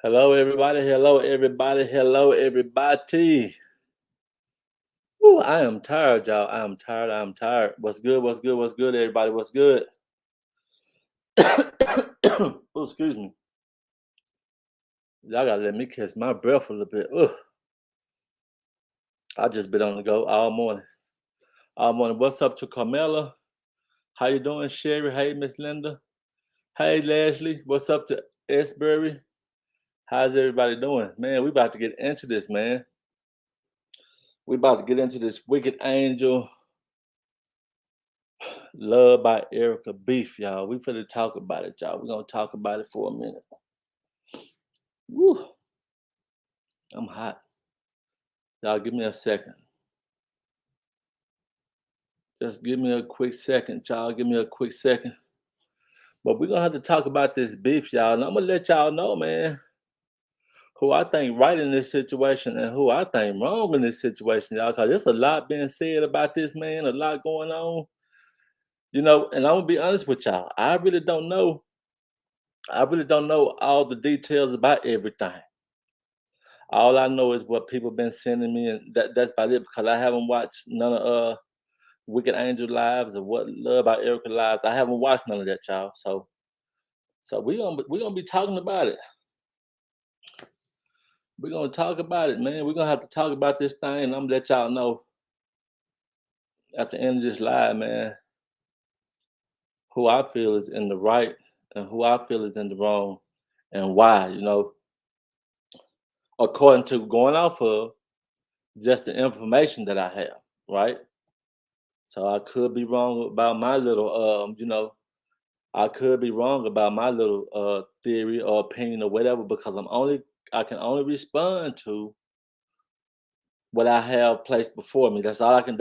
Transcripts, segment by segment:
Hello, everybody. Hello, everybody. Hello, everybody. Ooh, I am tired, y'all. I am tired. I am tired. What's good? What's good? What's good, everybody? What's good? Oh, excuse me. Y'all gotta let me catch my breath a little bit. Ugh. I just been on the go all morning. All morning. What's up to Carmela? How you doing, Sherry? Hey, Miss Linda. Hey, Leslie. What's up to Esbury? How's everybody doing? Man, we about to get into this, man. We about to get into this Wicked Angel Love by Erica Beef, y'all. We finna talk about it, y'all. We're gonna talk about it for a minute. Woo, I'm hot. Y'all give me a second. Just give me a quick second, y'all. Give me a quick second. But we're gonna have to talk about this beef, y'all. And I'm gonna let y'all know, man, who I think right in this situation and who I think wrong in this situation, y'all. Cause there's a lot being said about this man, a lot going on. And I'm gonna be honest with y'all. I really don't know all the details about everything. All I know is what people been sending me, and that's about it. Because I haven't watched none of Wicked Angel lives or What Love by Erica lives. I haven't watched none of that, y'all. So we gonna be talking about it. We're gonna talk about it, man. We're gonna have to talk about this thing, and I'm gonna let y'all know at the end of this live, man, who I feel is in the right and who I feel is in the wrong, and why. According to going off of just the information that I have, right? So I could be wrong about my little, I could be wrong about my little theory or opinion or whatever because I can only respond to what I have placed before me. That's all I can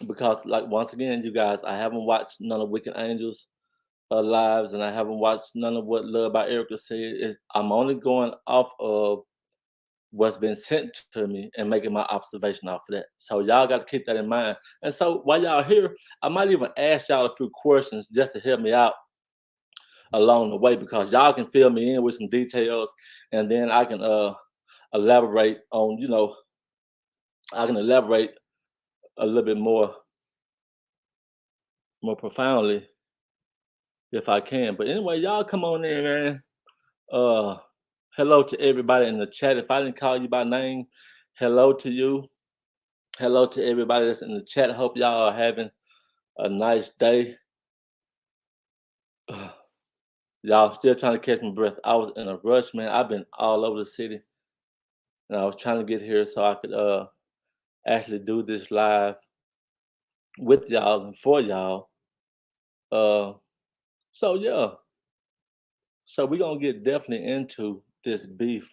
because like once again, you guys, I haven't watched none of Wicked Angels lives, and I haven't watched none of What Love by Erica said. I'm only going off of what's been sent to me and making my observation off of that. So y'all got to keep that in mind. And so while y'all here, I might even ask y'all a few questions just to help me out along the way because y'all can fill me in with some details, and then I can elaborate on, I can elaborate a little bit more profoundly if I can. But anyway, y'all come on in, man. Uh Hello to everybody in the chat. If I didn't call you by name, hello to you. Hello to everybody that's in the chat. Hope y'all are having a nice day. Y'all still trying to catch my breath. I was in a rush, man. I've been all over the city, and I was trying to get here so I could actually do this live with y'all and for y'all. Uh, so yeah, so we're gonna get definitely into this beef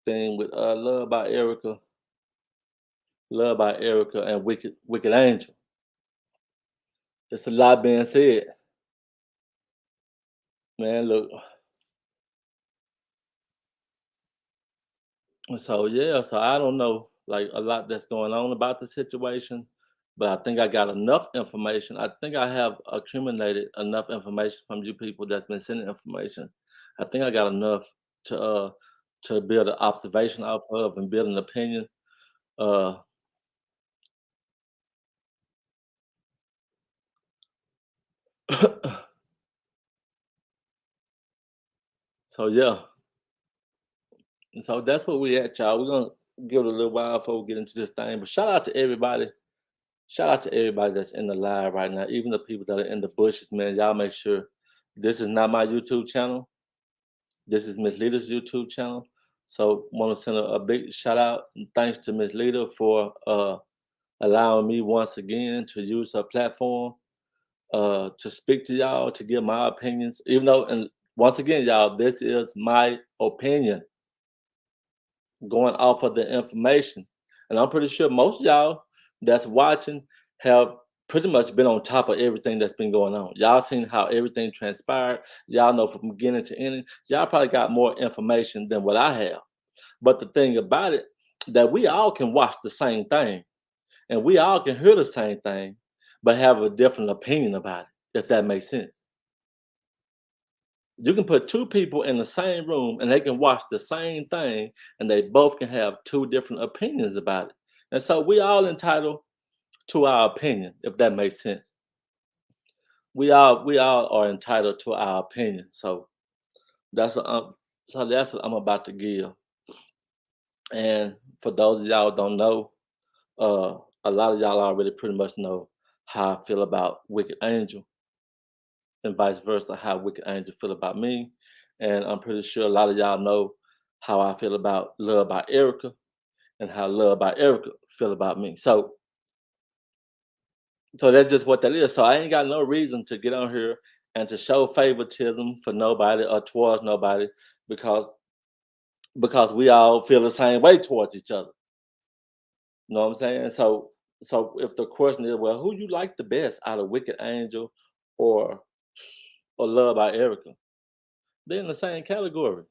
thing with Love by Erica and Wicked Angel. There's a lot being said, man. Look, so yeah, so I don't know like a lot that's going on about the situation, but I think I got enough information. I think I have accumulated enough information from you people that's been sending information. I think I got enough to build an observation off of and build an opinion. Uh so yeah. So that's what we at, y'all. We're gonna give it a little while before we get into this thing. But shout out to everybody. Shout out to everybody that's in the live right now, even the people that are in the bushes, man. Y'all make sure this is not my YouTube channel. This is Miss Leda's YouTube channel. So want to send a big shout out and thanks to Miss Leda for allowing me once again to use her platform to speak to y'all, to give my opinions. Even though, and once again, y'all, this is my opinion going off of the information. And I'm pretty sure most of y'all that's watching have pretty much been on top of everything that's been going on. Y'all seen how everything transpired. Y'all know from beginning to ending. Y'all probably got more information than what I have. But the thing about it, that we all can watch the same thing and we all can hear the same thing, but have a different opinion about it, if that makes sense. You can put two people in the same room and they can watch the same thing and they both can have two different opinions about it. And so we all entitled to our opinion, if that makes sense. We all are entitled to our opinion. That's what I'm that's what I'm about to give. And for those of y'all who don't know, a lot of y'all already pretty much know how I feel about Wicked Angel and vice versa, how Wicked Angel feel about me. And I'm pretty sure a lot of y'all know how I feel about Love by Erica and how Love by Erica feel about me. So that's just what that is. So I ain't got no reason to get on here and to show favoritism for nobody or towards nobody because we all feel the same way towards each other. You know what I'm saying? So if the question is, well, who you like the best out of Wicked Angel or Love by Erica? They're in the same category.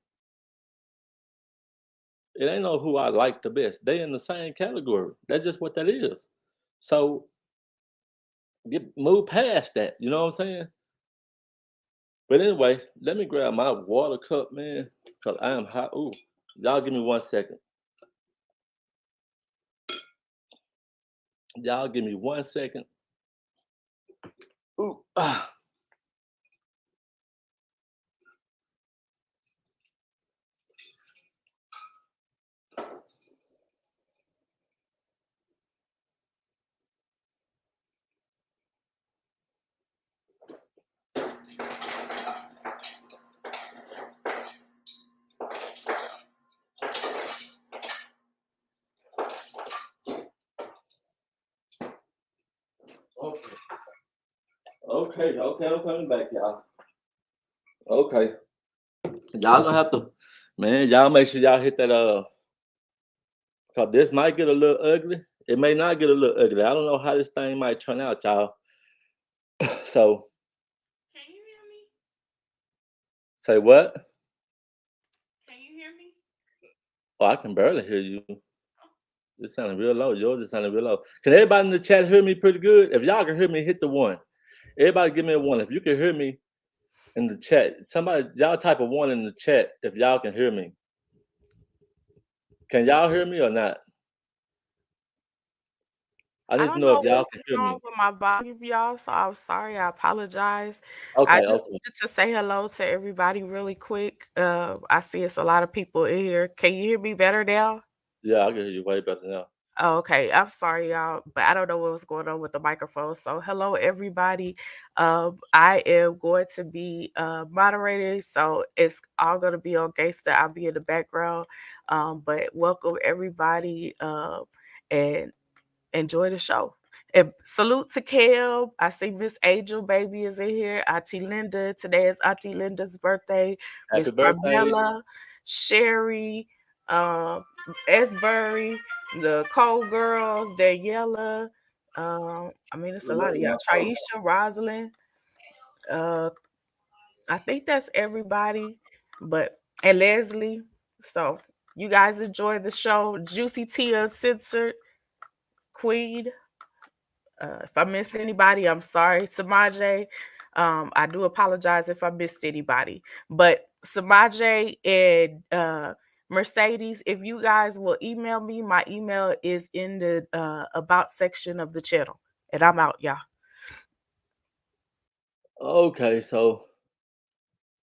It ain't no who I like the best. They in the same category. That's just what that is. So move past that. You know what I'm saying? But anyway, let me grab my water cup, man, because I am hot. Ooh, y'all give me 1 second. Y'all give me 1 second. Ooh, okay, okay, I'm coming back, y'all. Okay, y'all gonna have to, man. Y'all make sure y'all hit that cause this might get a little ugly. It may not get a little ugly. I don't know how this thing might turn out, y'all. So Can you hear me? say what? Can you hear me? Oh, I can barely hear you. Oh, It sounded real low. Yours is sounding real low. Can everybody in the chat hear me pretty good? If y'all can hear me, hit the one. Everybody give me a one. If you can hear me in the chat, somebody y'all type a one in the chat if y'all can hear me. Can y'all hear me or not? I I need to don't know know if y'all what's can hear going on me. with my volume, y'all. So I'm sorry. I apologize. I Okay, just okay. wanted to say hello to everybody really quick. I see it's a lot of people in here. Can you hear me better now? Yeah, I can hear you way better now. Oh, okay. I'm sorry, y'all, but I don't know what was going on with the microphone. So, hello, everybody. I am going to be moderating, so it's all going to be on Gangsta. I'll be in the background. But welcome, everybody, and enjoy the show. And salute to Kim. I see Miss Angel Baby is in here. Auntie Linda. Today is Auntie Linda's birthday. Happy Miss birthday. Carmela, Sherry, um, Esbury, the Cole Girls, Daniela. I mean, it's a lot of y'all. Traisha, Rosalind. Uh, I think that's everybody. But and Leslie. So you guys enjoy the show. Juicy Tia Censored, Queen. If I missed anybody, I'm sorry. Samaje, I do apologize if I missed anybody. But Samaje and Mercedes, if you guys will email me, my email is in the about section of the channel. And I'm out, y'all. Okay, so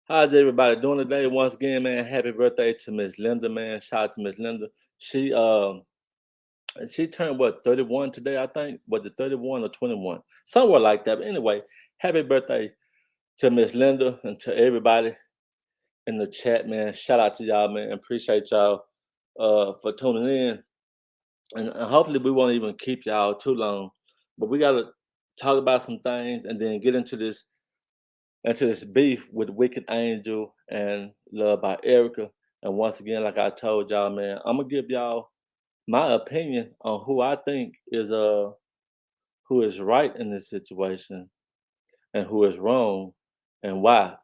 how's everybody doing today? Once again, man, happy birthday to Miss Linda, man. Shout out to Miss Linda. She she turned what 31 today, I think. Was it 31 or 21? Somewhere like that. But anyway, happy birthday to Miss Linda and to everybody in the chat, man. Shout out to y'all, man. Appreciate y'all for tuning in. And hopefully we won't even keep y'all too long. But we gotta talk about some things and then get into this beef with Wicked Angel and Love by Erica. And once again, like I told y'all, man, I'm gonna give y'all my opinion on who is right in this situation and who is wrong and why.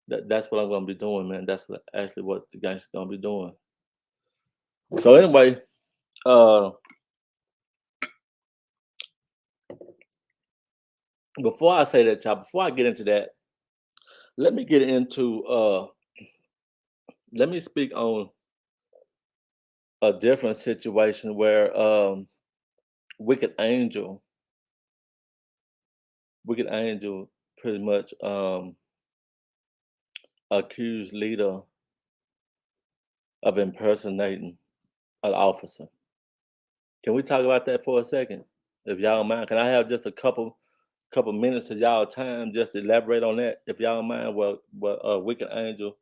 That's what I'm gonna be doing, man. That's actually what the gangster gonna be doing. So anyway, uh, before I say that, y'all, before I get into that, let me get into let me speak on a different situation where Wicked Angel, Wicked Angel pretty much accused Leda of impersonating an officer. Can we talk about that for a second? If y'all don't mind, can I have just a couple minutes of y'all time just to elaborate on that? If y'all don't mind, what Wicked Angel,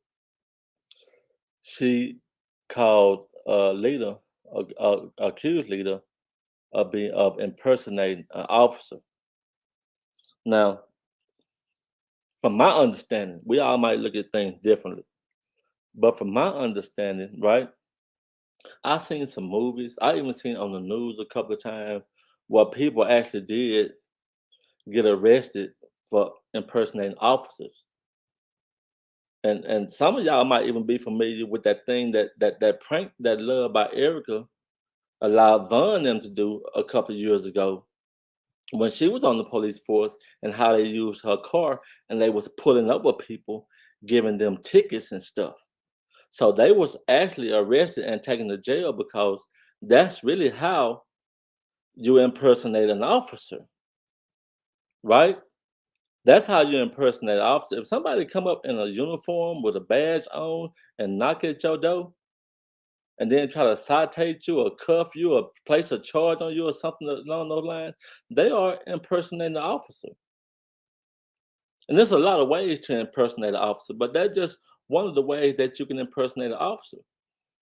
she called Leda, accused Leda of impersonating an officer. Now, from my understanding, we all might look at things differently, but from my understanding, right? I seen some movies. I even seen on the news a couple of times where people actually did get arrested for impersonating officers. And some of y'all might even be familiar with that thing that prank that Love by Erica allowed Von them to do a couple of years ago when she was on the police force, and how they used her car and they was pulling up with people, giving them tickets and stuff. So they was actually arrested and taken to jail because that's really how you impersonate an officer, right? That's how you impersonate an officer. If somebody come up in a uniform with a badge on and knock at your door and then try to citate you or cuff you or place a charge on you or something along those lines, they are impersonating the officer. And there's a lot of ways to impersonate an officer, but that's just one of the ways that you can impersonate an officer.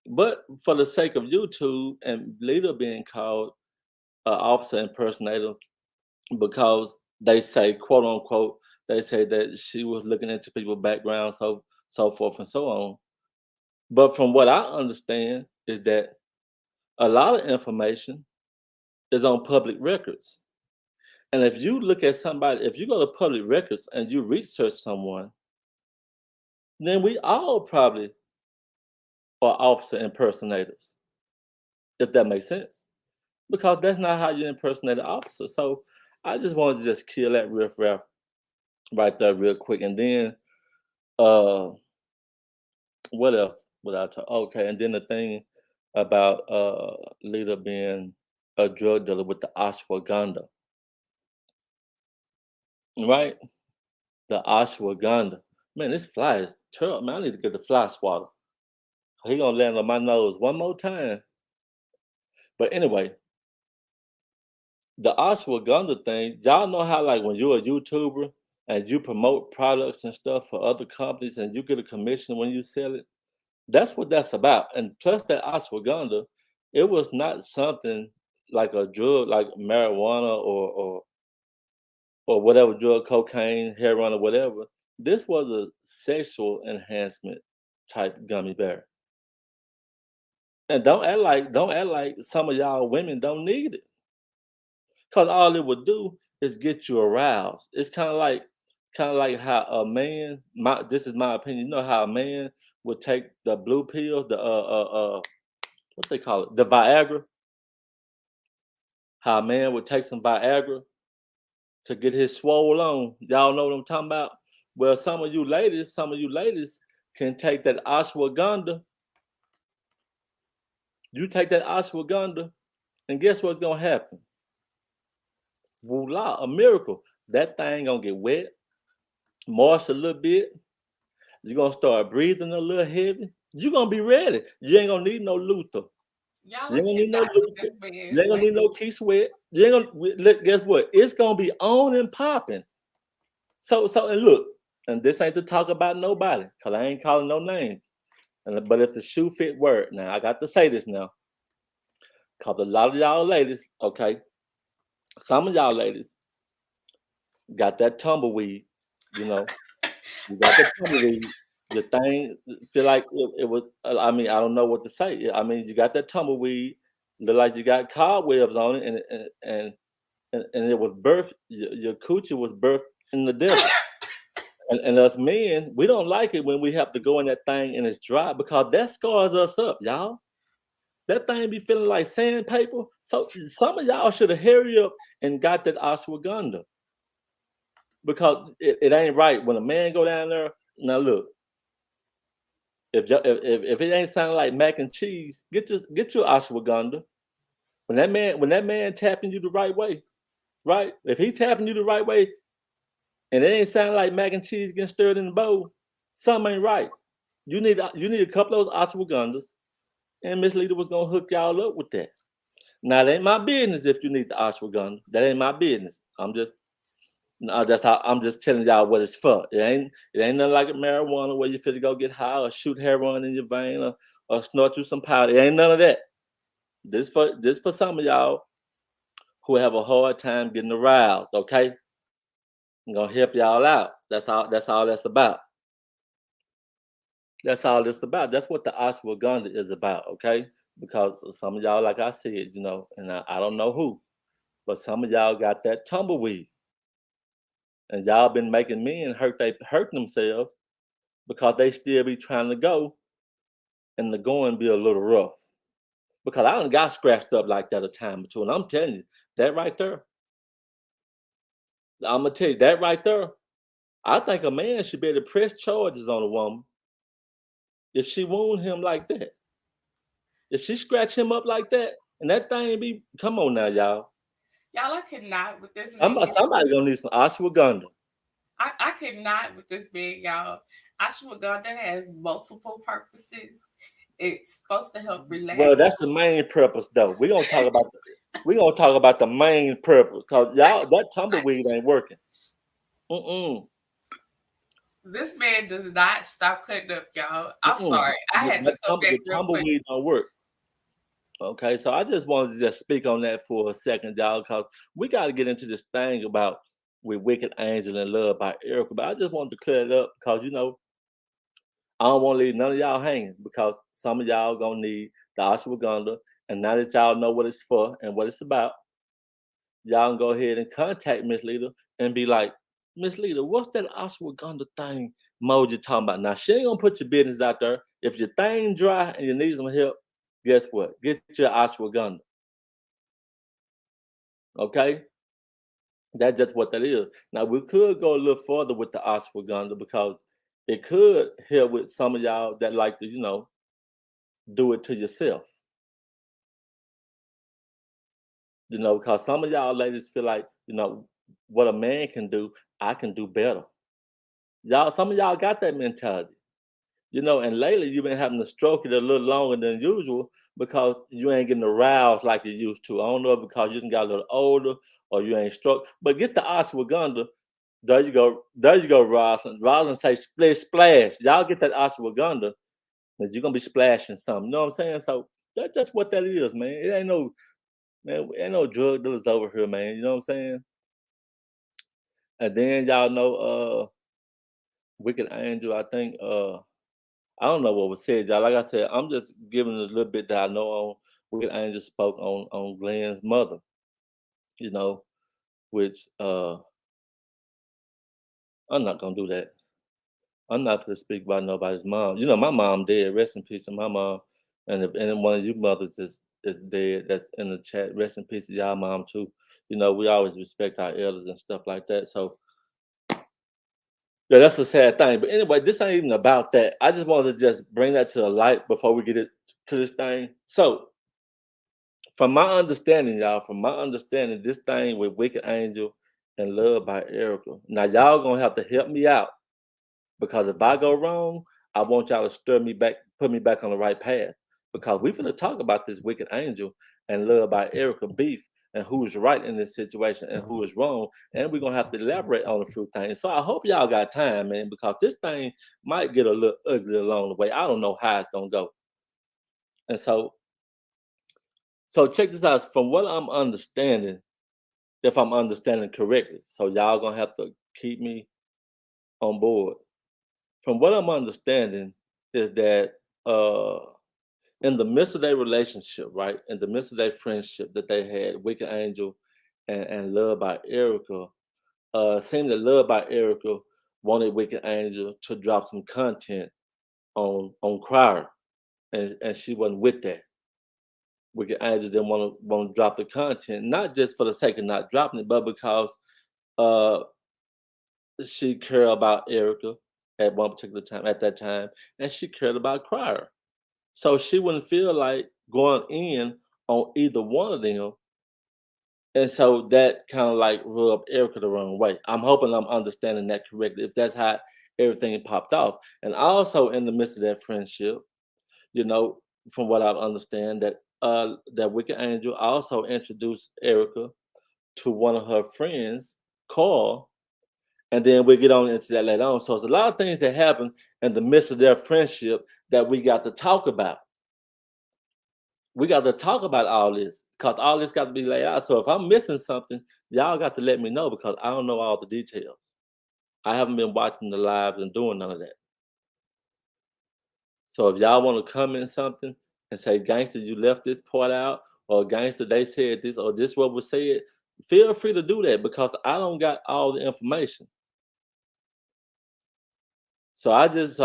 But for the sake of YouTube and Leda being called an officer impersonator, because they say, quote unquote, they say that she was looking into people's backgrounds, so forth and so on. But from what I understand is that a lot of information is on public records. And if you look at somebody, if you go to public records and you research someone, then we all probably are officer impersonators, if that makes sense. Because that's not how you impersonate an officer. So I just wanted to just kill that riff right there real quick. And then uh what else would I talk? Okay, and then the thing about Leda being a drug dealer with the ashwagandha, right? The ashwagandha. Man, this fly is terrible. Man, I need to get the fly swatter. He gonna land on my nose one more time. But anyway, the ashwagandha thing, y'all know how like when you're a YouTuber and you promote products and stuff for other companies and you get a commission when you sell it? That's what that's about. And plus that ashwagandha, it was not something like a drug like marijuana or whatever drug, cocaine, heroin, or whatever. This was a sexual enhancement type gummy bear. And don't act like some of y'all women don't need it. Cause all it would do is get you aroused. It's kind of like how a man, this is my opinion, you know how a man would take the blue pills, the what they call it, the Viagra. How a man would take some Viagra to get his swole on. Y'all know what I'm talking about? Well, some of you ladies can take that ashwagandha. You take that ashwagandha, and guess what's gonna happen? Voila, a miracle. That thing gonna get wet, moist a little bit. You're gonna start breathing a little heavy. You're gonna be ready. You ain't gonna need no Luther. Y'all You ain't look gonna at need no Dr. Luther. You ain't gonna Conspiracies. need no Key Sweat. You ain't look, guess what? It's gonna be on and popping. So and look, and this ain't to talk about nobody, cause I ain't calling no names. But if the shoe fit word, now I got to say this now, cause a lot of y'all ladies, okay, some of y'all ladies got that tumbleweed, you know, you got the tumbleweed. The thing feel like it was. I mean, I don't know what to say. I mean, you got that tumbleweed, look like you got cobwebs on it, and it was birthed. Your coochie was birthed in the desert. And us men, we don't like it when we have to go in that thing and it's dry because that scars us up, y'all. That thing be feeling like sandpaper. So some of y'all should have hurry up and got that ashwagandha. because it ain't right when a man go down there. Now look, if it ain't sounding like mac and cheese, get your ashwagandha. When that man tapping you the right way, right? If he tapping you the right way and it ain't sounding like mac and cheese getting stirred in the bowl, something ain't right. You need a couple of those ashwagandhas, and Miss Leda was gonna hook y'all up with that. Now it ain't my business if you need the ashwagandha. That ain't my business. I'm just telling y'all what it's for. It ain't nothing like a marijuana where you fit go get high or shoot heroin in your vein or snort you some powder. It ain't none of that. This for some of y'all who have a hard time getting aroused. Okay, I'm gonna help y'all out. That's all that's about. That's all it's about. That's what the ashwagandha is about. Okay, because some of y'all, like I said, and I don't know who, but some of y'all got that tumbleweed, and y'all been making men hurt themselves because they still be trying to go, and the going be a little rough. Because I done got scratched up like that a time or two, and I'm telling you, that right there, I'm gonna tell you that right there. I think a man should be able to press charges on a woman if she wound him like that. If she scratch him up like that, and that thing be, come on now, y'all. Y'all, I could not with this man. Somebody gonna need some ashwagandha. I could not with this man, y'all. Ashwagandha has multiple purposes. It's supposed to help relax. Well, that's the main purpose, though. We gonna talk about the main purpose, cause y'all that tumbleweed ain't working. Mm-mm. This man does not stop cutting up, y'all. I'm Mm-mm. sorry. I had to come back The real quick. tumbleweed don't work. Okay, so I just wanted to just speak on that for a second, y'all, because we got to get into this thing about with Wicked Angel and Love by Erica. But I just wanted to clear it up because I don't want to leave none of y'all hanging because some of y'all gonna need the ashwagandha, and now that y'all know what it's for and what it's about, y'all can go ahead and contact Miss Leda and be like, Miss Leda, what's that ashwagandha thing Moji talking about? Now she ain't gonna put your business out there. If your thing dry and you need some help, guess what? Get your ashwagandha. Okay? That's just what that is. Now we could go a little further with the ashwagandha because it could help with some of y'all that like to, do it to yourself. Because some of y'all ladies feel like, what a man can do, I can do better. Some of y'all got that mentality. And lately you've been having to stroke it a little longer than usual because you ain't getting aroused like you used to. I don't know if because you done got a little older or you ain't stroke. But get the ashwagandha. There you go. There you go, Rosalind. Rosalind say splish splash. Y'all get that ashwagandha, and you're gonna be splashing something. You know what I'm saying? So that's just what that is, man. It ain't no drug dealers over here, man. You know what I'm saying? And then y'all know Wicked Angel, I think I don't know what was said, y'all. Like I said, I'm just giving a little bit that I know on Wicked Angel spoke on Glenn's mother, you know, which I'm not gonna do that. I'm not gonna speak about nobody's mom. My mom dead. Rest in peace to my mom. And if any one of you mothers is dead, that's in the chat. Rest in peace to y'all mom too. We always respect our elders and stuff like that. So yeah, that's a sad thing. But anyway, this ain't even about that. I just wanted to just bring that to the light before we get it to this thing. So from my understanding, y'all, this thing with Wicked Angel and Love by Erica. Now y'all gonna have to help me out because if I go wrong, I want y'all to stir me back, put me back on the right path. Because we finna talk about this Wicked Angel and Love by Erica beef and who's right in this situation and who is wrong. And we're gonna have to elaborate on a few things. So I hope y'all got time, man, because this thing might get a little ugly along the way. I don't know how it's gonna go. And so check this out. From what I'm understanding, if I'm understanding correctly, so y'all gonna have to keep me on board. From what I'm understanding is that in the midst of their relationship, right, in the midst of their friendship that they had, Wicked Angel and Love by Erica, seemed that Love by Erica wanted Wicked Angel to drop some content on Crier, and she wasn't with that. Wicked Angel didn't want to drop the content, not just for the sake of not dropping it, but because uh she cared about Erica at one particular time at that time, and she cared about Crier. So she wouldn't feel like going in on either one of them. And so that kind of like rubbed Erica the wrong way. I'm hoping I'm understanding that correctly. If that's how everything popped off. And also in the midst of that friendship, you know, from what I understand, that Wicked Angel also introduced Erica to one of her friends, Carl, and then we get on into that later on. So it's a lot of things that happen in the midst of their friendship that we got to talk about. We got to talk about all this because all this got to be laid out. So if I'm missing something, y'all got to let me know because I don't know all the details. I haven't been watching the lives and doing none of that. So if y'all want to comment something and say, "Gangster, you left this part out," or "Gangster, they said this," or "This what was said," feel free to do that because I don't got all the information. So I just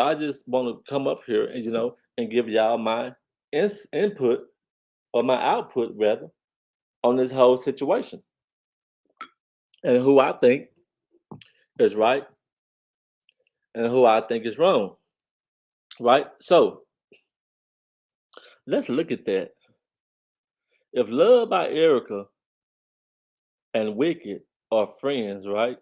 want to come up here and and give y'all my input or my output rather on this whole situation and who I think is right and who I think is wrong. Right? So let's look at that. If Love by Erica and Wicked are friends, right?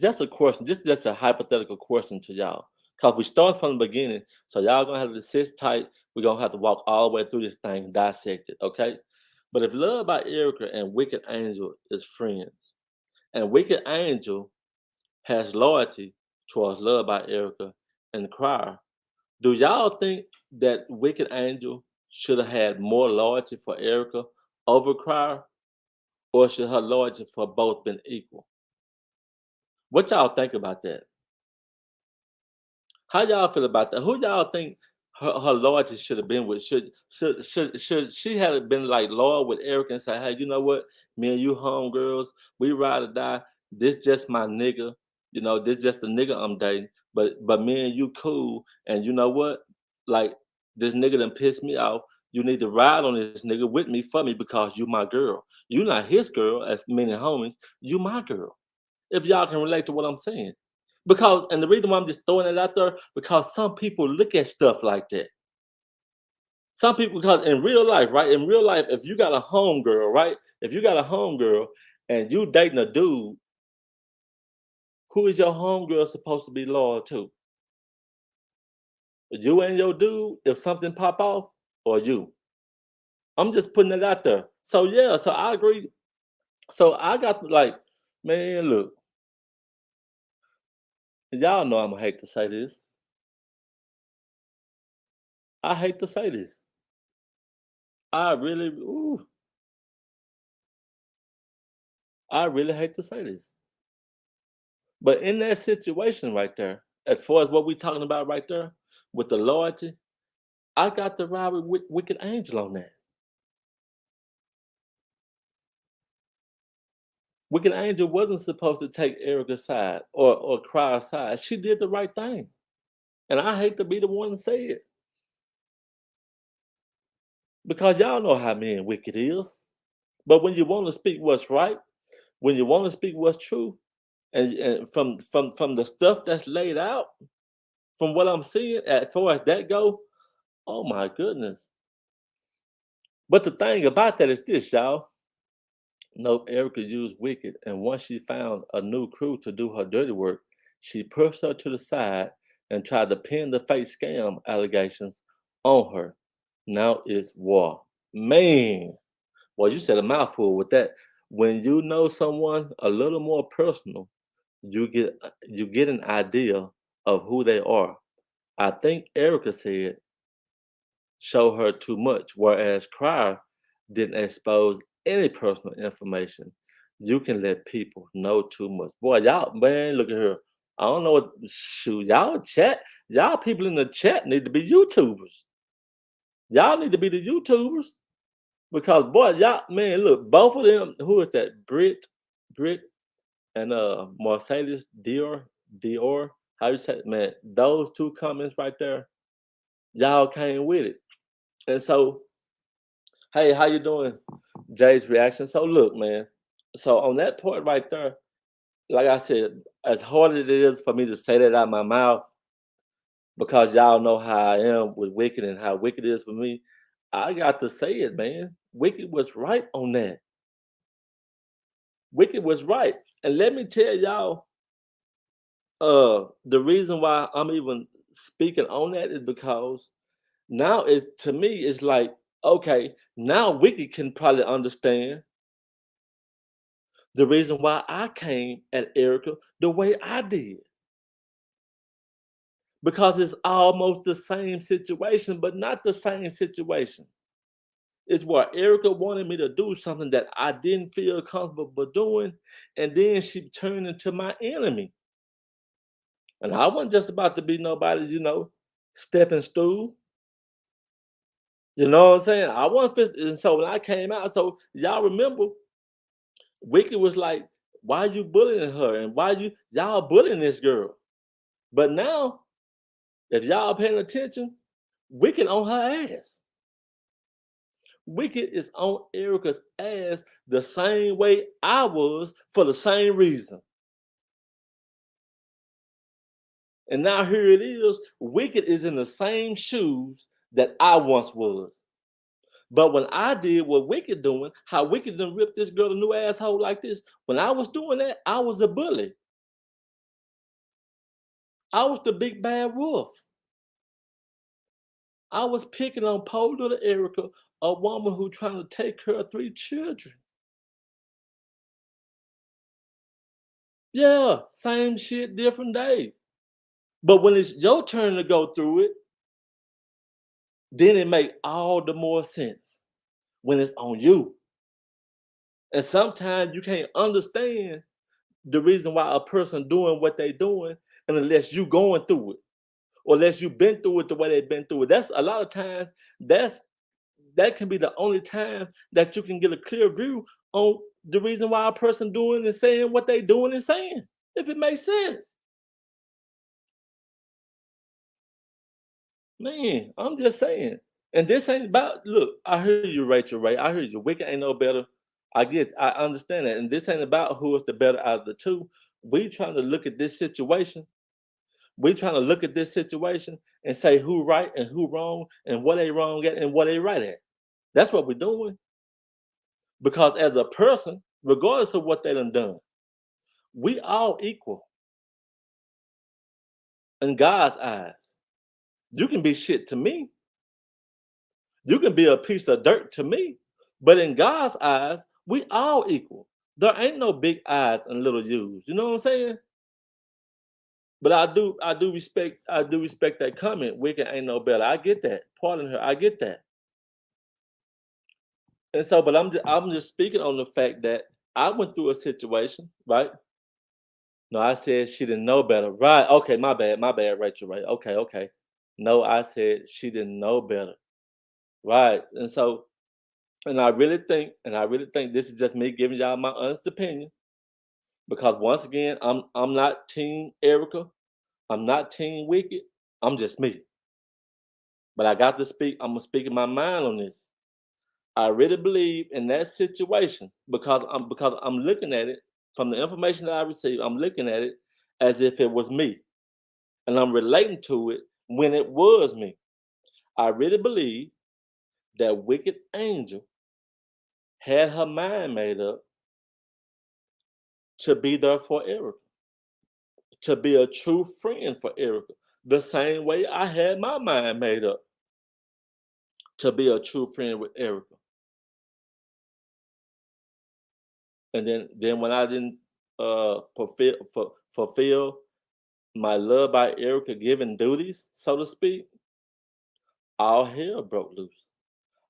Just a question, just a hypothetical question to y'all. Cause we start from the beginning, so y'all gonna have to sit tight. We're gonna have to walk all the way through this thing, dissect it, okay? But if Love by Erica and Wicked Angel is friends, and Wicked Angel has loyalty towards Love by Erica and Crier, do y'all think that Wicked Angel should have had more loyalty for Erica over Crier, or should her loyalty for both been equal? What y'all think about that? How y'all feel about that? Who y'all think her loyalty should have been with? Should she have been like loyal with Eric and say, "Hey, you know what? Me and you homegirls, we ride or die. This just my nigga. This just the nigga I'm dating. But me and you cool. And you know what? Like this nigga done pissed me off. You need to ride on this nigga with me for me because you my girl. You not his girl, as many homies. You my girl. If y'all can relate to what I'm saying. Because, and the reason why I'm just throwing it out there, because some people look at stuff like that. Some people, because in real life, right? In real life, if you got a homegirl, right? If you got a homegirl and you dating a dude, who is your homegirl supposed to be loyal to? You and your dude, if something pop off, or you? I'm just putting it out there. So yeah, so I agree. So I got like, man, look, y'all know I'm gonna hate to say this. I hate to say this. I really, ooh, I really hate to say this. But in that situation right there, as far as what we talking about right there, with the loyalty, I got to ride with Wicked Angel on that. Wicked Angel wasn't supposed to take Erica's side or Cry's side. She did the right thing. And I hate to be the one to say it. Because y'all know how me and Wicked is. But when you want to speak what's right, when you want to speak what's true, and from the stuff that's laid out, from what I'm seeing, as far as that go, oh my goodness. But the thing about that is this, y'all. Nope, Erica used Wicked, and once she found a new crew to do her dirty work, she pushed her to the side and tried to pin the fake scam allegations on her. Now it's war. Man, well, you said a mouthful with that. When you know someone a little more personal, you get an idea of who they are. I think Erica said show her too much, whereas Crier didn't expose any personal information. You can let people know too much. Boy, y'all, man, look at her. I don't know what shoot. Y'all people in the chat need to be YouTubers. Y'all need to be the YouTubers. Because boy, y'all, man, look, both of them, who is that? Brit and Marcellus Dior. How you say it? Man, those two comments right there, y'all came with it. And so hey, how you doing? Jay's reaction. So look, man. So on that point right there, like I said, as hard as it is for me to say that out my mouth, because y'all know how I am with Wicked and how Wicked is for me, I got to say it, man. Wicked was right on that. Wicked was right. And let me tell y'all, the reason why I'm even speaking on that is because now is to me, it's like, okay, now Wicked can probably understand the reason why I came at Erica the way I did. Because it's almost the same situation, but not the same situation. It's where Erica wanted me to do something that I didn't feel comfortable doing, and then she turned into my enemy. And I wasn't just about to be nobody, stepping stool. You know what I'm saying? I wasn't and so when I came out, so y'all remember, Wicked was like, why you bullying her? And why y'all bullying this girl? But now, if y'all paying attention, Wicked on her ass. Wicked is on Erica's ass the same way I was for the same reason. And now here it is, Wicked is in the same shoes that I once was. But when I did what Wicked doing, how Wicked done ripped this girl a new asshole like this, when I was doing that, I was a bully. I was the big bad wolf. I was picking on poor little Erica, a woman who trying to take care of 3 children. Yeah, same shit, different day. But when it's your turn to go through it, then it make all the more sense when it's on you. And sometimes you can't understand the reason why a person doing what they doing, and unless you going through it, or unless you've been through it the way they've been through it. That's a lot of times. That can be the only time that you can get a clear view on the reason why a person doing and saying what they doing and saying, if it makes sense. Man, I'm just saying. And this ain't about, look, I hear you, Rachel Ray. I hear you. Wicked ain't no better. I understand that. And this ain't about who is the better out of the two. We trying to look at this situation. We trying to look at this situation and say who right and who wrong and what they wrong at and what they right at. That's what we're doing. Because as a person, regardless of what they done, we all equal in God's eyes. You can be shit to me. You can be a piece of dirt to me, but in God's eyes, we all equal. There ain't no big eyes and little U's. You know what I'm saying? But I do respect that comment. Wicked ain't no better. I get that. Pardon her. I get that. And so, but I'm just speaking on the fact that I went through a situation, right? No, I said she didn't know better. Right. Okay, my bad, Rachel. Right. Okay, okay. No, I said she didn't know better. Right. And I really think this is just me giving y'all my honest opinion. Because once again, I'm not Team Erica. I'm not Team Wicked. I'm just me. But I got to speak. I'm gonna speak in my mind on this. I really believe in that situation because I'm looking at it from the information that I received. I'm looking at it as if it was me, and I'm relating to it when it was me. I really believe that Wicked Angel had her mind made up to be there for Erica, to be a true friend for Erica, the same way I had my mind made up to be a true friend with Erica. And then when I didn't fulfill my love by Erica given duties, so to speak, all hell broke loose.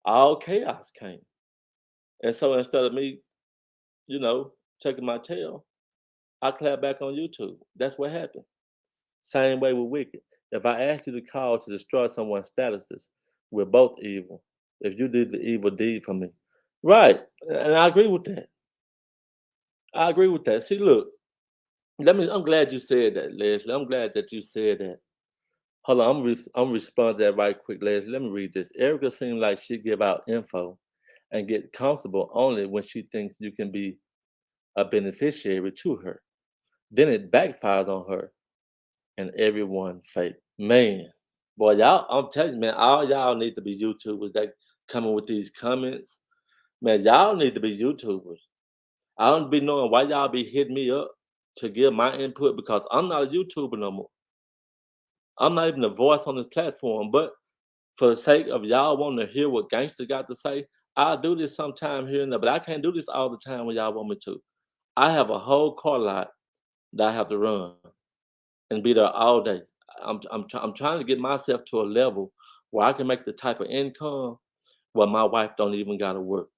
All chaos came. And so instead of me, tucking my tail, I clap back on YouTube. That's what happened. Same way with Wicked. If I ask you to call to destroy someone's statuses, we're both evil. If you did the evil deed for me. Right. And I agree with that. I agree with that. See, look, I'm glad you said that, Leslie. I'm glad that you said that. Hold on, I'm responding to that right quick, Leslie. Let me read this. Erica seems like she give out info and get comfortable only when she thinks you can be a beneficiary to her. Then it backfires on her and everyone fake. Man, boy, y'all, I'm telling you, man, all y'all need to be YouTubers that coming with these comments. Man, y'all need to be YouTubers. I don't be knowing why y'all be hitting me up to give my input because I'm not a YouTuber no more. I'm not even a voice on this platform. But for the sake of y'all wanting to hear what gangster got to say, I'll do this sometime here and there. But I can't do this all the time when y'all want me to. I have a whole car lot that I have to run and be there all day. I'm trying to get myself to a level where I can make the type of income where my wife don't even gotta work.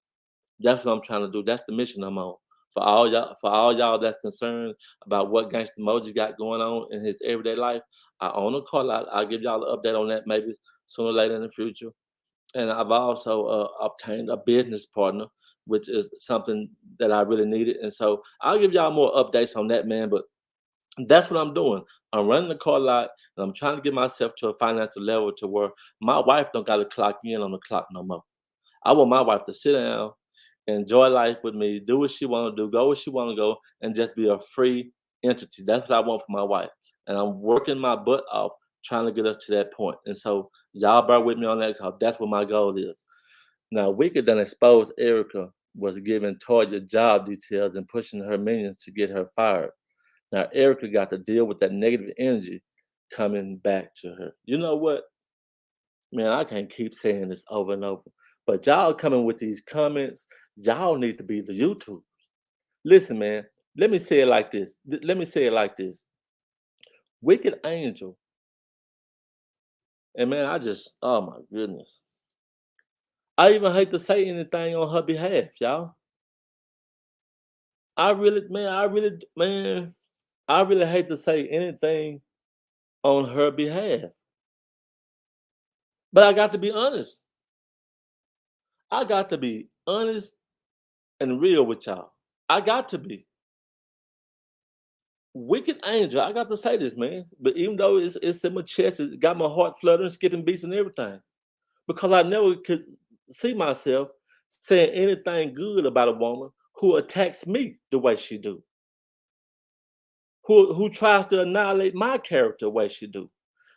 That's what I'm trying to do. That's the mission I'm on. For all y'all that's concerned about what Gangsta Moji got going on in his everyday life, I own a car lot. I'll give y'all an update on that maybe sooner or later in the future. And I've also obtained a business partner, which is something that I really needed. And so I'll give y'all more updates on that, man. But that's what I'm doing. I'm running the car lot and I'm trying to get myself to a financial level to where my wife don't got to clock in on the clock no more. I want my wife to sit down, enjoy life with me, do what she want to do, go where she want to go, and just be a free entity. That's what I want for my wife. And I'm working my butt off trying to get us to that point. And so y'all bear with me on that because that's what my goal is. Now, Wicked done exposed Erica was giving Toyah job details and pushing her minions to get her fired. Now, Erica got to deal with that negative energy coming back to her. You know what? Man, I can't keep saying this over and over. But y'all coming with these comments, y'all need to be the YouTube. Listen, man, let me say it like this. Let me say it like this. Wicked Angel, and man, oh my goodness. I even hate to say anything on her behalf, y'all. I really hate to say anything on her behalf. But I got to be honest. I got to be honest and real with y'all. I got to be. Wicked Angel, I got to say this, man. But even though it's in my chest, it got my heart fluttering, skipping beats, and everything. Because I never could see myself saying anything good about a woman who attacks me the way she do, who tries to annihilate my character the way she do.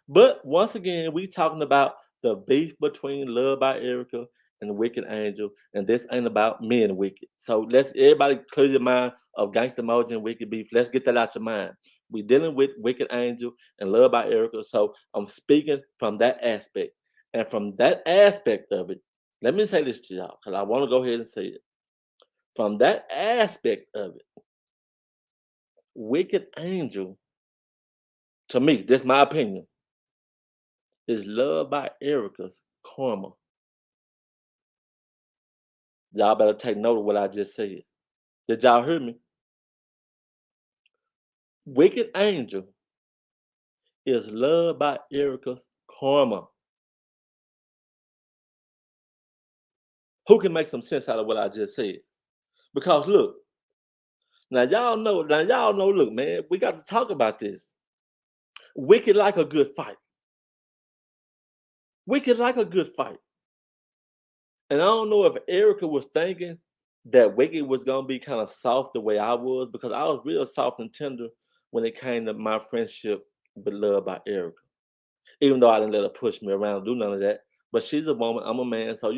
But once again, we talking about the beef between Love by Erica and the Wicked Angel, and this ain't about me and Wicked. So let's everybody clear your mind of Gangsta Moji and Wicked beef. Let's get that out your mind. We dealing with Wicked Angel and Love by Erica, so I'm speaking from that aspect, and from that aspect of it, let me say this to y'all because I want to go ahead and say it. From that aspect of it, Wicked Angel, to me, this my opinion, is Love by Erica's karma. Y'all better take note of what I just said. Did y'all hear me? Wicked Angel is Loved by Erica's karma. Who can make some sense out of what I just said? Because look, now y'all know, look, man, we got to talk about this. Wicked like a good fight. Wicked like a good fight. And I don't know if Erica was thinking that Wicked was gonna be kind of soft the way I was, because I was real soft and tender when it came to my friendship with Love by Erica. Even though I didn't let her push me around, do none of that. But she's a woman, I'm a man, so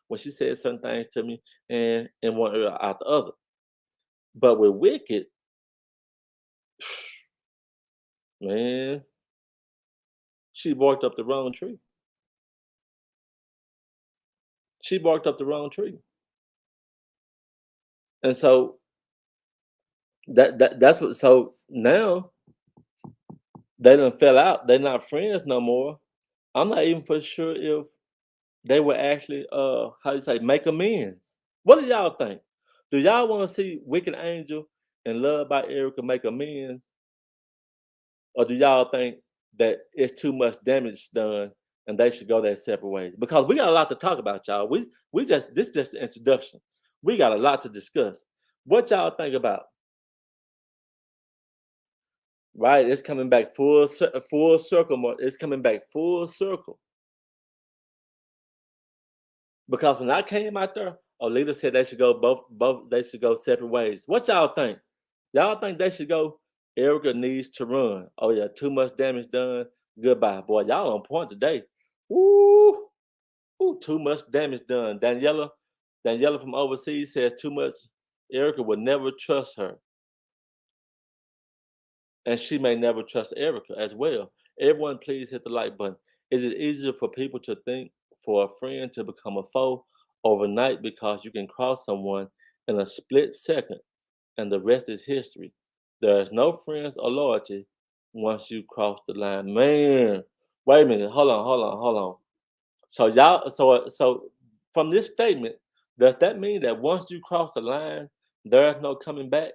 when she said certain things to me, and in one ear out the other. But with Wicked, man, she barked up the wrong tree. She barked up the wrong tree. And so that's what so now they done fell out. They're not friends no more. I'm not even for sure if they will actually how you say make amends. What do y'all think? Do y'all want to see Wicked Angel and Love by Erica make amends? Or do y'all think that it's too much damage done and they should go their separate ways? Because we got a lot to talk about, y'all. We just this is just the introduction. We got a lot to discuss. What y'all think about? Right, it's coming back full circle. It's coming back full circle. Because when I came out there, Leda said they should go both they should go separate ways. What y'all think? Y'all think they should go Erica needs to run. Oh yeah, too much damage done. Goodbye, boy. Y'all on point today. Woo, ooh, too much damage done. Daniela from overseas says too much. Erica would never trust her, and she may never trust Erica as well. Everyone, please hit the like button. Is it easier for people to think for a friend to become a foe overnight because you can cross someone in a split second and the rest is history? There is no friends or loyalty once you cross the line. Man, wait a minute. Hold on. So from this statement, does that mean that once you cross the line, there's no coming back?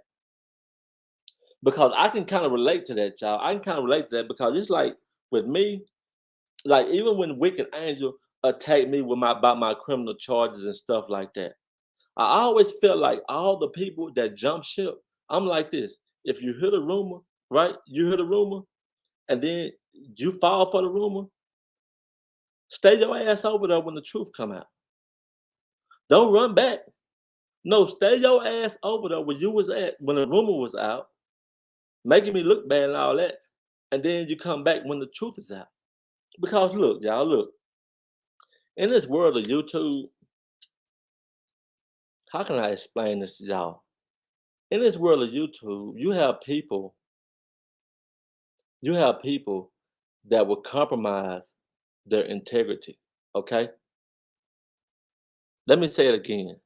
Because I can kind of relate to that, y'all. I can kind of relate to that because it's like with me, like even when Wicked Angel attacked me with my about my criminal charges and stuff like that, I always felt like all the people that jump ship, I'm like this. If you hear the rumor, right? You hear the rumor, and then you fall for the rumor, stay your ass over there when the truth come out. Don't run back. No, stay your ass over there where you was at when the rumor was out, making me look bad and all that. And then you come back when the truth is out. Because look, y'all, look, in this world of YouTube, how can I explain this to y'all? In this world of YouTube, you have people that will compromise their integrity. Okay? Let me say it again.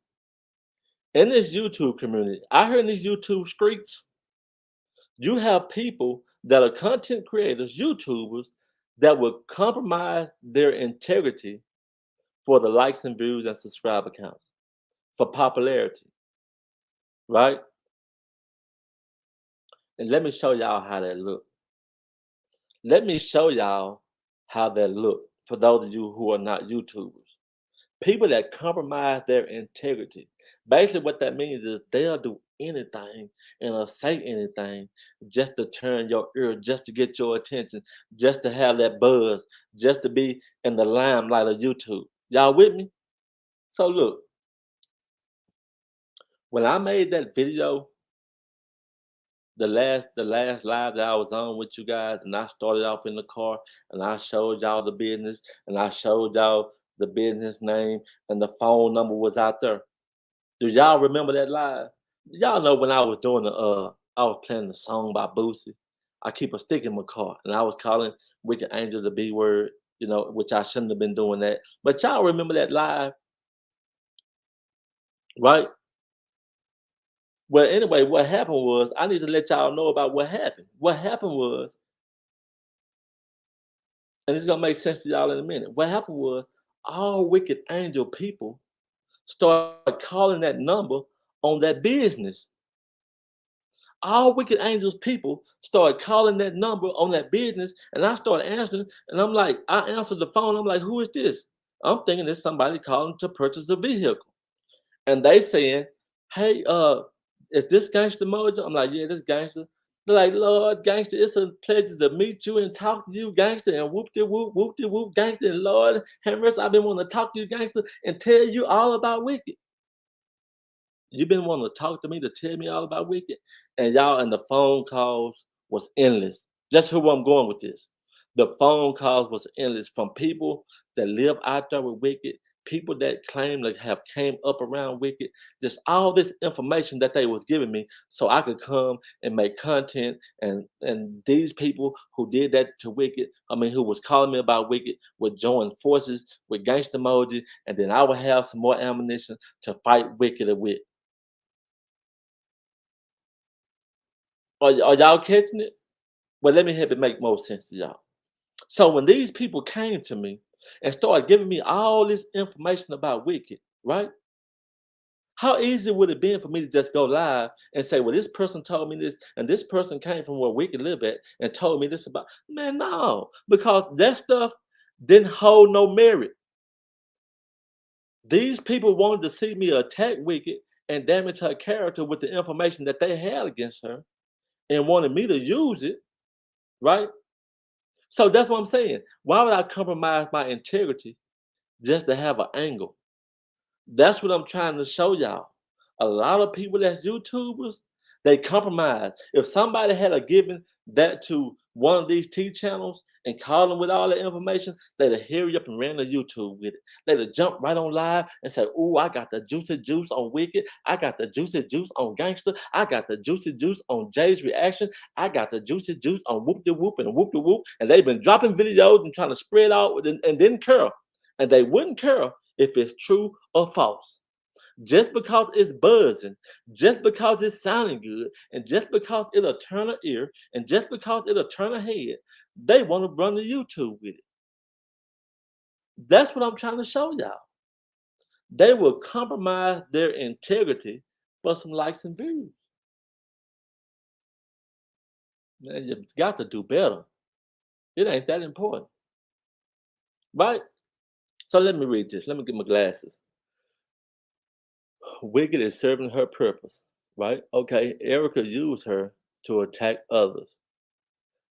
In this YouTube community, I heard in these YouTube streets, you have people that are content creators, YouTubers, that will compromise their integrity for the likes and views and subscriber counts, for popularity, right? And let me show y'all how that look. Let me show y'all how that look for those of you who are not YouTubers. People that compromise their integrity. Basically, what that means is they'll do anything and say anything just to turn your ear, just to get your attention, just to have that buzz, just to be in the limelight of YouTube. Y'all with me? So look, when I made that video, the last live that I was on with you guys, and I started off in the car and I showed y'all the business and I showed y'all the business name and the phone number was out there. Do y'all remember that live? Y'all know when I was doing I was playing the song by Boosie. I keep a stick in my car, and I was calling Wicked Angel the B word, which I shouldn't have been doing that. But y'all remember that live, right? Well, anyway, what happened was I need to let y'all know about what happened. What happened was, and it's gonna make sense to y'all in a minute. What happened was all Wicked Angel people started calling that number on that business. All Wicked Angels people started calling that number on that business, and I started answering. And I'm like, I answered the phone. I'm like, who is this? I'm thinking it's somebody calling to purchase a vehicle, and they saying, "Hey, is this Gangsta Moji?" I'm like, "Yeah, this Gangsta." They're like, "Lord, Gangsta, it's a pleasure to meet you and talk to you, Gangsta." And whoop de whoop, Gangsta. And Lord, have mercy, I've been wanting to talk to you, Gangsta, and tell you all about Wicked. You've been wanting to talk to me to tell me all about Wicked, and y'all, and the phone calls was endless. Just who I'm going with this. The phone calls was endless from people that live out there with Wicked, people that claim to have came up around Wicked, just all this information that they was giving me so I could come and make content. And these people who did that to Wicked, I mean, who was calling me about Wicked, would join forces with Gangsta Moji, and then I would have some more ammunition to fight Wicked with. Are y'all catching it? Well, let me help it make more sense to y'all. So when these people came to me and started giving me all this information about Wicked, right? How easy would it been for me to just go live and say, well, this person told me this, and this person came from where Wicked live at and told me this about, man, no, because that stuff didn't hold no merit. These people wanted to see me attack Wicked and damage her character with the information that they had against her and wanted me to use it, right? So that's what I'm saying. Why would I compromise my integrity just to have an angle? That's what I'm trying to show y'all. A lot of people that's YouTubers, They compromise. If somebody had a given that to one of these T channels and called them with all the information, they'd have hurry up and ran to YouTube with it. They'd have jumped right on live and said, "Ooh, I got the juicy juice on Wicked. I got the juicy juice on Gangster. I got the juicy juice on Jay's reaction. I got the juicy juice on Whoop de Whoop and Whoop de Whoop." And they've been dropping videos and trying to spread out and didn't care. And they wouldn't care if it's true or false. Just because it's buzzing, just because it's sounding good, and just because it'll turn an ear, and just because it'll turn a head, they want to run to YouTube with it. That's what I'm trying to show y'all. They will compromise their integrity for some likes and views. Man, you got to do better. It ain't that important. Right? So let me read this. Let me get my glasses. Wicked is serving her purpose. Right? Okay, Erica used her to attack others.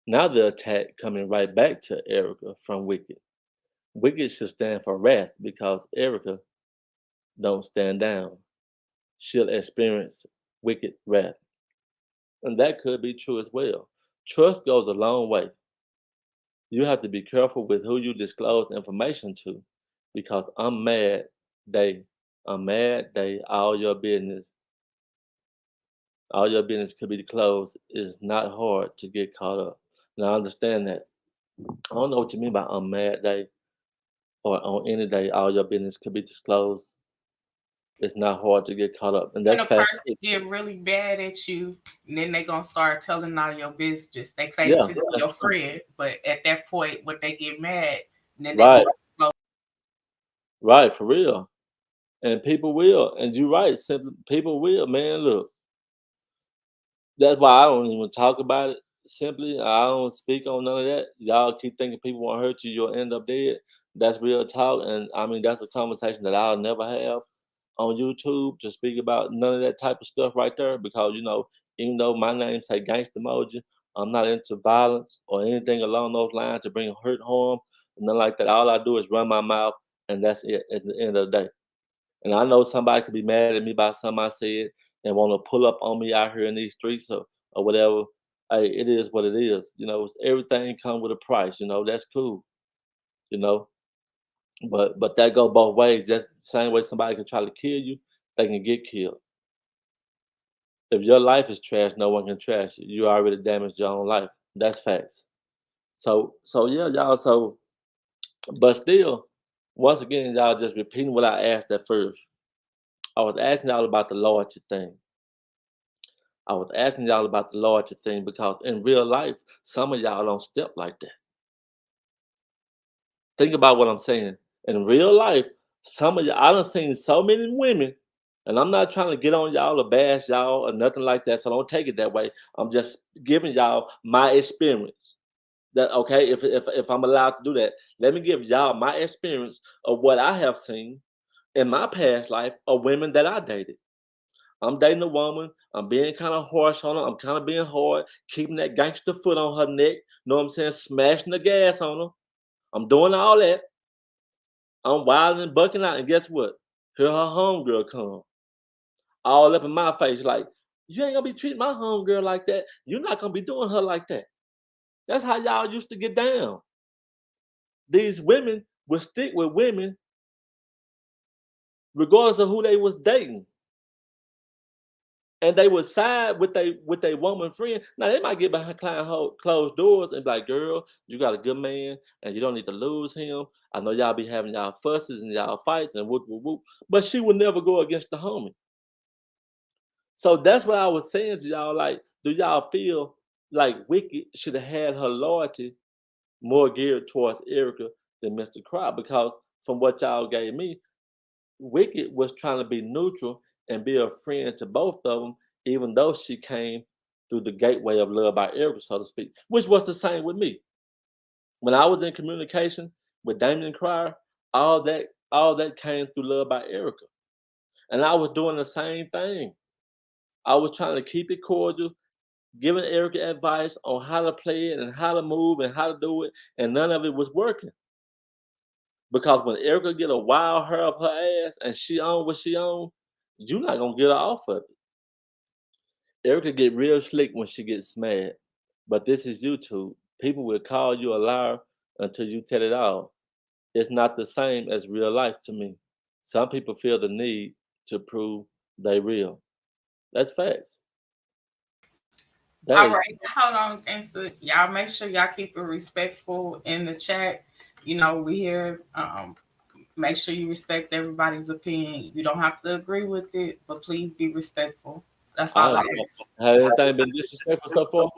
Now the attack coming right back to Erica from Wicked. Wicked should stand for wrath because Erica don't stand down. She'll experience wicked wrath. And that could be true as well. Trust goes a long way. You have to be careful with who you disclose information to because I'm mad they, all your business could be closed. It's not hard to get caught up. Now I understand that. I don't know what you mean by I'm mad day or on any day all your business could be disclosed. It's not hard to get caught up, and When that's a fact. person get really bad at you, and then they gonna start telling all your business. They claim Yeah, to be your friend, but at that point, when they get mad, and then they right, go right, for real. And people will, and you're right. Simply, people will, man. Look, that's why I don't even talk about it. Simply, I don't speak on none of that. Y'all keep thinking people won't hurt you, you'll end up dead. That's real talk, and I mean that's a conversation that I'll never have on YouTube to speak about none of that type of stuff right there because even though my name say Gangsta Moji, I'm not into violence or anything along those lines to bring hurt, harm, nothing like that. All I do is run my mouth, and that's it at the end of the day. And I know somebody could be mad at me about something I said and want to pull up on me out here in these streets or whatever. Hey, it is what it is. Everything come with a price. That's cool. You know, but that go both ways. Just the same way somebody can try to kill you, they can get killed. If your life is trash, no one can trash it. You already damaged your own life. That's facts. So yeah, y'all. But still, once again, y'all just repeating what I asked at first. I was asking y'all about the loyalty thing. I was asking y'all about the loyalty thing because in real life, some of y'all don't step like that. Think about what I'm saying. In real life, some of y'all, I done seen so many women, and I'm not trying to get on y'all or bash y'all or nothing like that. So don't take it that way. I'm just giving y'all my experience. That okay? If I'm allowed to do that, let me give y'all my experience of what I have seen in my past life of women that I dated. I'm dating a woman. I'm being kind of harsh on her. I'm kind of being hard, keeping that gangster foot on her neck. Know what I'm saying? Smashing the gas on her. I'm doing all that. I'm wilding and bucking out, and guess what? Here her homegirl come, all up in my face, like, you ain't gonna be treating my homegirl like that. You're not gonna be doing her like that. That's how y'all used to get down. These women would stick with women regardless of who they was dating. And they would side with a woman friend. Now they might get behind closed doors and be like, "Girl, you got a good man, and you don't need to lose him. I know y'all be having y'all fusses and y'all fights and whoop whoop whoop." But she would never go against the homie. So that's what I was saying to y'all. Like, do y'all feel like Wicked should have had her loyalty more geared towards Erica than Mr. Crowd? Because from what y'all gave me, Wicked was trying to be neutral and be a friend to both of them, even though she came through the gateway of love by Erica, so to speak, which was the same with me. When I was in communication with Damien Cryer, all that came through love by Erica. And I was doing the same thing. I was trying to keep it cordial, giving Erica advice on how to play it and how to move and how to do it, and none of it was working. Because when Erica get a wild hair up her ass and she on what she on, you not gonna get her off of it. Erica get real slick when she gets mad, but this is YouTube. People will call you a liar until you tell it all. It's not the same as real life to me. Some people feel the need to prove they real. That's facts. That All is right, hold on, Gangsta. Y'all make sure y'all keep it respectful in the chat. You know, we here. Make sure you respect everybody's opinion. You don't have to agree with it, but please be respectful. That's I all I understand. ask. Has anything been disrespectful so far?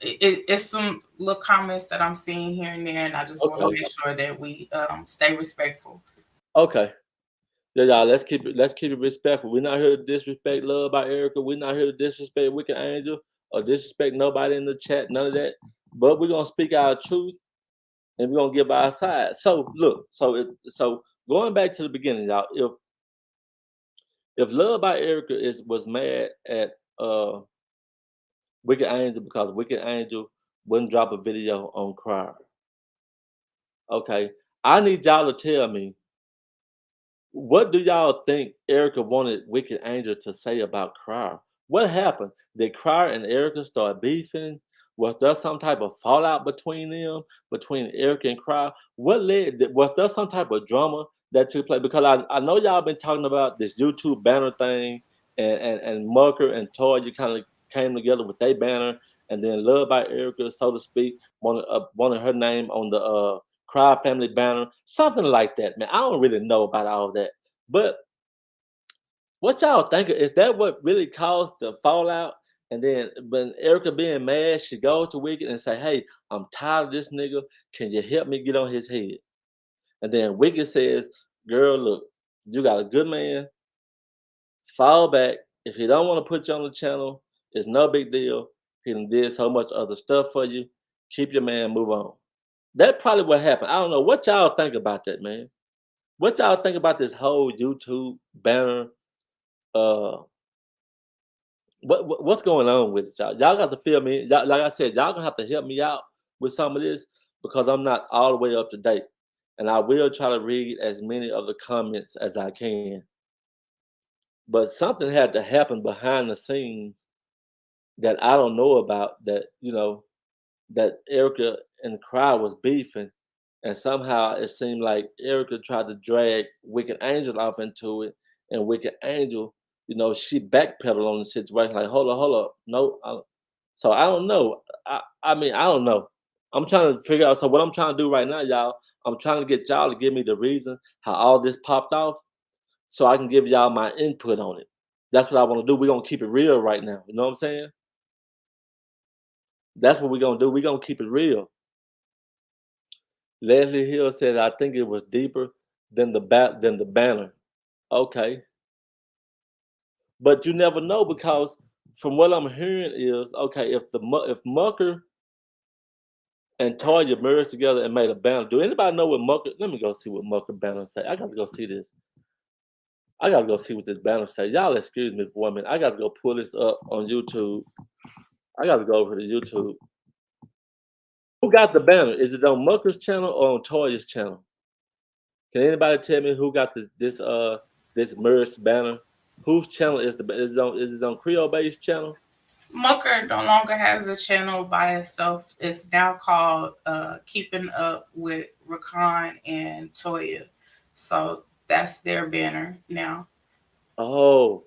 It's some little comments that I'm seeing here and there, and I just want to Okay. make sure that we stay respectful. Okay. Yeah, y'all, let's keep it respectful. We're not here to disrespect Love by Erica. We're not here to disrespect Wicked Angel or disrespect nobody in the chat, none of that. But we're gonna speak our truth and we're gonna give our side. So look, so going back to the beginning, y'all, if Love by Erica was mad at Wicked Angel because Wicked Angel wouldn't drop a video on Crier, okay, I need y'all to tell me, what do y'all think Erica wanted Wicked Angel to say about Crier? What happened? Did Crier and Erica start beefing? Was there some type of fallout between them, between Erica and Crier? What led? Was there some type of drama that took place? Because I know y'all been talking about this YouTube banner thing, and Mucker and Toyah kind of came together with their banner, and then Love by Erica, so to speak, wanted her name on the Cry Family banner, something like that, man. I don't really know about all that. But what y'all think? Is that what really caused the fallout? And then when Erica being mad, she goes to Wicked and say, "Hey, I'm tired of this nigga. Can you help me get on his head?" And then Wicked says, "Girl, look, you got a good man. Fall back. If he don't want to put you on the channel, it's no big deal. He done did so much other stuff for you. Keep your man, move on." That probably what happened. I don't know what y'all think about that, man. What y'all think about this whole YouTube banner? Uh, what's going on with it, y'all? Y'all got to feel me. Y'all, like I said, y'all gonna have to help me out with some of this because I'm not all the way up to date, and I will try to read as many of the comments as I can. But something had to happen behind the scenes that I don't know about. That that Erica and Cry was beefing, and somehow it seemed like Erica tried to drag Wicked Angel off into it, and Wicked Angel, she backpedaled on the situation, like, hold up, no. So I don't know. I mean, I don't know. I'm trying to figure out. So what I'm trying to do right now, y'all, I'm trying to get y'all to give me the reason how all this popped off, so I can give y'all my input on it. That's what I want to do. We're gonna keep it real right now. You know what I'm saying? That's what we're gonna do. We're gonna keep it real. Leslie Hill said, "I think it was deeper than the banner." Okay, but you never know because from what I'm hearing is okay. If Mucker and Toyah merged together and made a banner, do anybody know what Mucker? Let me go see what Mucker banner say. I gotta go see this. I gotta go see what this banner say. Y'all excuse me for 1 minute. I gotta go pull this up on YouTube. I gotta go over to YouTube. Who got the banner? Is it on Mucker's channel or on Toya's channel? Can anybody tell me who got this merged banner? Whose channel is it on Creole based channel? Mucker no longer has a channel by itself. It's now called Keeping Up with Rakan and Toyah. So that's their banner now. Oh,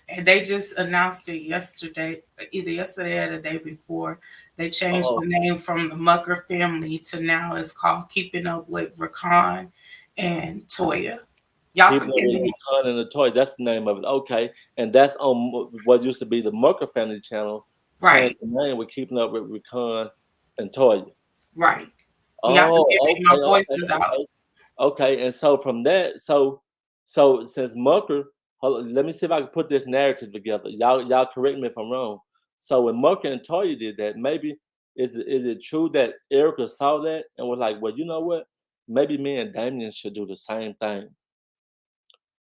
And they just announced it yesterday, either yesterday or the day before. They changed oh, the name from the Mucker family to now it's called Keeping Up with Rakan and Toyah. Y'all Keeping Up forgive with me. the Con and the Toys. That's the name of it. Okay, and that's on what used to be the Mucker Family channel. Right, Changed the name with Keeping Up with Recon and Toya. right. Y'all forgive me, Oh, my okay, voice okay, is out. okay. Okay, and so from that, so since Mucker, let me see if I can put this narrative together. Y'all correct me if I'm wrong. So when Mucker and Toya did that, maybe is it true that Erica saw that and was like, well, you know what? Maybe me and Damien should do the same thing.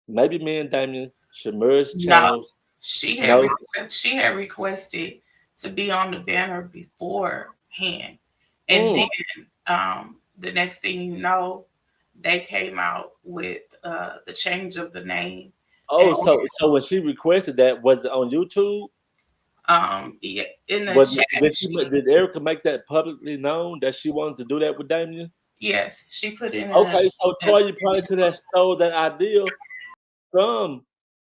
Maybe me and Damien should merge No, channels. she had No, she had requested to be on the banner beforehand, and mm. then the next thing you know, they came out with the change of the name. Oh, And so when she requested that, was it on YouTube? Yeah, in the But chat, did Erica make that publicly known that she wanted to do that with Damien? yes, she put in Okay, so a Toyah probably could have stole that idea from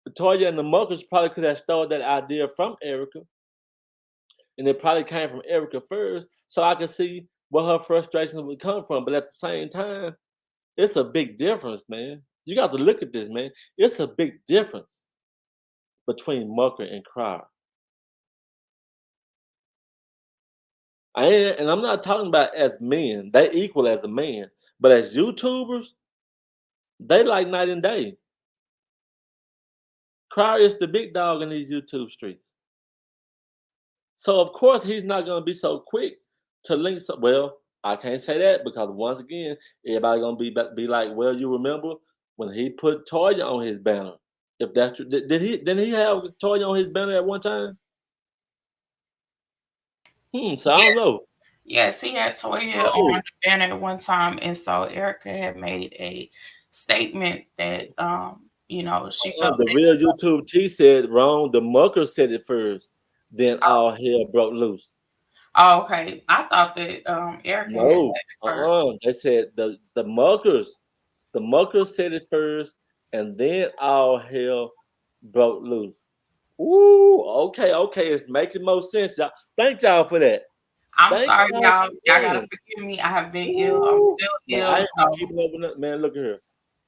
Toyah, and the Muckers probably could have stole that idea from Erica, and it probably came from Erica first. So I can see where her frustration would come from. But at the same time, it's a big difference, man. You got to look at this, man. It's a big difference between Mucker and Crier. And I'm not talking about as men; they equal as a man. But as YouTubers, they like night and day. Crier is the big dog in these YouTube streets. So of course he's not gonna be so quick to link some, well, I can't say that because once again, everybody gonna be like, well, you remember when he put Toyah on his banner. If that's true, did he have Toyah on his banner at one time? So I don't know. yes, he had Toyah on Oh, the banner at one time, and so Erica had made a statement that she felt the real YouTube T said wrong. The Mucker said it first. Then that. all hell broke loose. Oh, okay. I thought that Erica had No, said it first. They said the Muckers said it first, and then all hell broke loose. Ooh, okay, it's making more sense, y'all. Thank y'all for that. I'm Thank sorry, y'all y'all. for Y'all gotta that. forgive me. I have been ill. I'm Ooh, still man, ill. I ain't So been keeping up with man. Look at her.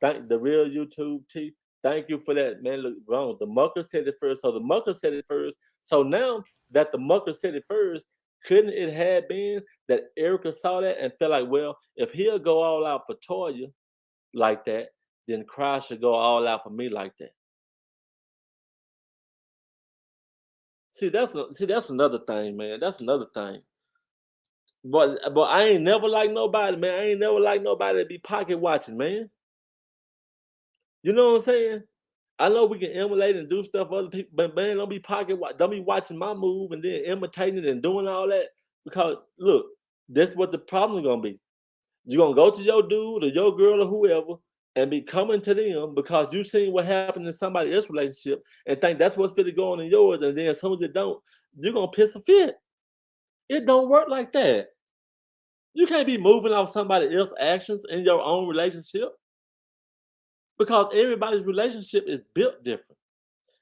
Thank the real YouTube T. Thank you for that, man. Look wrong. The Mucker said it first, so the Mucker said it first. So now that the Mucker said it first, couldn't it have been that Erica saw that and felt like, well, if he'll go all out for Toyah like that, then Cry should go all out for me like that. See, that's another thing, man. That's another thing. But I ain't never like nobody, man. I ain't never like nobody to be pocket watching, man. You know what I'm saying? I know we can emulate and do stuff for other people, but man, don't be watching my move and then imitating it and doing all that. Because look, that's what the problem gonna be. You're gonna go to your dude or your girl or whoever and be coming to them because you seen what happened in somebody else's relationship and think that's what's going to go on in yours, and then as soon as it don't, you're gonna piss a fit. It don't work like that. You can't be moving off somebody else's actions in your own relationship because everybody's relationship is built different.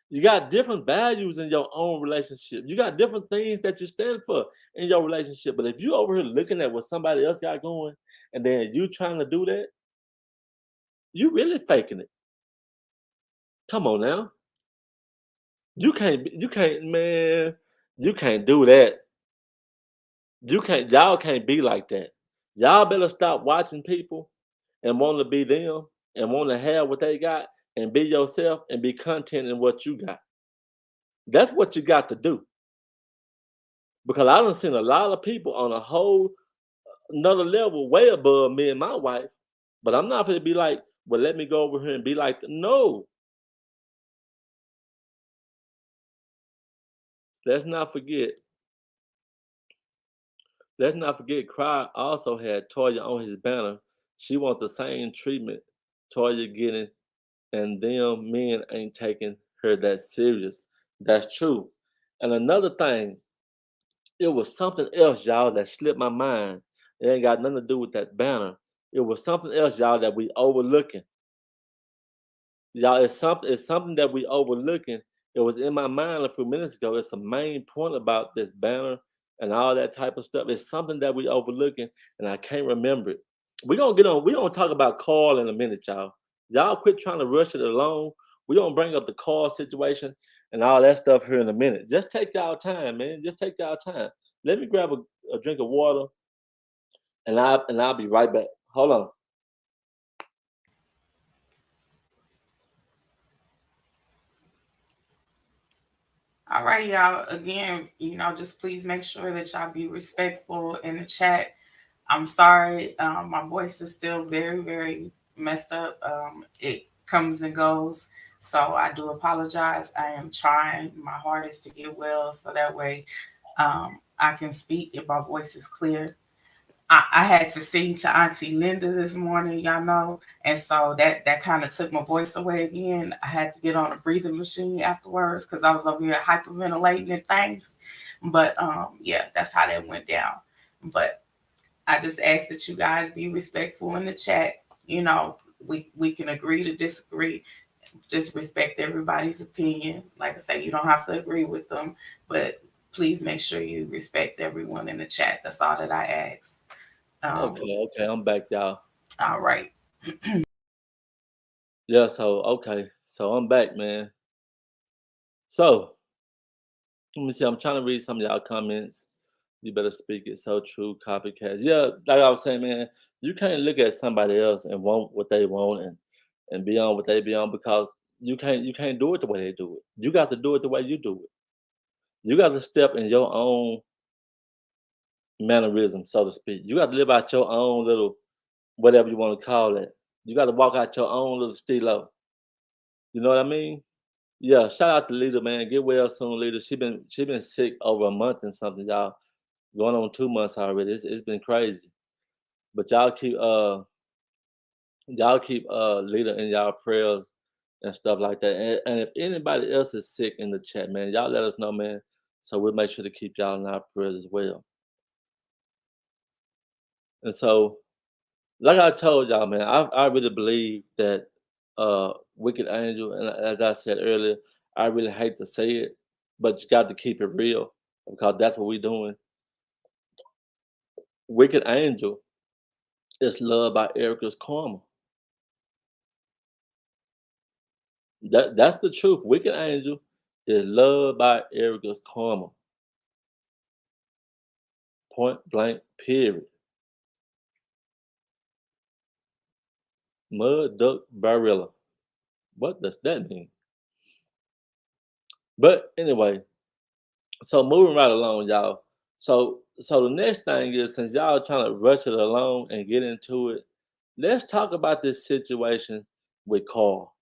You got different values in your own relationship. You got different things that you stand for in your relationship. But if you over here looking at what somebody else got going, and then you trying to do that, you really faking it. Come on now, you can't, man, you can't do that. Y'all can't be like that. Y'all better stop watching people and want to be them and want to have what they got and be yourself and be content in what you got. That's what you got to do. Because I done seen a lot of people on a whole another level way above me and my wife. But I'm not gonna be like, well, let me go over here and be like, no, let's not forget. Let's not forget, Cry also had Toyah on his banner. She wants the same treatment Toyah getting, and them men ain't taking her that serious. That's true. And another thing, it was something else, y'all, that slipped my mind. It ain't got nothing to do with that banner. It was something else, y'all, that we overlooking. Y'all, it's something that we overlooking. It was in my mind a few minutes ago. It's a main point about this banner and all that type of stuff. It's something that we overlooking, and I can't remember it. We're gonna talk about Carl in a minute, y'all. Y'all quit trying to rush it along. We're gonna bring up the Carl situation and all that stuff here in a minute. Just take y'all time, man. Just take y'all time. Let me grab a drink of water, and I'll be right back. Hold on. All right, y'all. Again, just please make sure that y'all be respectful in the chat. I'm sorry, my voice is still very, very messed up. It comes and goes, so I do apologize. I am trying my hardest to get well, so that way I can speak if my voice is clear. I had to sing to Auntie Lnda this morning, y'all know, and so that kind of took my voice away again. I had to get on a breathing machine afterwards because I was over here hyperventilating and things. But yeah, that's how that went down. But I just ask that you guys be respectful in the chat. You know, we can agree to disagree. Just respect everybody's opinion. Like I say, you don't have to agree with them, but please make sure you respect everyone in the chat. That's all that I ask. Okay, I'm back, y'all. All right. Yeah, so okay, so I'm back, man. So let me see. I'm trying to read some of y'all comments. You better speak it. So true, copycats. Yeah, like I was saying, man, you can't look at somebody else and want what they want and be on what they be on because you can't do it the way they do it. You got to do it the way you do it. You got to step in your own mannerism, so to speak. You got to live out your own little whatever you want to call it. You got to walk out your own little stilo. You know what I mean? Yeah, shout out to Leda, man. Get well soon, Leda. She been sick over a month and something, y'all. Going on 2 months already. It's been crazy. But y'all keep Leda in y'all prayers and stuff like that. And if anybody else is sick in the chat, man, y'all let us know, man. So we'll make sure to keep y'all in our prayers as well. And so, like I told y'all, man, I really believe that Wicked Angel, and as I said earlier, I really hate to say it, but you got to keep it real because that's what we're doing. Wicked Angel is loved by Erica's karma. That's the truth. Wicked Angel is loved by Erica's karma. Point blank. Period. Mud duck barilla. What does that mean? But anyway, so moving right along, y'all. So the next thing is since y'all trying to rush it along and get into it, let's talk about this situation with Carl.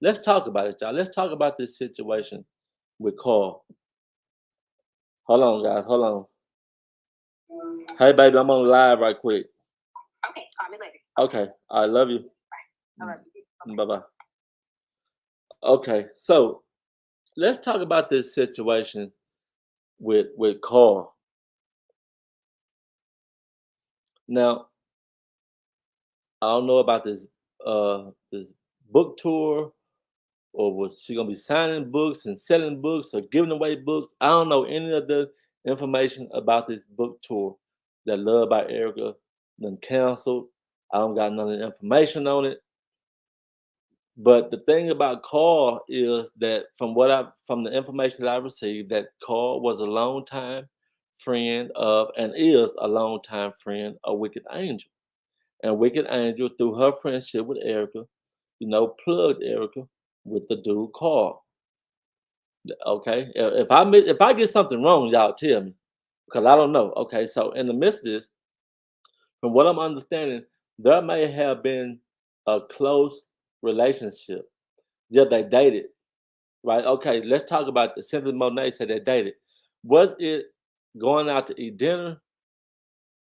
Let's talk about it, y'all. Let's talk about this situation with Carl. Hold on, guys. Hold on. Hey, baby, I'm on live right quick. Okay, call me later. Okay, I love you. Bye. I love you. Bye bye. Okay, so let's talk about this situation with Carl. Now, I don't know about this book tour, or was she gonna be signing books and selling books or giving away books? I don't know any of the information about this book tour that Love by Erica then canceled. I don't got none of the information on it. But the thing about Carl is that from the information that I received, that Carl was a longtime friend of and is a longtime friend of Wicked Angel. And Wicked Angel, through her friendship with Erica, plugged Erica with the dude Carl. Okay, if I get something wrong, y'all tell me because I don't know. Okay, so in the midst of this, from what I'm understanding, there may have been a close relationship. Yeah, they dated, right? Okay, let's talk about the Simply Monet said they dated. Was it going out to eat dinner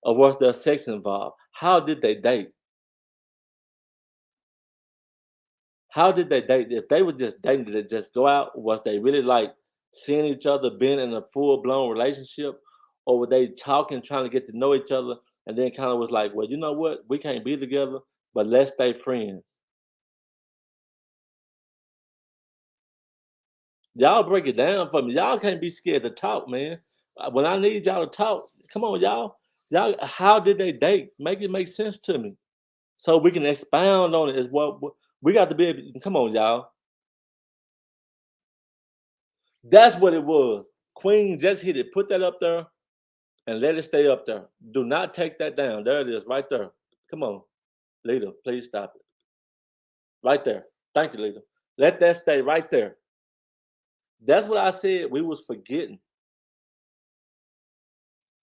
or was there sex involved? How did they date? How did they date? If they were just dating, did they just go out? Was they really like seeing each other, being in a full blown relationship? Or were they talking, trying to get to know each other, and then kind of was like, well, you know what? We can't be together, but let's stay friends. Y'all break it down for me. Y'all can't be scared to talk, man. When I need y'all to talk, come on, y'all. Y'all, how did they date? Make it make sense to me, so we can expound on it. Is what we got to be able. Come on, y'all. That's what it was. Queen just hit it. Put that up there and let it stay up there. Do not take that down. There it is, right there. Come on, Leda, please stop it. Right there. Thank you, Leda. Let that stay right there. That's what I said. We was forgetting.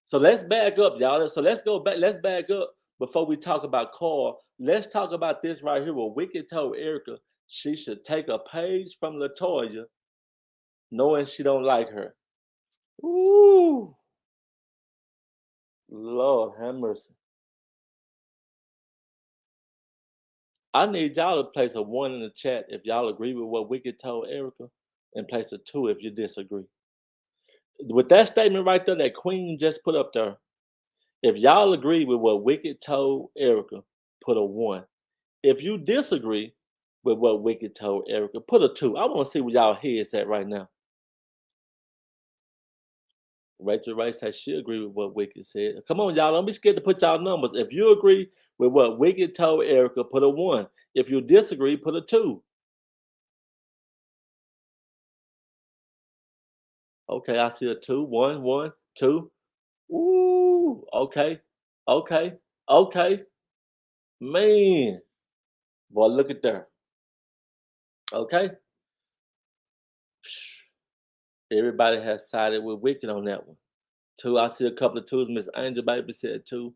So let's back up, y'all. So let's go back. Let's back up before we talk about Carl. Let's talk about this right here. Where Wicked told Erica she should take a page from Toyah, knowing she don't like her. Ooh. Lord have mercy. I need y'all to place a 1 in the chat if y'all agree with what Wicked told Erica, and place a 2 if you disagree. With that statement right there that Queen just put up there, if y'all agree with what Wicked told Erica, put a 1. If you disagree with what Wicked told Erica, put a 2. I want to see where y'all heads at right now. Rachel Ray says she agree with what Wicked said. Come on, y'all. Don't be scared to put y'all numbers. If you agree with what Wicked told Erica, put a 1. If you disagree, put a 2. Okay, I see a 2. 1, 1, 2. Ooh, okay. Okay. Okay. Man. Boy, look at there. Okay. Everybody has sided with Wicked on that one. 2. I see a couple of 2s. Miss Angel Baby said 2.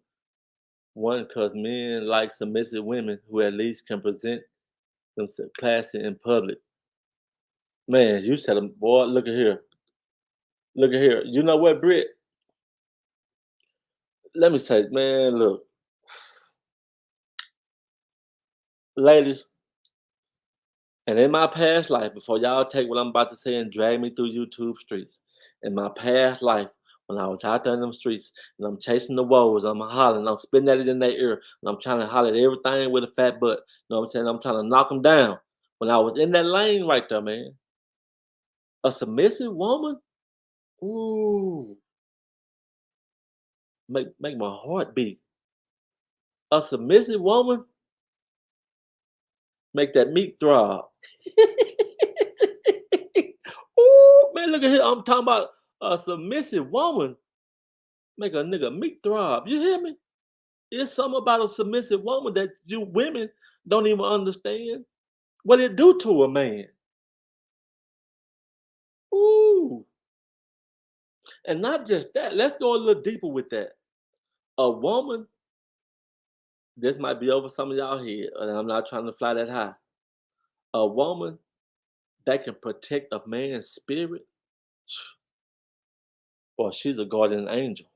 1, because men like submissive women who at least can present themselves classy in public. Man, you said, boy, look at here. Look at here. You know what, Britt? Let me say, man, look. Ladies, and in my past life, before y'all take what I'm about to say and drag me through YouTube streets, in my past life, when I was out there in them streets and I'm chasing the woes, I'm hollering, I'm spitting at it in their ear, and I'm trying to holler at everything with a fat butt. You know what I'm saying? I'm trying to knock them down. When I was in that lane right there, man, a submissive woman, ooh, make my heart beat. A submissive woman, make that meat throb. Ooh, man, look at here. I'm talking about a submissive woman make a nigga meat throb. You hear me? It's something about a submissive woman that you women don't even understand what it do to a man. Ooh. And not just that. Let's go a little deeper with that. A woman, this might be over some of y'all head, and I'm not trying to fly that high. A woman that can protect a man's spirit, well, she's a guardian angel.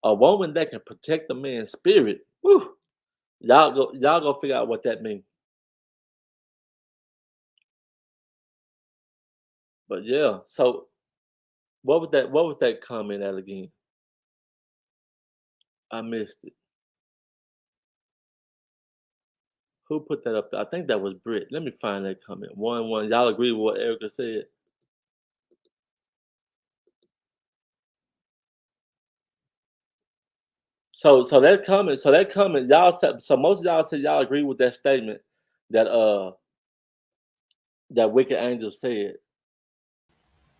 A woman that can protect a man's spirit, whew, y'all go figure out what that means. But yeah, so what was that comment at again? I missed it. Who put that up there? I think that was Britt. Let me find that comment. 1-1. Y'all agree with what Erica said? So that comment, y'all said, so most of y'all said y'all agree with that statement that that Wicked Angel said.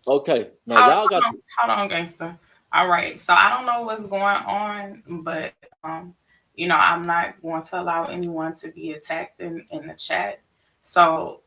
Okay. Now Hold y'all got on, hold on, gangster. All right, so I don't know what's going on, but I'm not going to allow anyone to be attacked in the chat. So,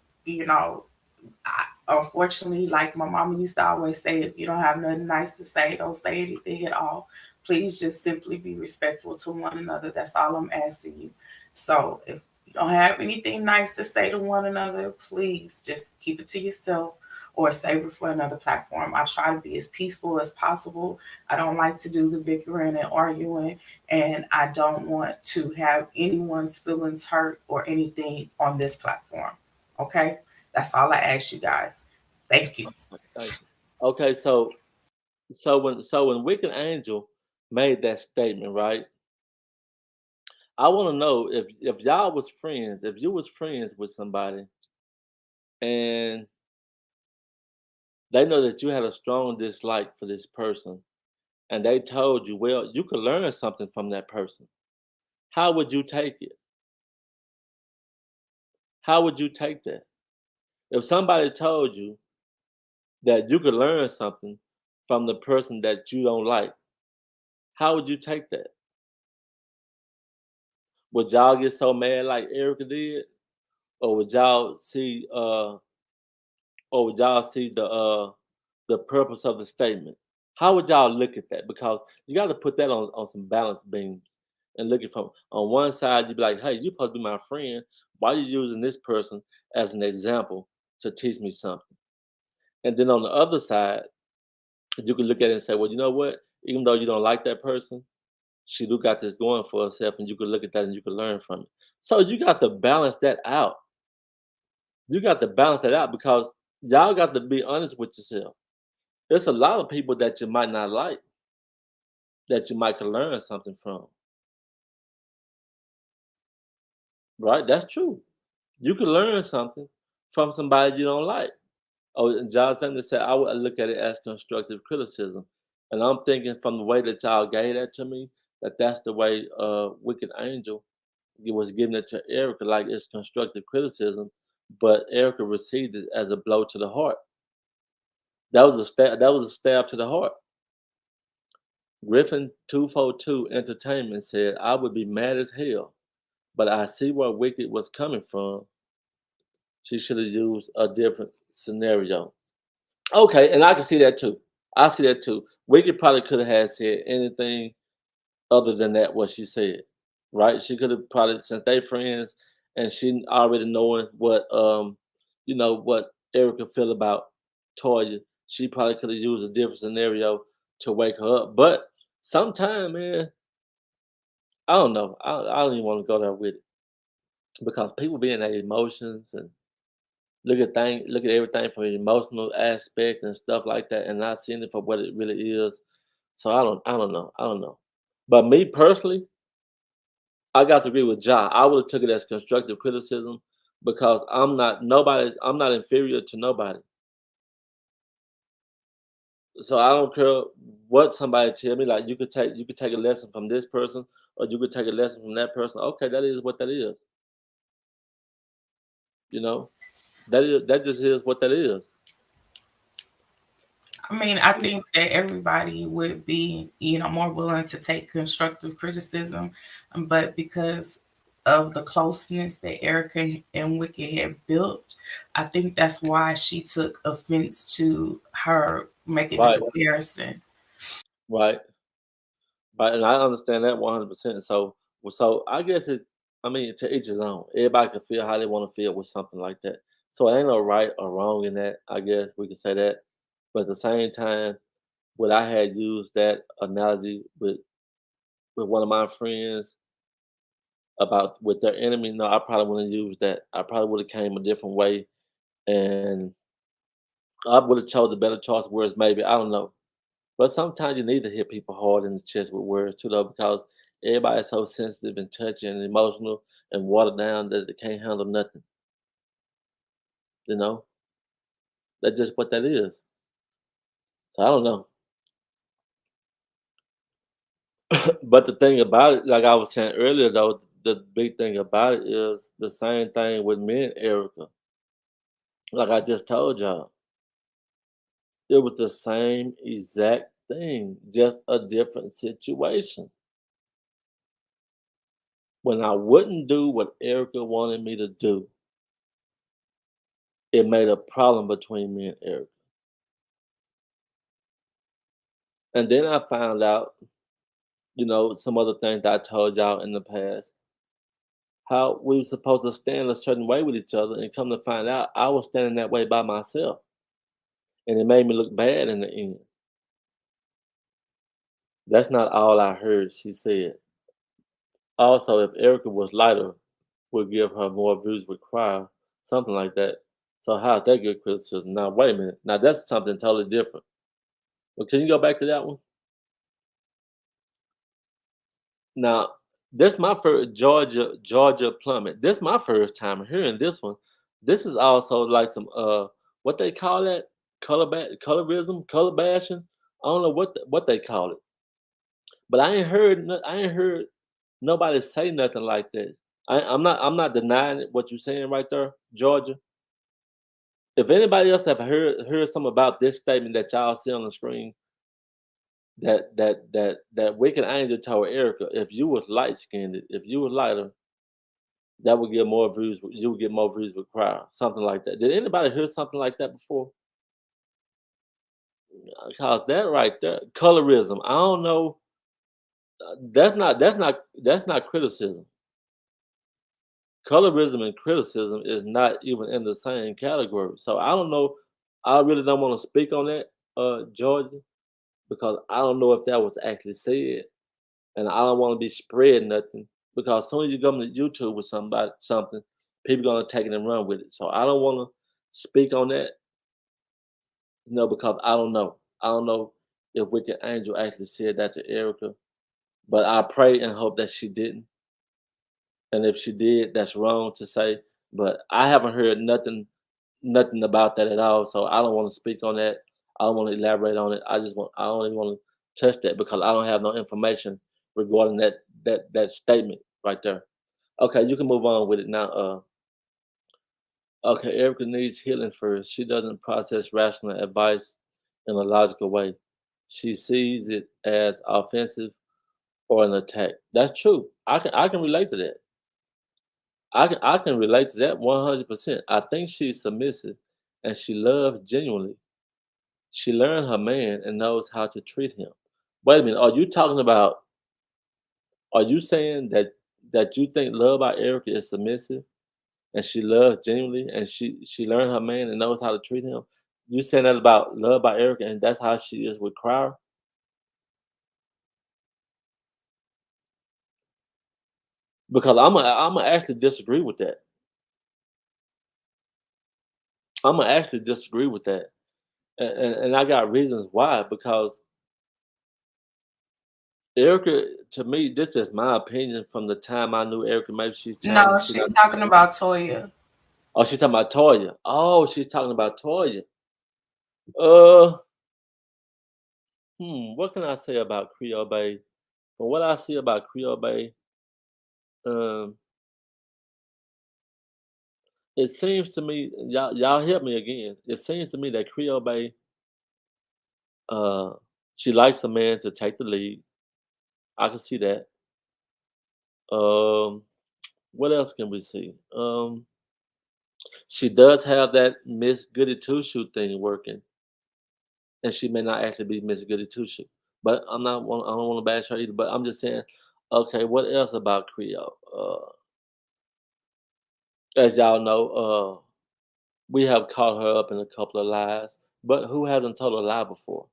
unfortunately, like my mama used to always say, if you don't have nothing nice to say, don't say anything at all. Please just simply be respectful to one another. That's all I'm asking you. So if you don't have anything nice to say to one another, please just keep it to yourself or save it for another platform. I try to be as peaceful as possible. I don't like to do the bickering and arguing, and I don't want to have anyone's feelings hurt or anything on this platform. Okay? That's all I ask you guys. Thank you. thank you. Okay, so when Wicked Angel made that statement, right? I want to know if y'all was friends, if you was friends with somebody and they know that you had a strong dislike for this person and they told you, well, you could learn something from that person. How would you take it? How would you take that? If somebody told you that you could learn something from the person that you don't like, how would you take that? Would y'all get so mad like Erica did? Or would y'all see the purpose of the statement? How would y'all look at that? Because you got to put that on some balance beams and look at from on one side, you'd be like, hey, you supposed to be my friend. Why are you using this person as an example to teach me something? And then on the other side, you can look at it and say, well, you know what? Even though you don't like that person, she do got this going for herself, and you can look at that and you can learn from it. So you got to balance that out. You got to balance that out because y'all got to be honest with yourself. There's a lot of people that you might not like that you might can learn something from, right? That's true. You can learn something from somebody you don't like. Oh, and John's family said I would look at it as constructive criticism, and I'm thinking from the way that y'all gave that to me, that that's the way Wicked Angel was giving it to Erica, like it's constructive criticism, but Erica received it as a blow to the heart. That was a stab. That was a stab to the heart. Griffin 242 Entertainment said, "I would be mad as hell, but I see where Wicked was coming from. She should have used a different scenario." Okay, and I can see that too. I see that too. Wicked probably could have had said anything other than that what she said, right? She could have probably since they friends and she already knowing what Erica feel about Toya, she probably could have used a different scenario to wake her up. But sometime, man, I don't know. I don't even want to go there with it because people be in their emotions and look at everything from an emotional aspect and stuff like that, and not seeing it for what it really is. So I don't know. But me personally, I got to agree with Ja. I would have took it as constructive criticism because I'm not inferior to nobody. So I don't care what somebody tell me. Like you could take a lesson from this person or you could take a lesson from that person. Okay, that is what that is. You know? That just is what that is. I mean, I think that everybody would be, more willing to take constructive criticism, but because of the closeness that Erica and Wicked had built, I think that's why she took offense to her making the Right, comparison. right. Right, and I understand that 100%. So I guess I mean, to each his own. Everybody can feel how they want to feel with something like that. So it ain't no right or wrong in that. I guess we can say that. But at the same time, would I had used that analogy with one of my friends about with their enemy? No, I probably wouldn't use that. I probably would have came a different way, and I would have chose a better choice of words. Maybe I don't know. But sometimes you need to hit people hard in the chest with words too, though, because everybody's so sensitive and touchy and emotional and watered down that they can't handle nothing. You know, that's just what that is. So I don't know. But the thing about it, like I was saying earlier, though, the big thing about it is the same thing with me and Erica. Like I just told y'all, it was the same exact thing, just a different situation. When I wouldn't do what Erica wanted me to do, it made a problem between me and Erica. And then I found out, some other things that I told y'all in the past, how we were supposed to stand a certain way with each other, and come to find out, I was standing that way by myself, and it made me look bad in the end. That's not all I heard she said. Also, if Erica was lighter, would give her more views with cry, something like that. So how'd that get criticism? Now wait a minute. Now that's something totally different. Well, can you go back to that one? Now, this my first Georgia plummet. This my first time hearing this one. This is also like some what they call that colorism, color bashing. I don't know what they call it, but I ain't heard nobody say nothing like that. I'm not denying it, what you're saying right there, Georgia. If anybody else have heard something about this statement that y'all see on the screen, that wicked angel told Erica, if you was light skinned, if you was lighter, that would get more views. You would get more views with crowd, something like that. Did anybody hear something like that before? Cause that right there, colorism. I don't know. That's not criticism. Colorism and criticism is not even in the same category. So I don't know. I really don't want to speak on that, Georgia, because I don't know if that was actually said. and I don't want to be spreading nothing because as soon as you come to YouTube with something, people gonna take it and run with it. So I don't want to speak on that, because I don't know. I don't know if Wicked Angel actually said that to Erica, but I pray and hope that she didn't. And if she did, that's wrong to say. But I haven't heard nothing about that at all. So I don't want to speak on that. I don't want to elaborate on it. I don't even want to touch that because I don't have no information regarding that statement right there. Okay, you can move on with it now. Okay, Erica needs healing first. She doesn't process rational advice in a logical way. She sees it as offensive or an attack. That's true. I can relate to that. I can relate to that 100%. I think she's submissive and she loves genuinely. She learned her man and knows how to treat him. Wait a minute, are you saying that you think love by Erica is submissive and she loves genuinely and she learned her man and knows how to treat him? You saying that about love by Erica and that's how she is with Crowder? Because I'm gonna actually disagree with that. I'm gonna actually disagree with that. And I got reasons why, because Erica, to me, this is my opinion from the time I knew Erica. Maybe she's changed. No, She's she's not the talking same. about Toyah. Oh, she's talking about Toyah. Oh, she's talking about Toyah. Uh, what can I say about Creole Bay? From what I see about Creole Bay, um, it seems to me, y'all help me again. It seems to me that Creole Bay, uh, she likes a man to take the lead. I can see that. Um, what else can we see? She does have that Miss Goody Two Shoe thing working, and she may not actually be Miss Goody Two Shoe. But I don't want to bash her either. But I'm just saying, okay, what else about Creole? As y'all know, we have caught her up in a couple of lies, but who hasn't told a lie before?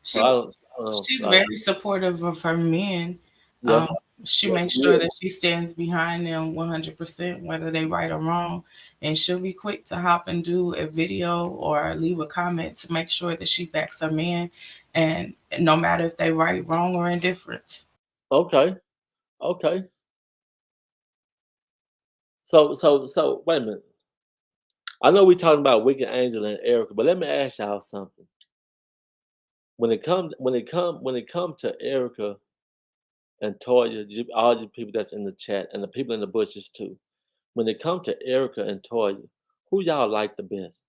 So She I don't she's like, very supportive of her men. yeah, Um, she yes, makes she sure is. that she stands behind them 100%, whether they right or wrong. And she'll be quick to hop and do a video or leave a comment to make sure that she backs her man, and no matter if they right, wrong, or indifference. Okay, okay. So wait a minute. I know we talking about Wicked Angel and Erica, but let me ask y'all something. When it come to Erica and Toya, all you people that's in the chat and the people in the bushes too. When it come to Erica and Toya, who y'all like the best?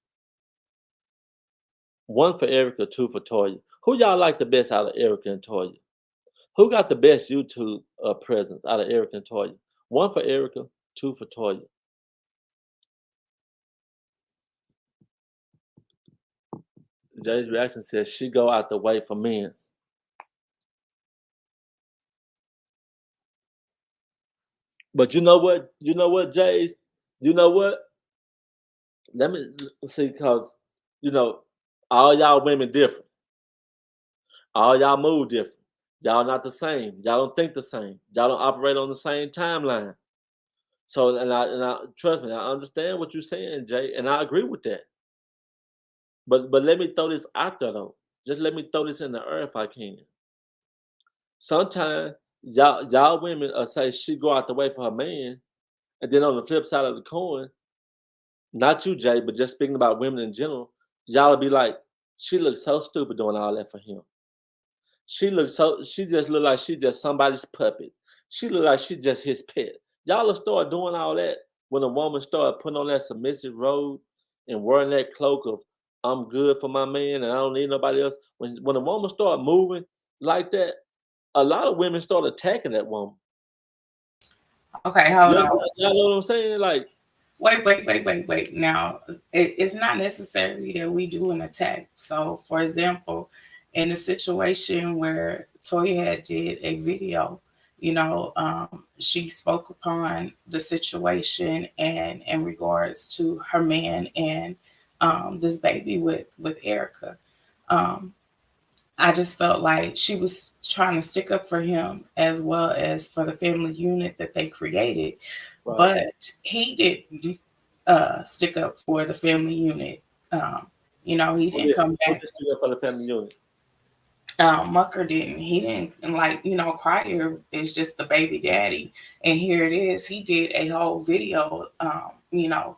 One for Erica, two for Toya. Who y'all like the best out of Erica and Toya? Who got the best YouTube presence out of Erica and Toya? One for Erica, two for Toya. Jay's reaction says she go out the way for men. But you know what? You know what, Jay's? You know what? Let me see, cause you know all y'all women different. All y'all move different. Y'all not the same. Y'all don't think the same. Y'all don't operate on the same timeline. So, and I trust me, I understand what you're saying, Jay, and I agree with that. But let me throw this out there though. Just let me throw this in the air if I can. Sometimes y'all women say she go out the way for her man, and then on the flip side of the coin, not you, Jay, but just speaking about women in general, y'all will be like, she looks so stupid doing all that for him. She just look like she just somebody's puppet. She look like she just his pet. Y'all will start doing all that when a woman start putting on that submissive robe and wearing that cloak of I'm good for my man and I don't need nobody else. When a woman start moving like that, a lot of women start attacking that woman. Okay, hold Y'all, on. y'all know what I'm saying? Like, Wait. Now, it's not necessarily that we do an attack. So, for example, in a situation where Toya had did a video, she spoke upon the situation and in regards to her man and this baby with Erica. Um, I just felt like she was trying to stick up for him as well as for the family unit that they created. Right. But he didn't stick up for the family unit. Um, he Who didn't did come who back. did stick up for the family unit? Mucker didn't. He didn't like, Crier is just the baby daddy. And here it is. He did a whole video,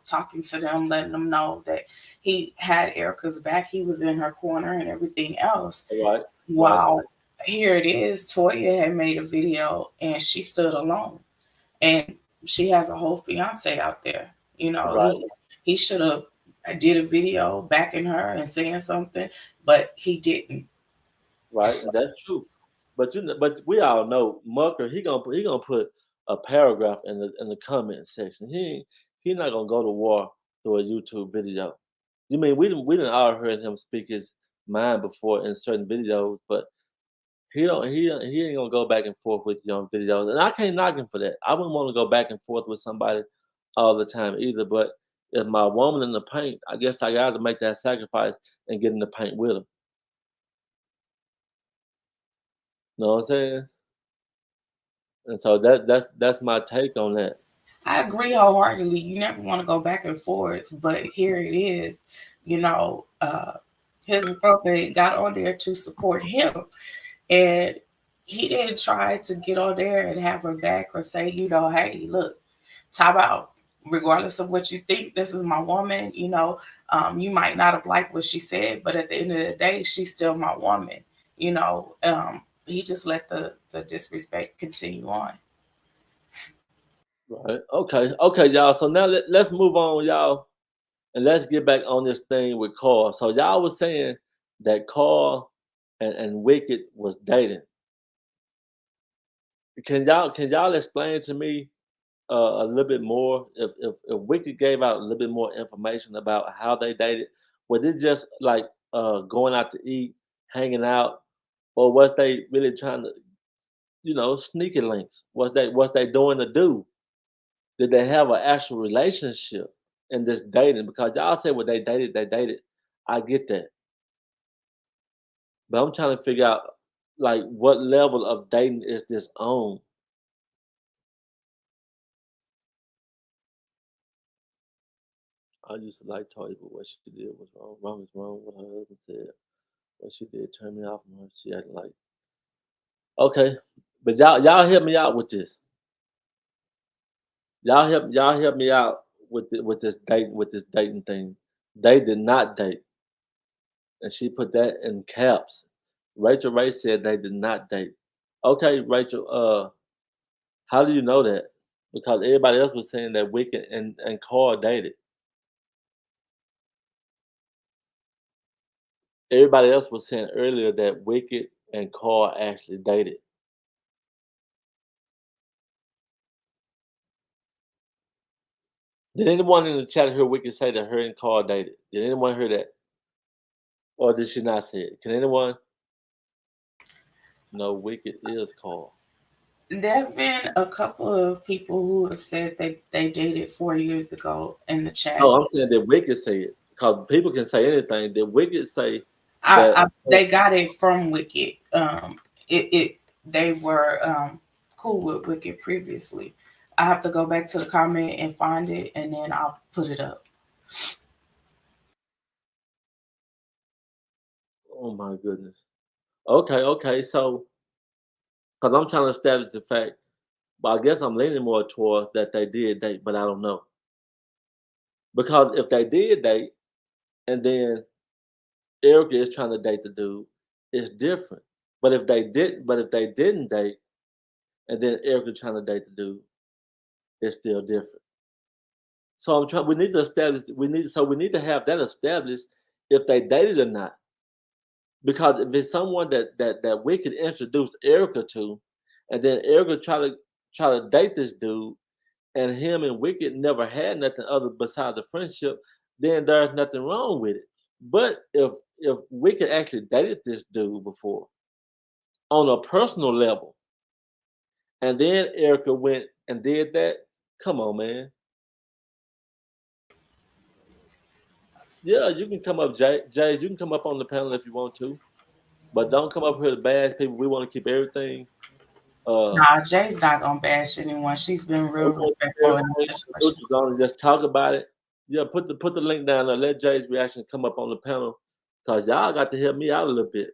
talking to them, letting them know that he had Erica's back. He was in her corner and everything else. Right. Right. While here it is, Toyah had made a video and she stood alone. And she has a whole fiance out there. Right. He should have did a video backing her and saying something, but he didn't. Right. And that's true. But we all know Mucker, he gonna put a paragraph in the comment section. He not gonna go to war through a YouTube video. You mean we didn't all heard him speak his mind before in certain videos, but he ain't gonna go back and forth with you on videos, and I can't knock him for that. I wouldn't want to go back and forth with somebody all the time either. But if my woman in the paint, I guess I got to make that sacrifice and get in the paint with her. Know what I'm saying? And so that's my take on that. I agree wholeheartedly. You never want to go back and forth, but here it is. You know, his brother got on there to support him, and he didn't try to get on there and have her back or say, hey, look, time out. Regardless of what you think, this is my woman. You might not have liked what she said, but at the end of the day, she's still my woman. He just let the disrespect continue on. Right. Okay. Okay, y'all. So now let's move on, y'all, and let's get back on this thing with Carl. So y'all was saying that Carl and Wicked was dating. Can y'all explain to me a little bit more if Wicked gave out a little bit more information about how they dated? Was it just like going out to eat, hanging out, or was they really trying to, sneaky links? Was they doing the do? Did they have an actual relationship in this dating? Because y'all say when they dated, they dated. I get that. But I'm trying to figure out like what level of dating is this on? I used to like Toyah, but what she did was wrong. Wrong is wrong. What her husband said. What she did turned me off from her. She acting like okay. But y'all help me out with this. Y'all help me out with this dating thing. They did not date. And she put that in caps. Rachel Ray said they did not date. Okay, Rachel, how do you know that? Because everybody else was saying that Wicked and Carl dated. Everybody else was saying earlier that Wicked and Carl actually dated. Did anyone in the chat hear Wicked say that her and Carl dated? Did anyone hear that? Or did she not say it? Can anyone? No, Wicked is Carl. There's been a couple of people who have said they dated 4 years ago in the chat. No, I'm saying that Wicked say it. Because people can say anything. Did Wicked say that They got it from Wicked. They were cool with Wicked previously. I have to go back to the comment and find it, and then I'll put it up. oh my goodness. Okay. So, because I'm trying to establish the fact, but I guess I'm leaning more towards that they did date, but I don't know. Because if they did date, and then Erica is trying to date the dude, it's different. But if they didn't date, and then Erica trying to date the dude, it's still different. So I'm trying. We need to establish. We need to have that established if they dated or not. Because if it's someone that we could introduce Erica to, and then Erica try to date this dude, and him and Wicked never had nothing other besides the friendship, then there's nothing wrong with it. But if Wicked actually dated this dude before on a personal level, and then Erica went and did that, come on, man. Yeah, you can come up, Jay. You can come up on the panel if you want to. But don't come up here to bash people. We want to keep everything. Nah, Jay's not gonna bash anyone. She's been real respectful in this situation. Neutral. Just talk about it. Yeah, put the link down there. Let Jay's reaction come up on the panel, cause y'all got to help me out a little bit.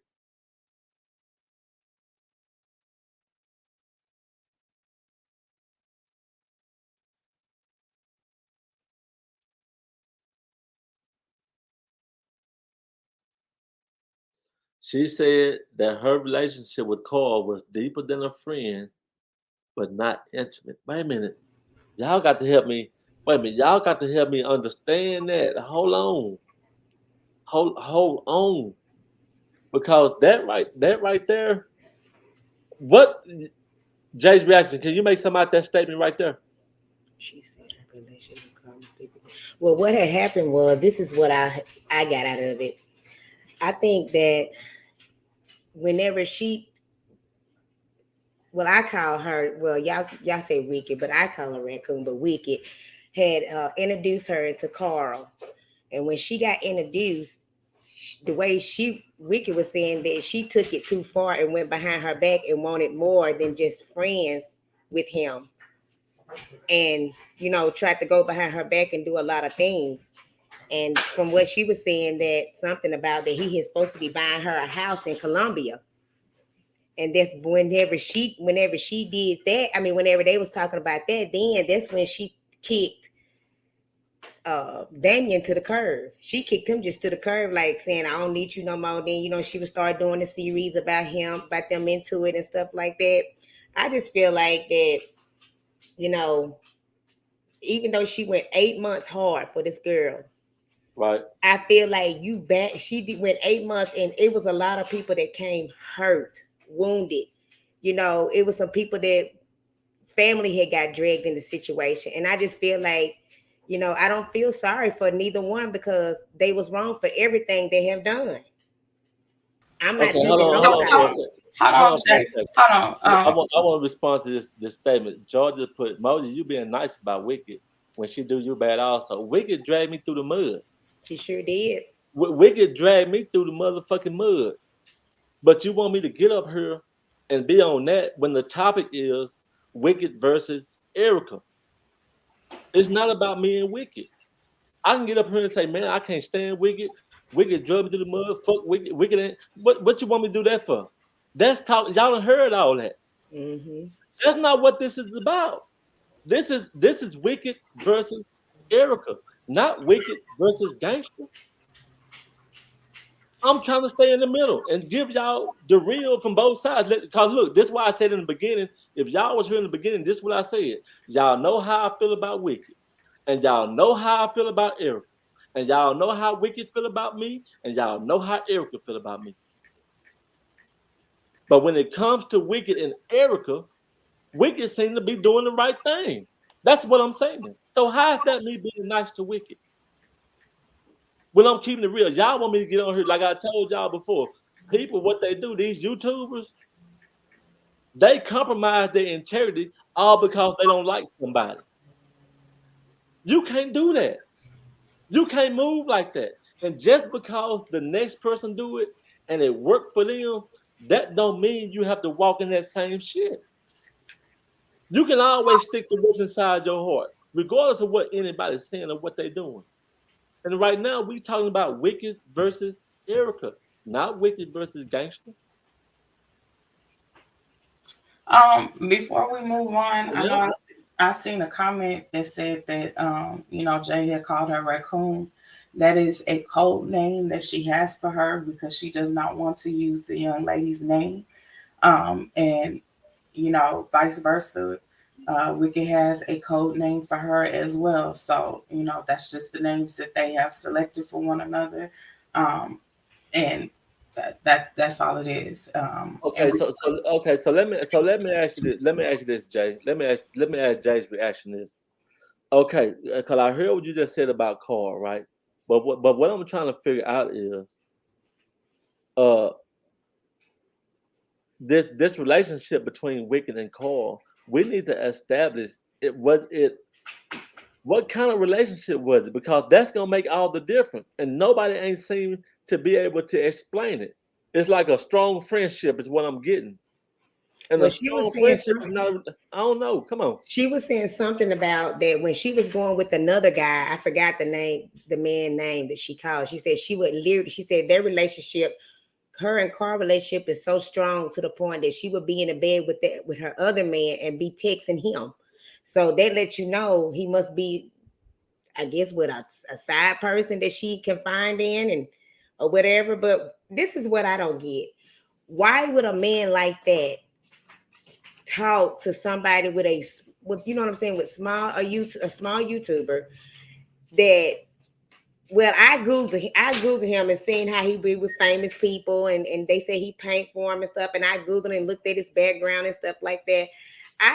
She said that her relationship with Carl was deeper than a friend, but not intimate. Wait a minute. Y'all got to help me. Wait a minute. Y'all got to help me understand that. Hold on. Hold on. Because that right there, what Jay's reaction, can you make some out that statement right there? She said her relationship becomes deeper. Well, what had happened was this is what I got out of it. I think that whenever I call her, well, y'all say Wicked, but I call her Raccoon, but Wicked had introduced her to Carl, and when she got introduced, the way Wicked was saying that she took it too far and went behind her back and wanted more than just friends with him, and tried to go behind her back and do a lot of things. And from what she was saying, that something about that he is supposed to be buying her a house in Colombia. And that's whenever she did that. I mean, whenever they was talking about that, then that's when she kicked Damien to the curb. She kicked him just to the curb, like saying, I don't need you no more. Then, she would start doing the series about them into it and stuff like that. I just feel like that, even though she went 8 months hard for this girl, right? I feel like went 8 months, and it was a lot of people that came hurt, wounded. It was some people that family had got dragged in the situation. And I just feel like, I don't feel sorry for neither one because they was wrong for everything they have done. I'm not taking no side. Hold on. I want to respond to this statement. Georgia put, Moses, you being nice about Wicked when she do you bad also. Wicked dragged me through the mud. She sure did. Wicked dragged me through the motherfucking mud. But you want me to get up here and be on that when the topic is Wicked versus Erica. It's not about me and Wicked. I can get up here and say, man, I can't stand Wicked. Wicked drug me through the mud. Fuck Wicked. Wicked ain't. What you want me to do that for? That's talk. Y'all done heard all that. Mm-hmm. That's not what this is about. This is Wicked versus Erica, not Wicked versus Gangsta. I'm trying to stay in the middle and give y'all the real from both sides. Because look, this is why I said in the beginning, if y'all was here in the beginning, this is what I said. Y'all know how I feel about Wicked. And y'all know how I feel about Erica. And y'all know how Wicked feel about me. And y'all know how Erica feel about me. But when it comes to Wicked and Erica, Wicked seem to be doing the right thing. That's what I'm saying. So how is that me being nice to Wicked? When I'm keeping it real, y'all want me to get on here like I told y'all before. People, what they do, these YouTubers, they compromise their integrity all because they don't like somebody. You can't do that. You can't move like that. And just because the next person do it and it worked for them, that don't mean you have to walk in that same shit. You can always stick to what's inside your heart, regardless of what anybody's saying or what they're doing. And right now, we talking about Wicked versus Erica, not Wicked versus Gangsta. Before we move on, I Yeah. know I seen a comment that said that Jay had called her Raccoon. That is a code name that she has for her because she does not want to use the young lady's name. And vice versa. Wicked has a code name for her as well. So, that's just the names that they have selected for one another. And that's all it is. Okay, so let me ask you this. Let me ask you this, Jay. Let me ask Jay's reaction is okay, because I heard what you just said about Carl, right? But what I'm trying to figure out is uh this relationship between Wicked and Carl. We need to establish it what kind of relationship was it? Because that's gonna make all the difference, and nobody ain't seem to be able to explain it. It's like a strong friendship is what I'm getting. And Well, a she was strong saying friendship is not. I don't know. Come on. she was saying something about that when she was going with another guy. I forgot the man name that she called. She said she would literally. She said their relationship, her and Carl relationship, is so strong to the point that she would be in a bed with her other man and be texting him. So that lets you know he must be, I guess, with a side person that she can find in and or whatever. But this is what I don't get. Why would a man like that talk to somebody with you know what I'm saying, with a small YouTuber that, well, I googled him and seen how he be with famous people, and they say he paint for him and stuff, and I googled and looked at his background and stuff like that.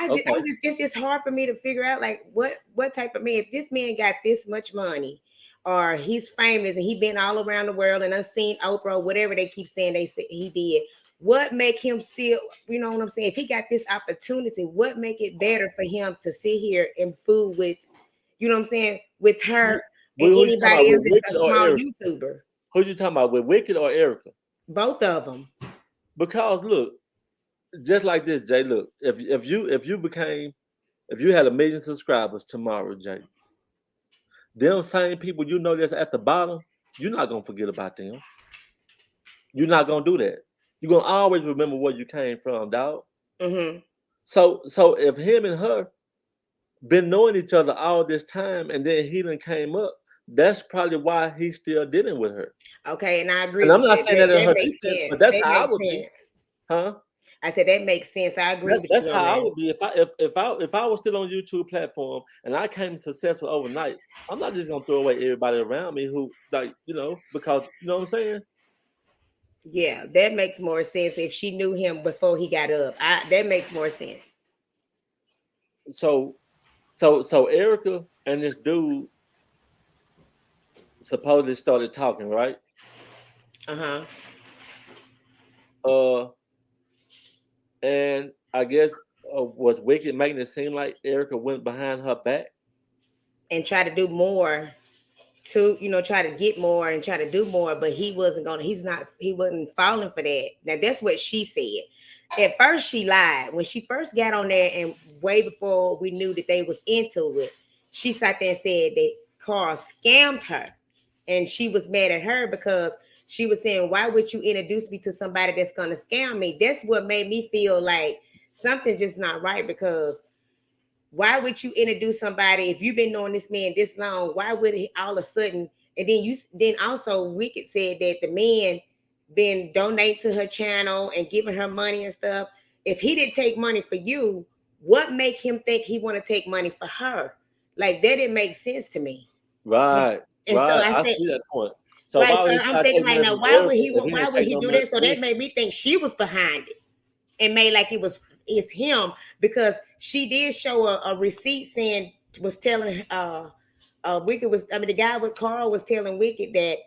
Okay. It's just hard for me to figure out like what type of man, if this man got this much money or he's famous and he been all around the world and unseen Oprah or whatever they keep saying they say he did. What make him still, you know what I'm saying? If he got this opportunity, what make it better for him to sit here and fool with, you know what I'm saying, with her and Who you talking about, anybody else with that's Wicked a or small Erica? YouTuber? Who you talking about, with Wicked or Erica? Both of them. Because look, just like this, Jay. Look, if you had 1 million subscribers tomorrow, Jay, them same people you know that's at the bottom, you're not gonna forget about them. You're not gonna do that. You're gonna always remember where you came from, dog. Mm-hmm. So if him and her been knowing each other all this time, and then he done came up, that's probably why he's still dealing with her. Okay, and I agree And I'm with not that. saying that in That her makes defense, but sense. that's That how I makes would be, sense. huh? I said that makes sense. I agree with That's you how on I that. would be if I was still on YouTube platform and I came successful overnight. I'm not just gonna throw away everybody around me who, like, because you know what I'm saying. Yeah, that makes more sense if she knew him before he got up. That makes more sense. So so Erica and this dude supposedly started talking, right? Uh-huh. Uh, and I guess was Wicked making it seem like Erica went behind her back. And try to do more to, try to get more and try to do more, but he wasn't falling for that. Now that's what she said. At first she lied. When she first got on there and way before we knew that they was into it, she sat there and said that Carl scammed her. And she was mad at her because she was saying, why would you introduce me to somebody that's gonna scam me? That's what made me feel like something just not right, because why would you introduce somebody if you've been knowing this man this long? Why would he all of a sudden? And then also Wicked said that the man been donating to her channel and giving her money and stuff. If he didn't take money for you, what make him think he want to take money for her? Like that didn't make sense to me. Right, And so right. I I said, see that point. So right. why would So he I'm try to thinking take like, money now from Erica if he why didn't would take he no do money that? So from that Wicked? made me think she was behind it and made like it's him, because she did show a receipt saying, was telling Wicked was, I mean, the guy with Carl was telling Wicked that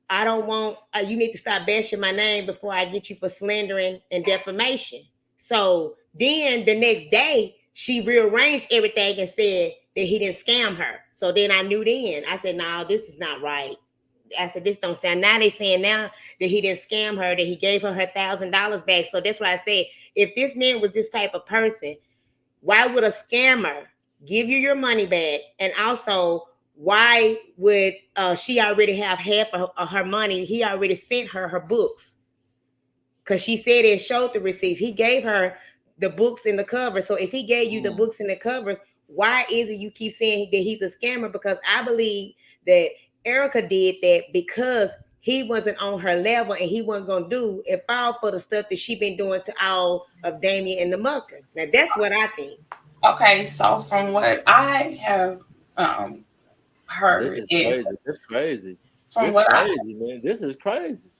I don't want, you need to stop bashing my name before I get you for slandering and defamation. So then the next day she rearranged everything and said that he didn't scam her. So then I knew, then I said, no, this is not right. I said, this don't sound. Now they saying now that he didn't scam her, that he gave her $1,000 back. So that's why I said, if this man was this type of person, why would a scammer give you your money back? And also, why would she already have half of her money? He already sent her books, because she said and showed the receipts. He gave her the books and the covers. So if he gave you the books and the covers, why is it you keep saying that he's a scammer? Because I believe that Erica did that because he wasn't on her level and he wasn't going to do and fall for the stuff that she been doing to all of Damien and the Mucker. Now that's what I think. Okay, so from what I have This heard is is crazy. This crazy. from This what I crazy, man. This is crazy.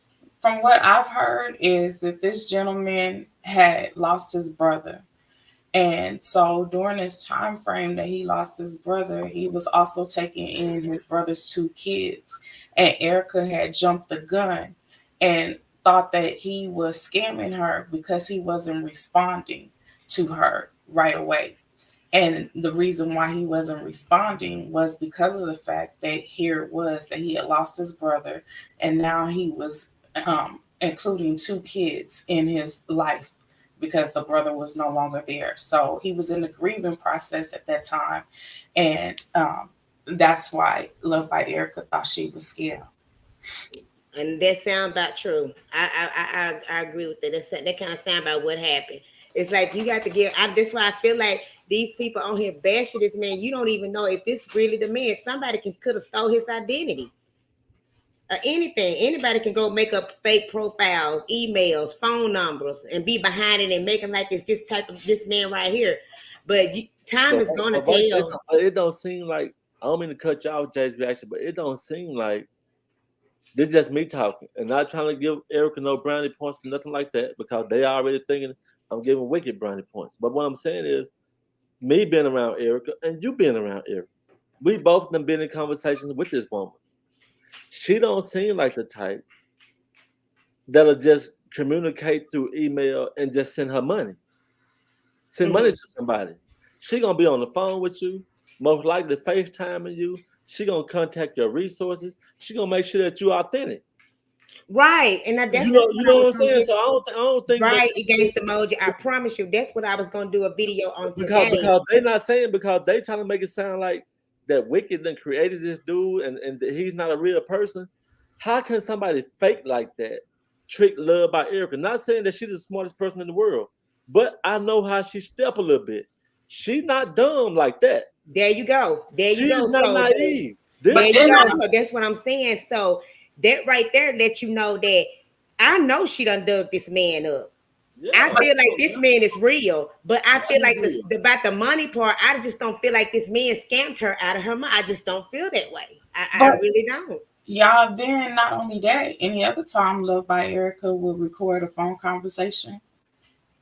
from what I've heard is that this gentleman had lost his brother. And so during this time frame that he lost his brother, he was also taking in his brother's 2 kids. And Erica had jumped the gun and thought that he was scamming her because he wasn't responding to her right away. And the reason why he wasn't responding was because of the fact that here it was that he had lost his brother, and now he was including 2 kids in his life because the brother was no longer there. So he was in the grieving process at that time. And that's why Love by Erica thought she was scared. And that sound about true. I agree with that. That kind of sound about what happened. It's like you got to give. That's why I feel like these people on here bashing this man. You don't even know if this really the man. Somebody could have stole his identity or anything. Anybody can go make up fake profiles, emails, phone numbers, and be behind it and making like it's this type of this man right here. But time is going to tell. It don't seem like, I don't mean to cut you off, Jay's reaction, but it don't seem like this is just me talking and not trying to give Erica no brownie points or nothing like that, because they already thinking I'm giving Wicked brownie points. But what I'm saying is, me being around Erica and you being around Erica, we both have been in conversations with this woman. She don't seem like the type that'll just communicate through email and just send her money. Send money to somebody. She gonna be on the phone with you, most likely FaceTiming you. She gonna contact your resources. She gonna make sure that you're authentic. Right, and that's you know what I'm saying. So I don't think right against the Moji. I promise you, that's what I was gonna do a video on because today. Because they're not saying, because they trying to make it sound like that Wicked then created this dude and he's not a real person. How can somebody fake like that trick Love by Erica? Not saying that she's the smartest person in the world, but I know how she step a little bit. She's not dumb like that. There you go. There you go. She's not naive. There you go. So that's what I'm saying. So that right there let you know that I know she done dug this man up. Yeah, I feel like this man is real, but I feel like about the money part, I just don't feel like this man scammed her out of her money. I just don't feel that way. I really don't. Y'all, then not only that, any other time Love by Erica will record a phone conversation.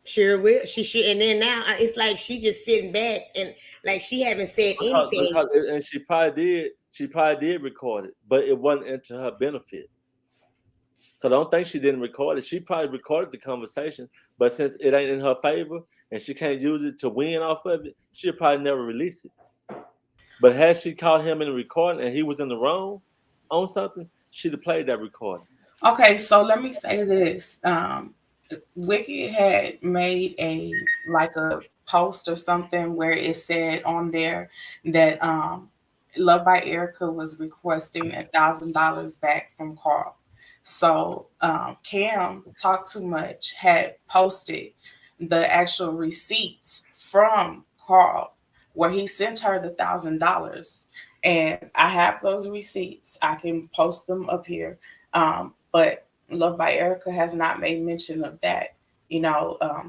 Sure will. She should. And then now it's like she just sitting back and like she haven't said anything. And she probably did record it, but it wasn't into her benefit. So don't think she didn't record it. She probably recorded the conversation, but since it ain't in her favor and she can't use it to win off of it, she'll probably never release it. But had she caught him in the recording and he was in the wrong on something, she'd have played that recording. Okay, so let me say this. Wicked had made a post or something where it said on there that Love by Erica was requesting $1,000 back from Carl. So Cam Talk Too Much had posted the actual receipts from Carl where he sent her the $1,000, and I have those receipts. I can post them up here, but Love by Erica has not made mention of that.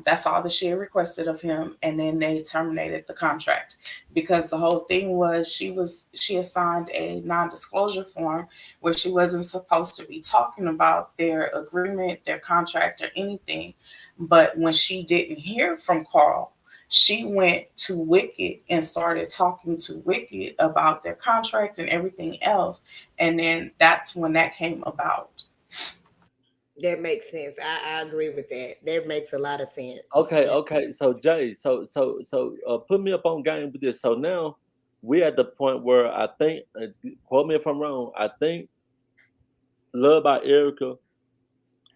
That's all that she had requested of him, and then they terminated the contract because the whole thing was she assigned a non-disclosure form where she wasn't supposed to be talking about their agreement, their contract, or anything. But when she didn't hear from Carl, she went to Wicked and started talking to Wicked about their contract and everything else, and then that's when that came about. That makes sense. I agree with that. That makes a lot of sense. Okay. So Jay, so put me up on game with this. So now we're at the point where I think, quote me if I'm wrong, I think Love by Erica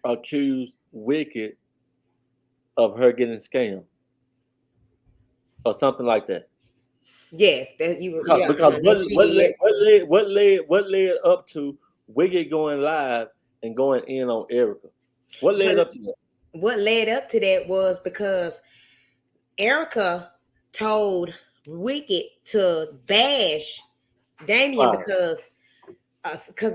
accused Wicked of her getting scammed or something like that. Yes, that you because what led up to Wicked going live and going in on Erica? What led up to that? What led up to that was because Erica told Wicked to bash Damien because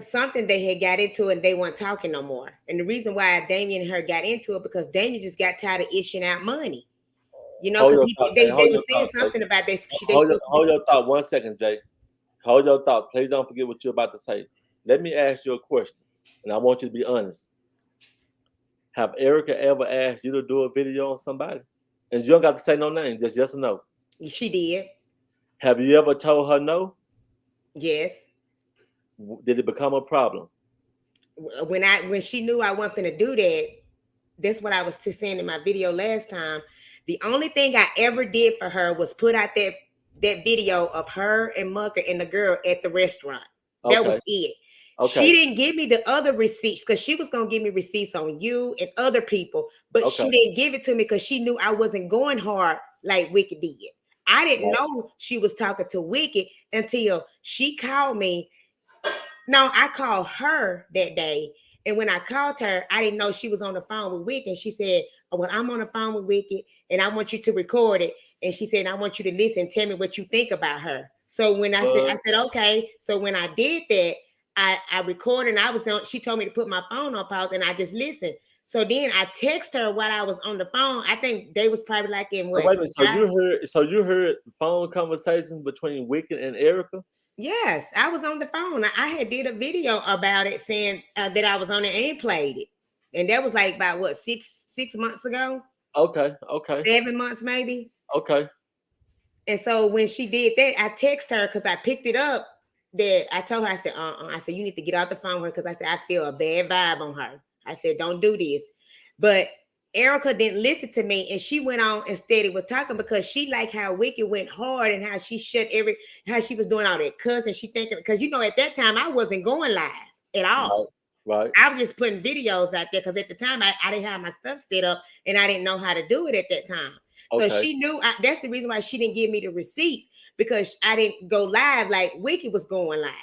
something they had got into and they weren't talking no more. And the reason why Damien and her got into it because Damien just got tired of issuing out money. Because they were saying something about this. Hold your thought 1 second, Jay. Hold your thought. Please don't forget what you're about to say. Let me ask you a question, and I want you to be honest. Have Erica ever asked you to do a video on somebody? And you don't got to say no name, just yes or no. She did. Have you ever told her no? Yes. Did it become a problem? When she knew I wasn't going to do that, that's what I was saying in my video last time. The only thing I ever did for her was put out that video of her and Mucker and the girl at the restaurant. That was it. She didn't give me the other receipts because she was gonna give me receipts on you and other people, but she didn't give it to me because she knew I wasn't going hard like Wicked did. I didn't know she was talking to Wicked until she called me. No, I called her that day. And when I called her, I didn't know she was on the phone with Wicked. And she said, oh, well, I'm on the phone with Wicked and I want you to record it. And she said, I want you to listen, tell me what you think about her. So when I said, okay. So when I did that, I recorded and I was on, she told me to put my phone on pause and I just listened. So then I text her while I was on the phone. I think they was probably like in what? Wait a minute. So you heard phone conversations between Wicked and Erica? Yes, I was on the phone. I had did a video about it saying that I was on it and played it. And that was like about what, six months ago? Okay. 7 months maybe. Okay. And so when she did that, I texted her because I picked it up. That I told her, I said, I said, you need to get out the phone with her because I said, I feel a bad vibe on her. I said, don't do this. But Erica didn't listen to me and she went on and steady was talking because she liked how Wicked went hard and how she how she was doing all that cussing. She thinking, because at that time I wasn't going live at all. Right. I was just putting videos out there because at the time I didn't have my stuff set up and I didn't know how to do it at that time. So she knew that's the reason why she didn't give me the receipts because I didn't go live like Wicked was going live.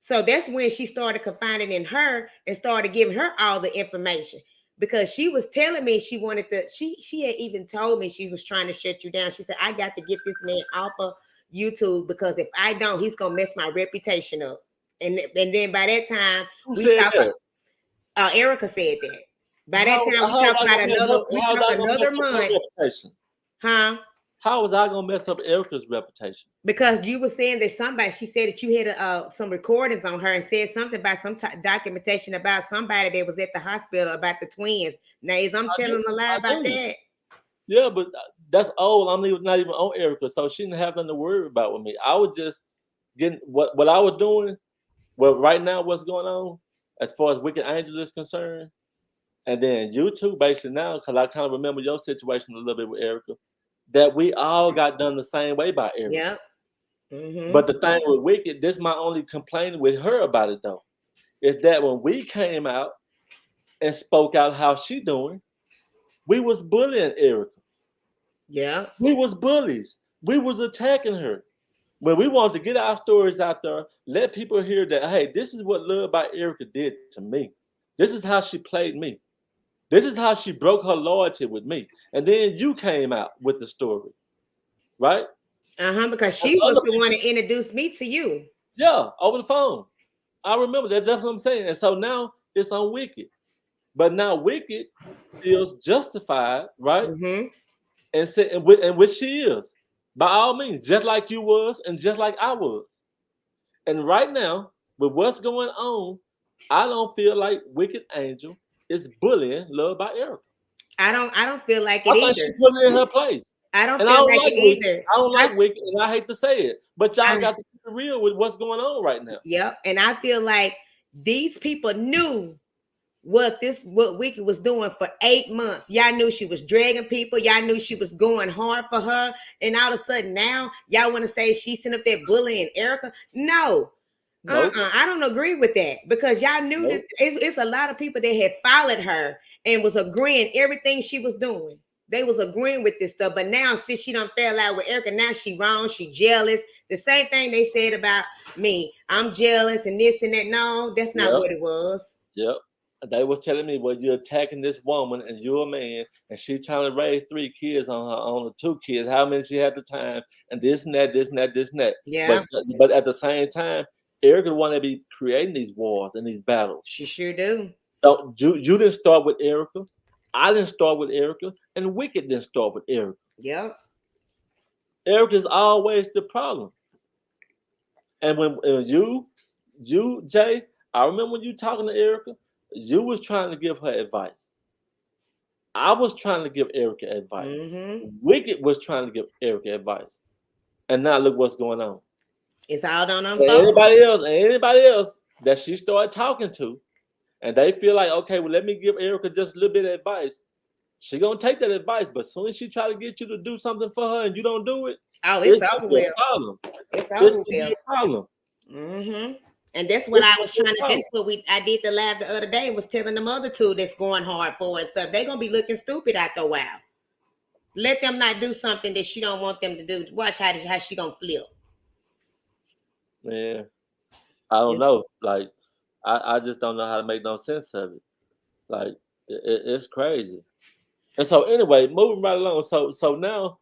So that's when she started confiding in her and started giving her all the information because she was telling me she wanted to, she had even told me she was trying to shut you down. She said, I got to get this man off of YouTube because if I don't, he's going to mess my reputation up. And then by that time, Erica said that. By that time, we talked about another month. Huh? How was I gonna mess up Erica's reputation? Because you were saying that she said that you had some recordings on her and said something about some documentation about somebody that was at the hospital about the twins. Now, I'm telling a lie about that? Yeah, but that's old. I'm not even on Erica, so she didn't have nothing to worry about with me. I was just getting what I was doing. Well, right now, what's going on as far as Wicked Angel is concerned, and then you too, basically now, because I kind of remember your situation a little bit with Erica, that we all got done the same way by Erica. Yeah. Mm-hmm. But the thing with Wicked, this is my only complaint with her about it though, is that when we came out and spoke out how she doing, we was bullying Erica. Yeah. We was bullies. We was attacking her. When we wanted to get our stories out there, let people hear that, hey, this is what Love by Erica did to me. This is how she played me. This is how she broke her loyalty with me. And then you came out with the story, right? Because she was the one that introduced me to you. Yeah, over the phone. I remember that. That's what I'm saying. And so now it's on Wicked. But now Wicked feels justified, right? Mm-hmm. And which she is. By all means, just like you was and just like I was. And right now, with what's going on, I don't feel like Wicked Angel is bullying Love by Erica. I don't feel like it either. She put it in her place. I don't feel like it either. I don't like Wicked, and I hate to say it, but y'all got to keep it real with what's going on right now. Yep, and I feel like these people knew what Wicked was doing for 8 months. Y'all knew she was dragging people. Y'all knew she was going hard for her, and all of a sudden now y'all want to say she's sitting up there bullying Erica? No. Nope. I don't agree with that because y'all knew that it's a lot of people that had followed her and was agreeing everything she was doing. They was agreeing with this stuff, but now since she done fell out with Erica, now she wrong, she jealous. The same thing they said about me. I'm jealous and this and that. No, that's not what it was. Yep. They was telling me, well, you're attacking this woman and you're a man and she's trying to raise 3 kids on her own, or 2 kids, how many she had at the time, and this and that, this and that, this and that. Yeah. But at the same time, Erica want to be creating these wars and these battles. She sure do. So you didn't start with Erica. I didn't start with Erica. And Wicked didn't start with Erica. Yep. Erica's always the problem. And when you, Jay, I remember when you talking to Erica, you was trying to give her advice. I was trying to give Erica advice. Mm-hmm. Wicked was trying to give Erica advice. And now look what's going on. It's all done on anybody else that she started talking to, and they feel like, okay, well, let me give Erica just a little bit of advice. She gonna take that advice, but as soon as she try to get you to do something for her and you don't do it, it's over with. Problem. It's over with. A problem. Mm-hmm. And that's what I was trying to. That's what I did the live the other day. Was telling them other two that's going hard for and stuff. They're gonna be looking stupid after a while. Let them not do something that she don't want them to do. Watch how she gonna flip. Man, I don't know. Like, I just don't know how to make no sense of it. Like, it's crazy. And so anyway, moving right along. So now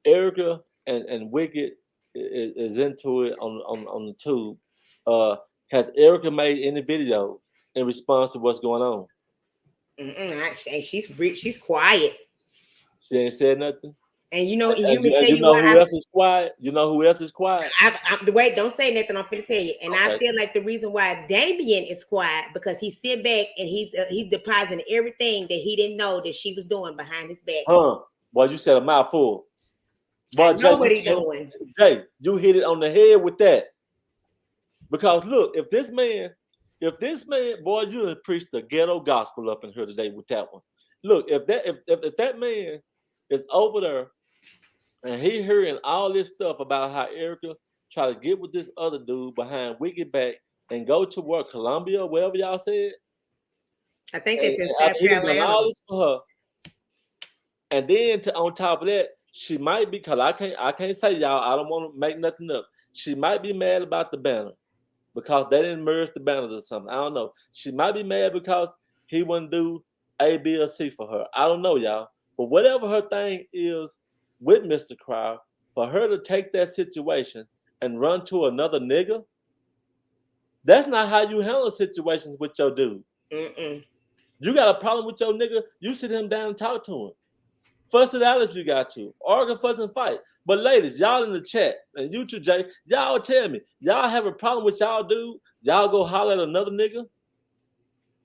Erica and Wicked is into it on the tube. Has Erica made any videos in response to what's going on? And she's quiet. She ain't said nothing. And you know, and you know who else is quiet? You know who else is quiet? Wait, don't say nothing. I'm gonna tell you. And okay. I feel like the reason why Damien is quiet because he sit back and he's depositing everything that he didn't know that she was doing behind his back. Boy, you said a mouthful. Boy, I know what he's doing. Jay, you hit it on the head with that. Because look, if this man, boy, you done preached the ghetto gospel up in here today with that one. Look, if that man is over there and he hearing all this stuff about how Erica tried to get with this other dude behind Wicked back and go to work Columbia, wherever y'all said. I think that's in South Carolina. He done all this for her. And then on top of that, she might be, because I can't say y'all, I don't want to make nothing up. She might be mad about the banner because they didn't merge the banners or something. I don't know. She might be mad because he wouldn't do A, B, or C for her. I don't know, y'all. But whatever her thing is with Mr. Crowd, for her to take that situation and run to another nigga, that's not how you handle situations with your dude. You got a problem with your nigga, you sit him down and talk to him. Fuss it out if you got to. Argue, fuss, and fight. But ladies, y'all in the chat, and you too, Jay, y'all tell me, y'all have a problem with y'all dude? Y'all go holler at another nigga?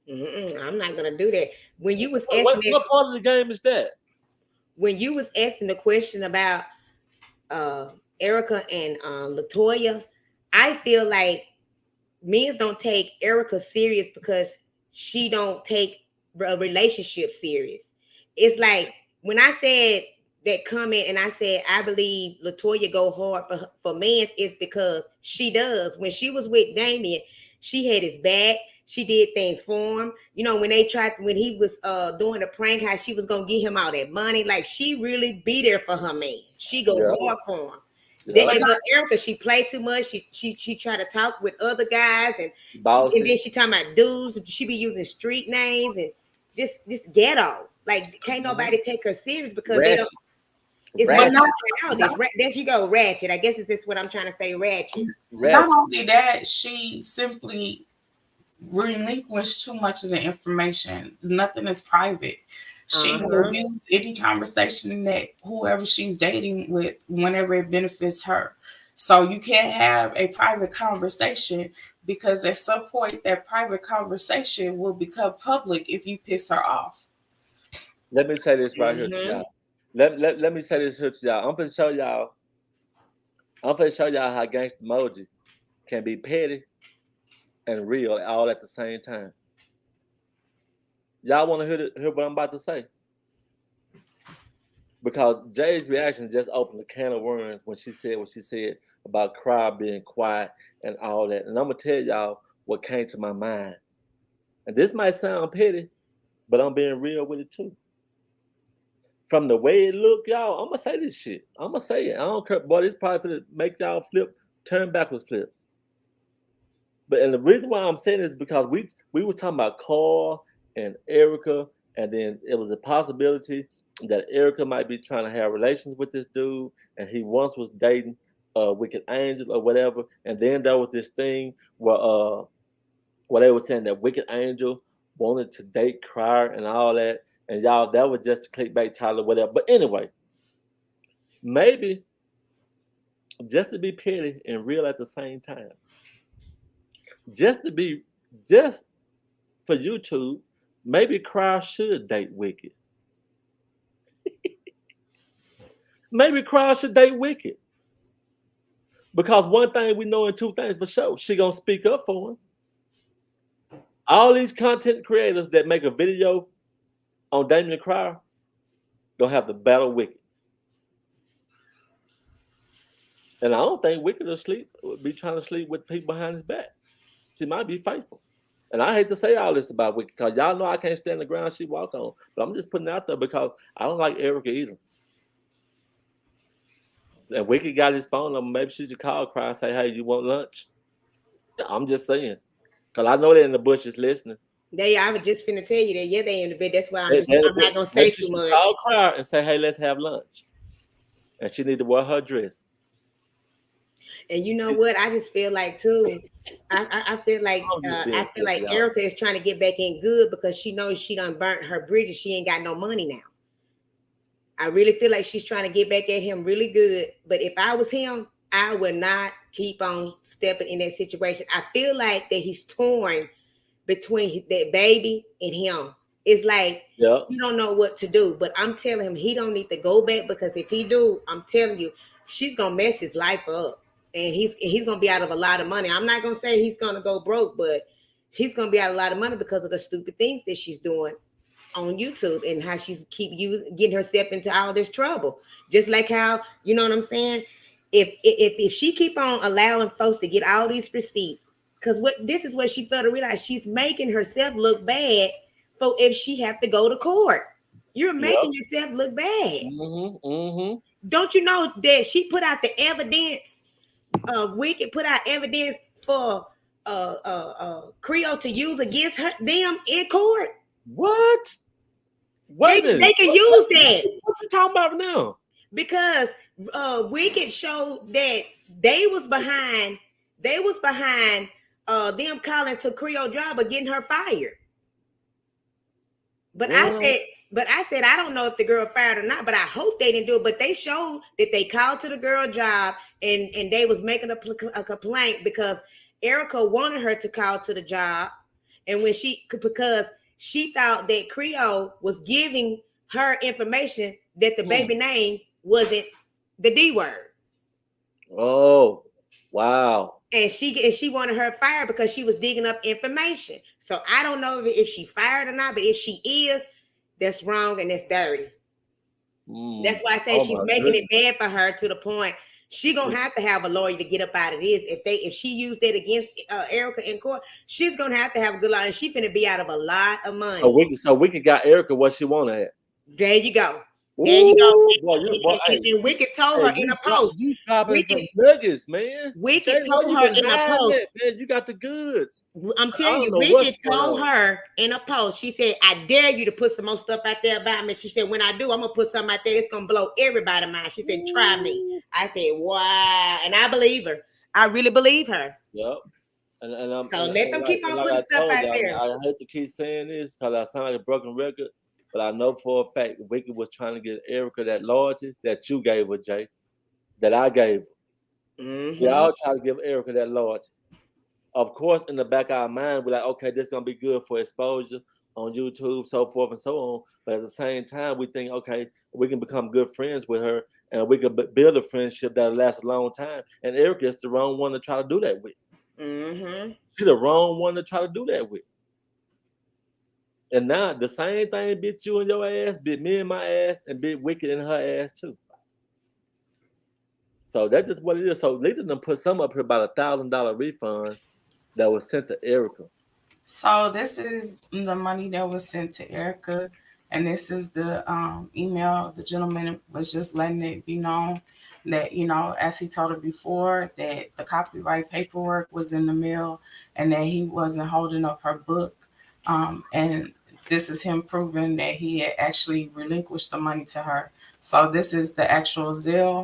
I'm not gonna do that. When you was asking what part of the game is that? When you was asking the question about Erica and Toyah, I feel like men don't take Erica serious because she don't take a relationship serious. It's like when I said that comment and I said I believe Toyah go hard for men, it's because she does. When she was with Damien, she had his back. She did things for him. You know, when he was doing the prank, how she was gonna get him all that money. Like she really be there for her man. She go hard for him. Yeah. But Erica, she played too much. She tried to talk with other guys and then she talking about dudes. She be using street names and just ghetto. Like can't nobody take her serious because they don't. It's like childish. There you go, ratchet. I guess it's this what I'm trying to say, ratchet. Not only that, she simply relinquished too much of the information. Nothing is private. She will use any conversation that whoever she's dating with whenever it benefits her. So you can't have a private conversation because at some point that private conversation will become public if you piss her off. Let me say this right here to y'all. Let me say this here to y'all. I'm gonna show y'all how Gangsta Moji can be petty and real all at the same time. Y'all want to hear what I'm about to say? Because Jay's reaction just opened a can of worms when she said what she said about Crowd being quiet and all that. And I'm going to tell y'all what came to my mind. And this might sound petty, but I'm being real with it too. From the way it looked, y'all, I'm going to say this shit. I'm going to say it. I don't care. Boy, this probably going to make y'all turn backwards flips. And the reason why I'm saying this is because we were talking about Carl and Erica, and then it was a possibility that Erica might be trying to have relations with this dude, and he once was dating Wicked Angel or whatever. And then there was this thing where they were saying that Wicked Angel wanted to date Crier and all that. And y'all, that was just a clickbait title or whatever. But anyway, maybe just to be petty and real at the same time. Just for YouTube, maybe Crier should date Wicked. Maybe Crier should date Wicked. Because one thing we know and two things for sure, she gonna speak up for him. All these content creators that make a video on Damien Crier gonna have to battle Wicked. And I don't think Wicked will be trying to sleep with people behind his back. She might be faithful. And I hate to say all this about Wicked because y'all know I can't stand the ground she walk on. But I'm just putting it out there because I don't like Erica either. And Wicked got his phone number. Maybe she should call Cry and say, hey, you want lunch? I'm just saying. Because I know they're in the bushes listening. I was just finna tell you that. Yeah, they in the bed. That's why I'm not gonna say too much. Call Cry and say, hey, let's have lunch. And she need to wear her dress. And you know what? I just feel like too. I feel like Erica is trying to get back in good because she knows she done burnt her bridges. She ain't got no money now. I really feel like she's trying to get back at him really good. But if I was him, I would not keep on stepping in that situation. I feel like that he's torn between that baby and him. It's like you don't know what to do. But I'm telling him he don't need to go back because if he do, I'm telling you, she's gonna mess his life up. And he's gonna be out of a lot of money. I'm not gonna say he's gonna go broke, but he's gonna be out of a lot of money because of the stupid things that she's doing on YouTube and how she's getting herself into all this trouble. Just like how, you know what I'm saying? If she keep on allowing folks to get all these receipts, because this is what she failed to realize, she's making herself look bad for if she have to go to court. You're making yourself look bad. Don't you know that she put out the evidence? Wicked put out evidence for Creole to use against them in court. What? They can use that. What you talking about now? Because Wicked showed that they was behind them calling to Creole job or getting her fired. But I said I don't know if the girl fired or not, but I hope they didn't do it. But they showed that they called to the girl job and they was making a complaint because Erica wanted her to call to the job, and because she thought that Creole was giving her information that the baby name wasn't the D word. Oh, wow. And she wanted her fired because she was digging up information. So I don't know if she fired or not, but if she is, that's wrong and that's dirty. That's why I say she's making it bad for her to the point she gonna have to have a lawyer to get up out of this. If she used that against Erica in court, she's gonna have to have a good lawyer, and she's gonna be out of a lot of money. So Wicked got Erica what she wanted. There you go. There you go. And Wicked told her in a post. You dropping some nuggets, man. Wicked told her in a post. Man, you got the goods. I'm telling you, Wicked told her in a post. She said, I dare you to put some more stuff out there about me. She said, when I do, I'm going to put something out there that's going to blow everybody's mind. She said, try me. I said, wow. And I believe her. I really believe her. Yep. So let them keep on putting stuff out there. I hate to keep saying this because I sound like a broken record. But I know for a fact Wicked was trying to get Erica that loyalty that you gave her, Jay, that I gave her. Y'all try to give Erica that loyalty. Of course, in the back of our mind, we're like, okay, this is going to be good for exposure on YouTube, so forth and so on. But at the same time, we think, okay, we can become good friends with her and we can build a friendship that'll last a long time. And Erica is the wrong one to try to do that with. She's the wrong one to try to do that with. And now the same thing bit you in your ass, bit me in my ass, and bit Wicked in her ass too. So that's just what it is. So Leda done put some up here about $1,000 refund that was sent to Erica. So this is the money that was sent to Erica, and this is the email. The gentleman was just letting it be known that, you know, as he told her before, that the copyright paperwork was in the mail and that he wasn't holding up her book. And this is him proving that he had actually relinquished the money to her. So this is the actual Zelle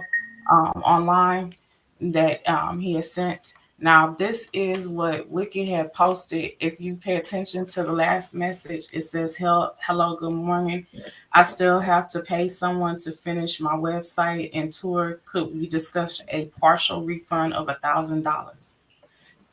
online that he has sent. Now, this is what Wicked had posted. If you pay attention to the last message, it says, hello, good morning. I still have to pay someone to finish my website and tour. Could we discuss a partial refund of $1,000?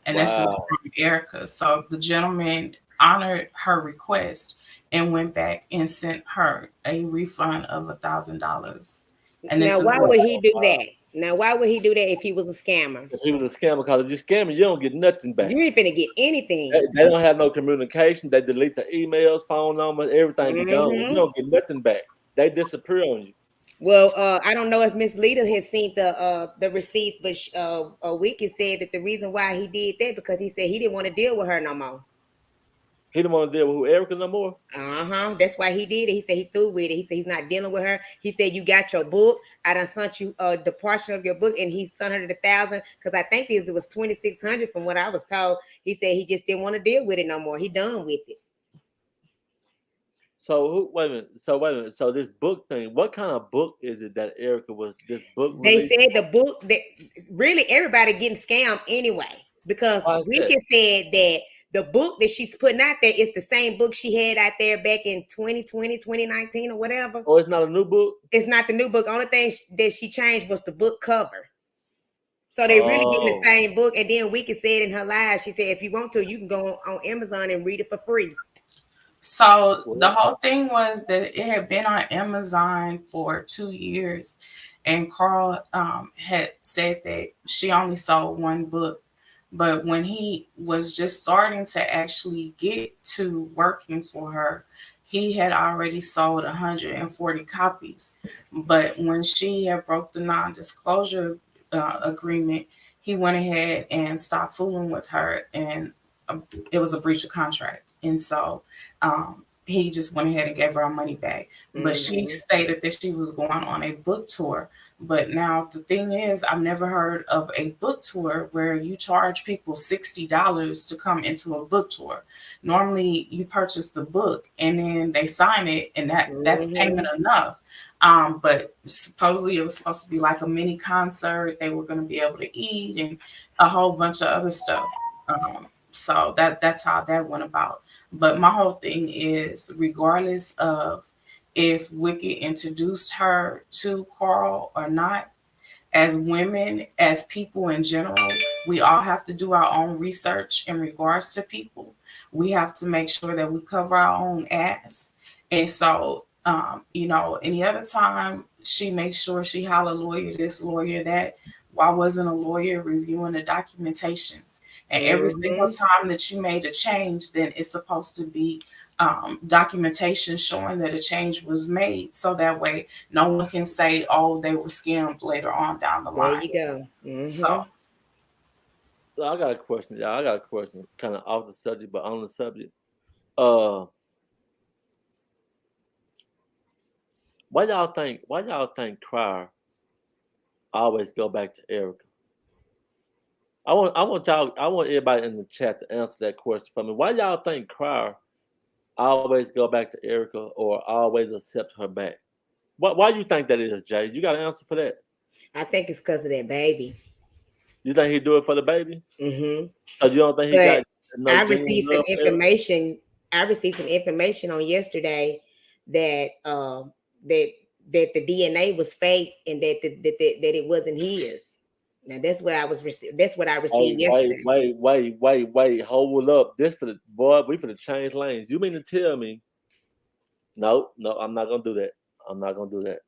And this is from Erica. So the gentleman honored her request and went back and sent her a refund of $1,000. And now, why would he do that? Now, why would he do that if he was a scammer? If he was a scammer, because if you're scamming, you don't get nothing back. You ain't finna get anything. They don't have no communication. They delete the emails, phone numbers, everything be gone. You don't get nothing back. They disappear on you. Well, I don't know if Miss Leda has seen the receipts, but Wiki said that the reason why he did that because he said he didn't want to deal with her no more. He didn't want to deal with who, Erica no more. That's why he did it. He said he threw with it. He said he's not dealing with her. He said you got your book. I done sent you the portion of your book, and he sent her the 1,000 because I think it was 2,600 from what I was told. He said he just didn't want to deal with it no more. He done with it. So wait a minute. So this book thing. What kind of book is it that Erica was? This book They released? said the book that really everybody getting scammed anyway because Why is that? Wiki said that the book that she's putting out there is the same book she had out there back in 2020, 2019 or whatever. Oh, it's not a new book? It's not the new book. Only thing that she changed was the book cover. So they really getting the Oh, same book. And then Wiki said in her live, she said, if you want to, you can go on Amazon and read it for free. So the whole thing was that it had been on Amazon for 2 years, and Carl had said that she only sold one book. But when he was just starting to actually get to working for her, he had already sold 140 copies. But when she had broke the non-disclosure agreement, he went ahead and stopped fooling with her, and it was a breach of contract. And so he just went ahead and gave her money back. But she stated that she was going on a book tour. But now the thing is, I've never heard of a book tour where you charge people $60 to come into a book tour. Normally, you purchase the book and then they sign it, and that's payment enough. But supposedly it was supposed to be like a mini concert. They were going to be able to eat and a whole bunch of other stuff. So that's how that went about. But my whole thing is, regardless of if Wiki introduced her to Carl or not, as women, as people in general, we all have to do our own research in regards to people. We have to make sure that we cover our own ass. And so, any other time she makes sure she holler lawyer this, lawyer that. Why wasn't a lawyer reviewing the documentations? And every single time that you made a change, then it's supposed to be documentation showing that a change was made, so that way no one can say, "Oh, they were scammed" later on down the line. There you go. So I got a question, y'all. I got a question, kind of off the subject, but on the subject. Why y'all think Crier always go back to Erica? I want everybody in the chat to answer that question for me. Why y'all think Crier always go back to Erica or always accept her back? Why you think that is, Jay? You got an answer for that? I think it's because of that baby. You think he do it for the baby? So you don't think he got no I genuine received some love for Erica? information. I received some information on yesterday that that the DNA was fake and that it wasn't his. Now that's what I received yesterday. Wait. Hold up. This for the boy. We for the change lanes. You mean to tell me? No. I'm not gonna do that. I'm not gonna do that.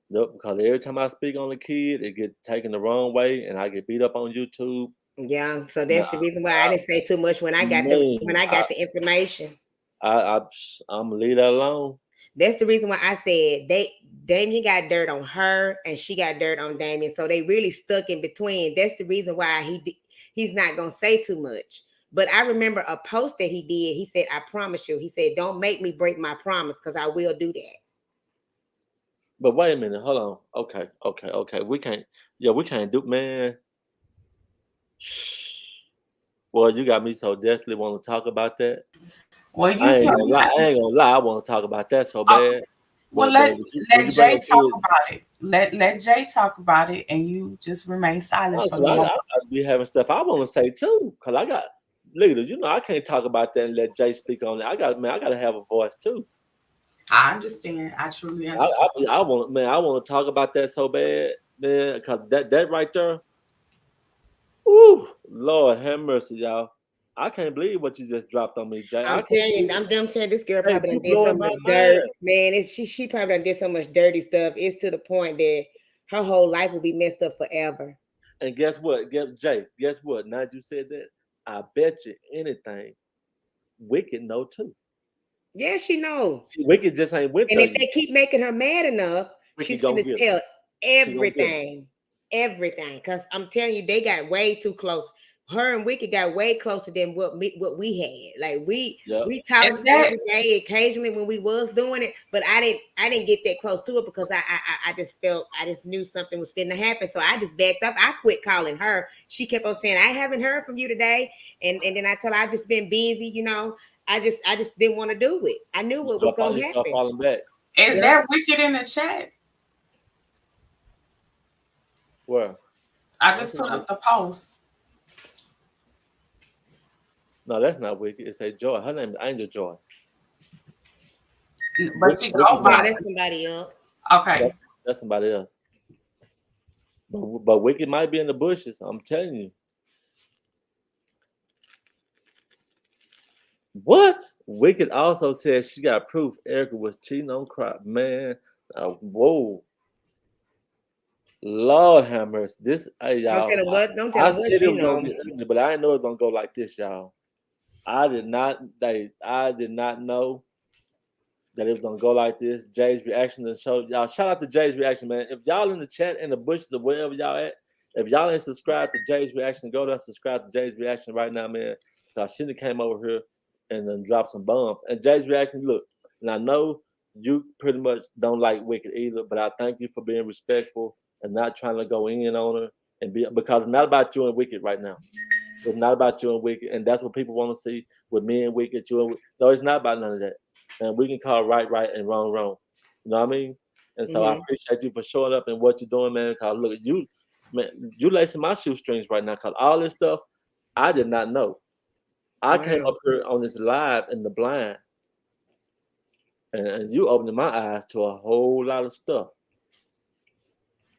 Nope. Because every time I speak on the kid, it get taken the wrong way, and I get beat up on YouTube. Yeah. So that's the reason why I didn't say too much when I got the information. I'm gonna leave that alone. That's the reason why I said Damien got dirt on her and she got dirt on Damien. So they really stuck in between. That's the reason why he's not gonna say too much. But I remember a post that he did. He said, "I promise you." He said, "Don't make me break my promise because I will do that." But wait a minute. Hold on. Okay. We can't do, man. Well, you got me so definitely want to talk about that. well, I ain't gonna lie. I want to talk about that so bad. Well, let Jay talk about it. Let Jay talk about it, and you just remain silent for the moment. I be having stuff I want to say too, cause I got leaders. I can't talk about that and let Jay speak on it. I got to have a voice too. I understand. I truly understand. I want to talk about that so bad, man, cause that right there. Ooh, Lord have mercy, y'all. I can't believe what you just dropped on me, Jay. I'm telling you, this girl probably done did so much dirt, man. She probably done did so much dirty stuff. It's to the point that her whole life will be messed up forever. And guess what? Jay, guess what? Now that you said that, I bet you anything, Wicked know too. Yeah, she know. Wicked just ain't with her. And if they keep making her mad enough, She's gonna gonna get tell She gonna get him. everything. Cause I'm telling you, they got way too close. Her and Wicked got way closer than what we had. Like we Yep. talked every day, occasionally when we was doing it, but I didn't get that close to it because I just felt, I just knew something was finna happen. So I just backed up. I quit calling her. She kept on saying, I haven't heard from you today. And then I told her I've just been busy, you know. I just didn't want to do it. I knew what was gonna happen. Start falling back. Is that Wicked in the chat? Where? I just put up the post. No, that's not Wicked. It's a Joy. Her name is Angel Joy. But she go by. That's somebody else. Okay. That's somebody else. But Wicked might be in the bushes. I'm telling you. What? Wicked also said she got proof Erica was cheating on Crop. Man, whoa. Lord have mercy. This, hey, y'all. Don't tell them what. Don't tell I them what said it you was know. gonna get ugly, but I didn't know it was gonna go like this, y'all. I did not know that it was gonna go like this. Jay's reaction to the show. Y'all, shout out to Jay's reaction, man. If y'all in the chat, in the bushes, or wherever y'all at, if y'all ain't subscribed to Jay's reaction, go down and subscribe to Jay's reaction right now, man. Because she came over here and then dropped some bombs. And Jay's reaction, look, and I know you pretty much don't like Wicked either, but I thank you for being respectful and not trying to go in on her and be, because it's not about you and Wicked right now. It's not about you and Wicked, and that's what people want to see with me and Wicked. No, it's not about none of that. And we can call right and wrong. You know what I mean? And so I appreciate you for showing up and what you're doing, man. Because look, you lacing my shoestrings right now. Because all this stuff, I did not know. I came up here on this live in the blind, and you opening my eyes to a whole lot of stuff.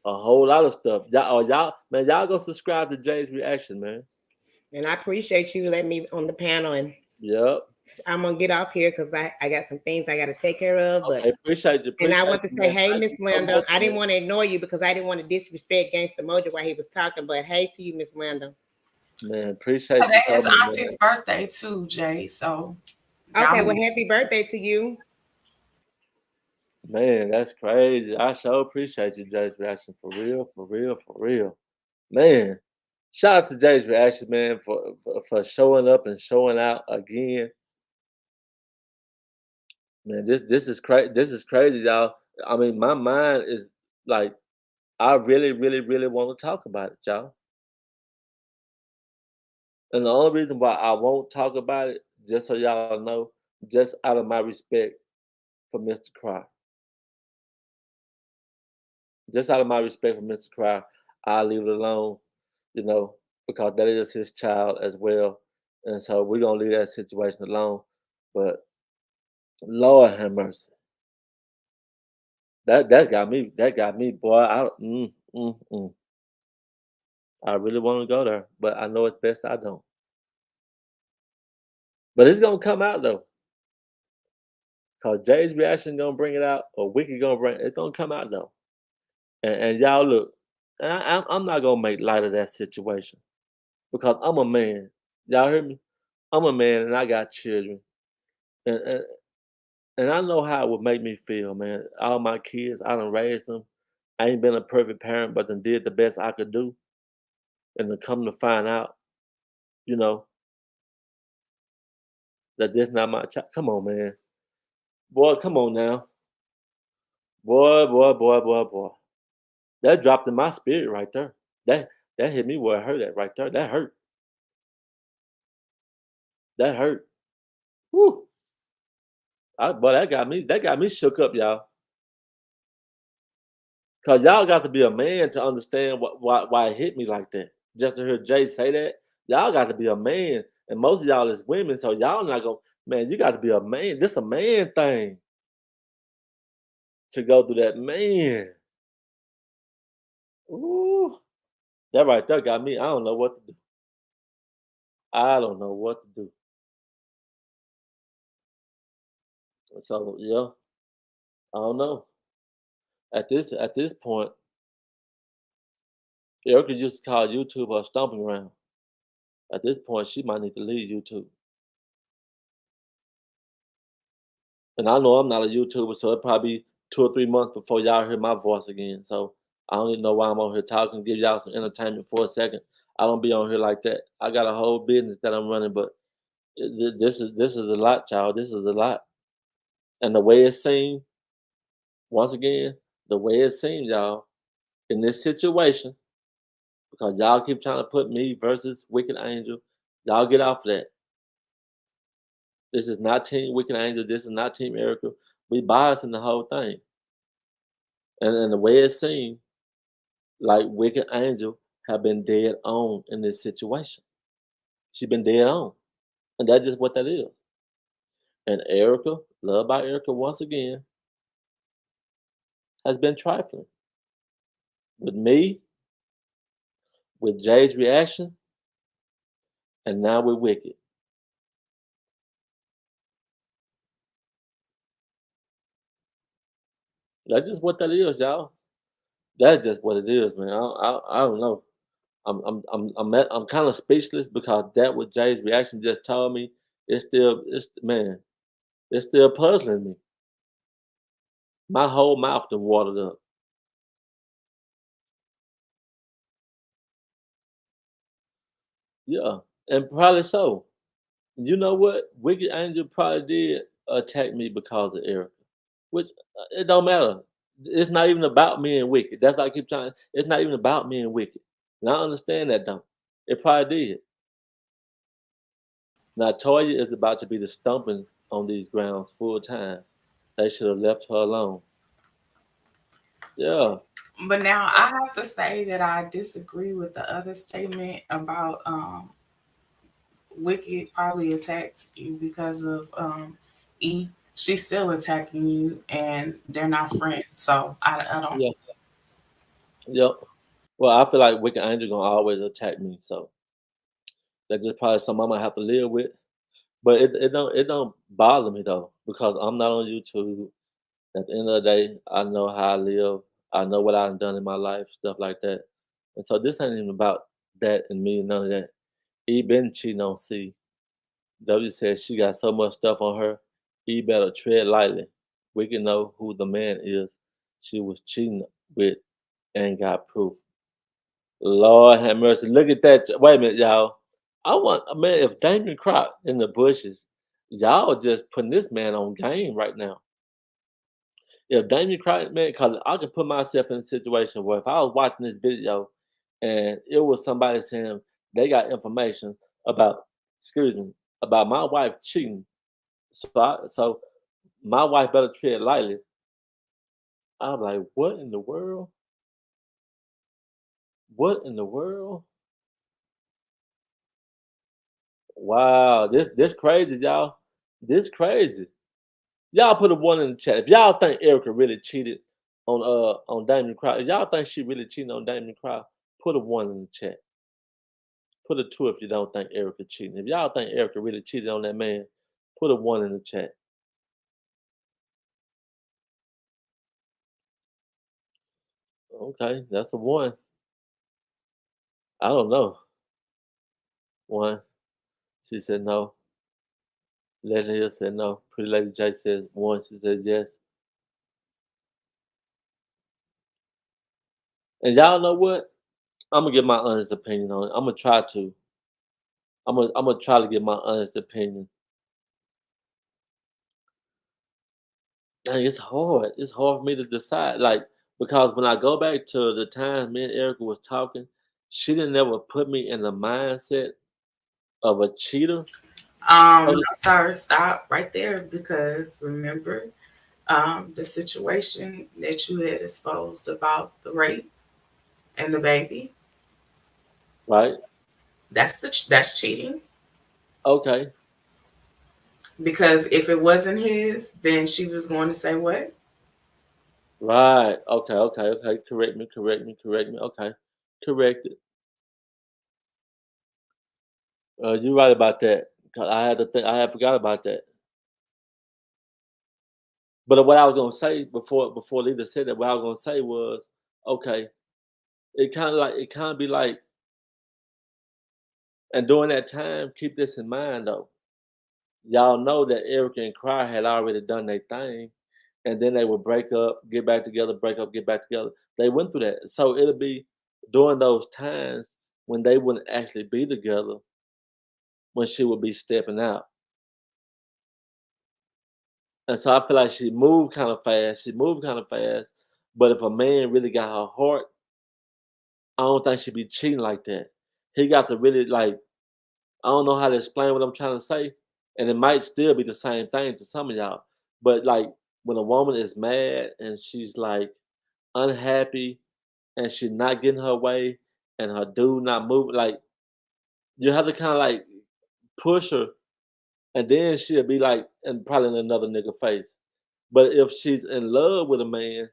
A whole lot of stuff. Y'all go subscribe to Jay's reaction, man. And I appreciate you letting me on the panel. And yep, I'm gonna get off here because I got some things I got to take care of. But I appreciate you. And I want to say, hey, Miss Lnda. I didn't want to ignore you because I didn't want to disrespect Gangsta Moji while he was talking. But hey to you, Miss Lnda. Man, appreciate you. Today is Auntie's birthday too, Jay. So okay, well, happy birthday to you. Man, that's crazy. I so appreciate you, Jay's reaction. For real. Man, shout out to Jay's reaction, man, for showing up and showing out again. Man, this is crazy. This is crazy, y'all. I mean, my mind is like, I really want to talk about it, y'all. And the only reason why I won't talk about it, just so y'all know, just out of my respect for Mr. Cry. Just out of my respect for Mr. Cry, I'll leave it alone, you know, because that is his child as well. And so we're gonna leave that situation alone. But Lord have mercy. That got me, boy. I really want to go there, but I know it's best I don't. But it's gonna come out though. Cause Jay's reaction gonna bring it out, or Wicked gonna bring it's gonna come out though. And y'all look, and I'm not gonna make light of that situation because I'm a man. Y'all hear me? I'm a man and I got children, and and I know how it would make me feel, man. All my kids, I done raised them. I ain't been a perfect parent, but then did the best I could do, and to come to find out, you know, that this not my child. Come on, man, boy, come on now, boy. That dropped in my spirit right there. That hit me where it hurt at right there. That hurt. That hurt. Whew. Boy, that got me shook up, y'all. Cause y'all got to be a man to understand why it hit me like that. Just to hear Jay say that, y'all got to be a man, and most of y'all is women, so y'all not gonna. Man, you got to be a man. This a man thing to go through that, man. Ooh, that right there got me. I don't know what to do. I don't know what to do. So yeah, I don't know. At this point, Erica used to call YouTube a stomping ground. At this point, she might need to leave YouTube. And I know I'm not a YouTuber, so it probably 2 or 3 months before y'all hear my voice again. So I don't even know why I'm on here talking, give y'all some entertainment for a second. I don't be on here like that. I got a whole business that I'm running, but this is a lot, y'all. This is a lot. And the way it seemed, once again, the way it seemed, y'all, in this situation, because y'all keep trying to put me versus Wicked Angel, y'all get off of that. This is not Team Wicked Angel. This is not Team Erica. We biased in the whole thing. And the way it seemed, like Wicked Angel have been dead on in this situation. She been dead on. And that's just what that is. And Erica, loved by Erica once again, has been trifling. With me, with Jay's reaction, and now with Wicked. That's just what that is, y'all. That's just what it is, man. I don't know. I'm kind of speechless because that what Jay's reaction just told me. It's still puzzling me. My whole mouth done watered up. Yeah, and probably so. You know what? Wicked Angel probably did attack me because of Erica, which it don't matter. It's not even about me and Wicked. That's why I keep trying. It's not even about me and Wicked. And I understand that though. It probably did. Now Toya is about to be the stumping on these grounds full time. They should have left her alone. Yeah. But now I have to say that I disagree with the other statement about Wicked probably attacked you because of E. She's still attacking you, and they're not friends. So I don't. Yeah. Yep. Well, I feel like Wicked Angel gonna always attack me, so that's just probably something I'm gonna have to live with. But it don't bother me though because I'm not on YouTube. At the end of the day, I know how I live. I know what I've done in my life, stuff like that. And so this ain't even about that and me, none of that. E been cheating on C. W said she got so much stuff on her. E better tread lightly. We can know who the man is she was cheating with and got proof. Lord have mercy. Look at that. Wait a minute, y'all. I want man, if Damon Croc in the bushes, y'all just putting this man on game right now. If Damien Croc, man, because I could put myself in a situation where if I was watching this video and it was somebody saying they got information about, excuse me, about my wife cheating, so my wife better tread lightly. I'm like, what in the world? What in the world? Wow, this crazy, y'all. This crazy. Y'all put a one in the chat. If y'all think Erica really cheated on Damien Croc, if y'all think she really cheated on Damien Croc, put a one in the chat. Put a two if you don't think Erica cheating. If y'all think Erica really cheated on that man, put a one in the chat. Okay, that's a one. I don't know. One. She said no. Leda Hill said no. Pretty Lady J says one. She says yes. And y'all know what? I'm gonna give my honest opinion on it. I'm gonna try to. I'm gonna try to give my honest opinion. Dang, it's hard. It's hard for me to decide. Like, because when I go back to the time me and Erica was talking, she didn't ever put me in the mindset of a cheater. So No, sir, stop right there because remember the situation that you had exposed about the rape and the baby. right? That's cheating Okay. because if it wasn't his, then she was going to say what? Right. Okay. Okay. Okay. Correct me. Correct me. Correct me. Okay. Corrected. You're right about that. 'Cause I had to think. I had forgot about that. But what I was gonna say before Leda said that, what I was gonna say was, okay, it kind of be like, and during that time, keep this in mind though. Y'all know that Erica and Cry had already done their thing, and then they would break up, get back together, break up, get back together. They went through that. So it'll be during those times when they wouldn't actually be together when she would be stepping out. And so I feel like she moved kind of fast. She moved kind of fast. But if a man really got her heart, I don't think she'd be cheating like that. He got to really like, I don't know how to explain what I'm trying to say. And it might still be the same thing to some of y'all. But like when a woman is mad and she's like unhappy and she's not getting her way and her dude not moving, like you have to kind of like push her and then she'll be like, and probably in another nigga face. But if she's in love with a man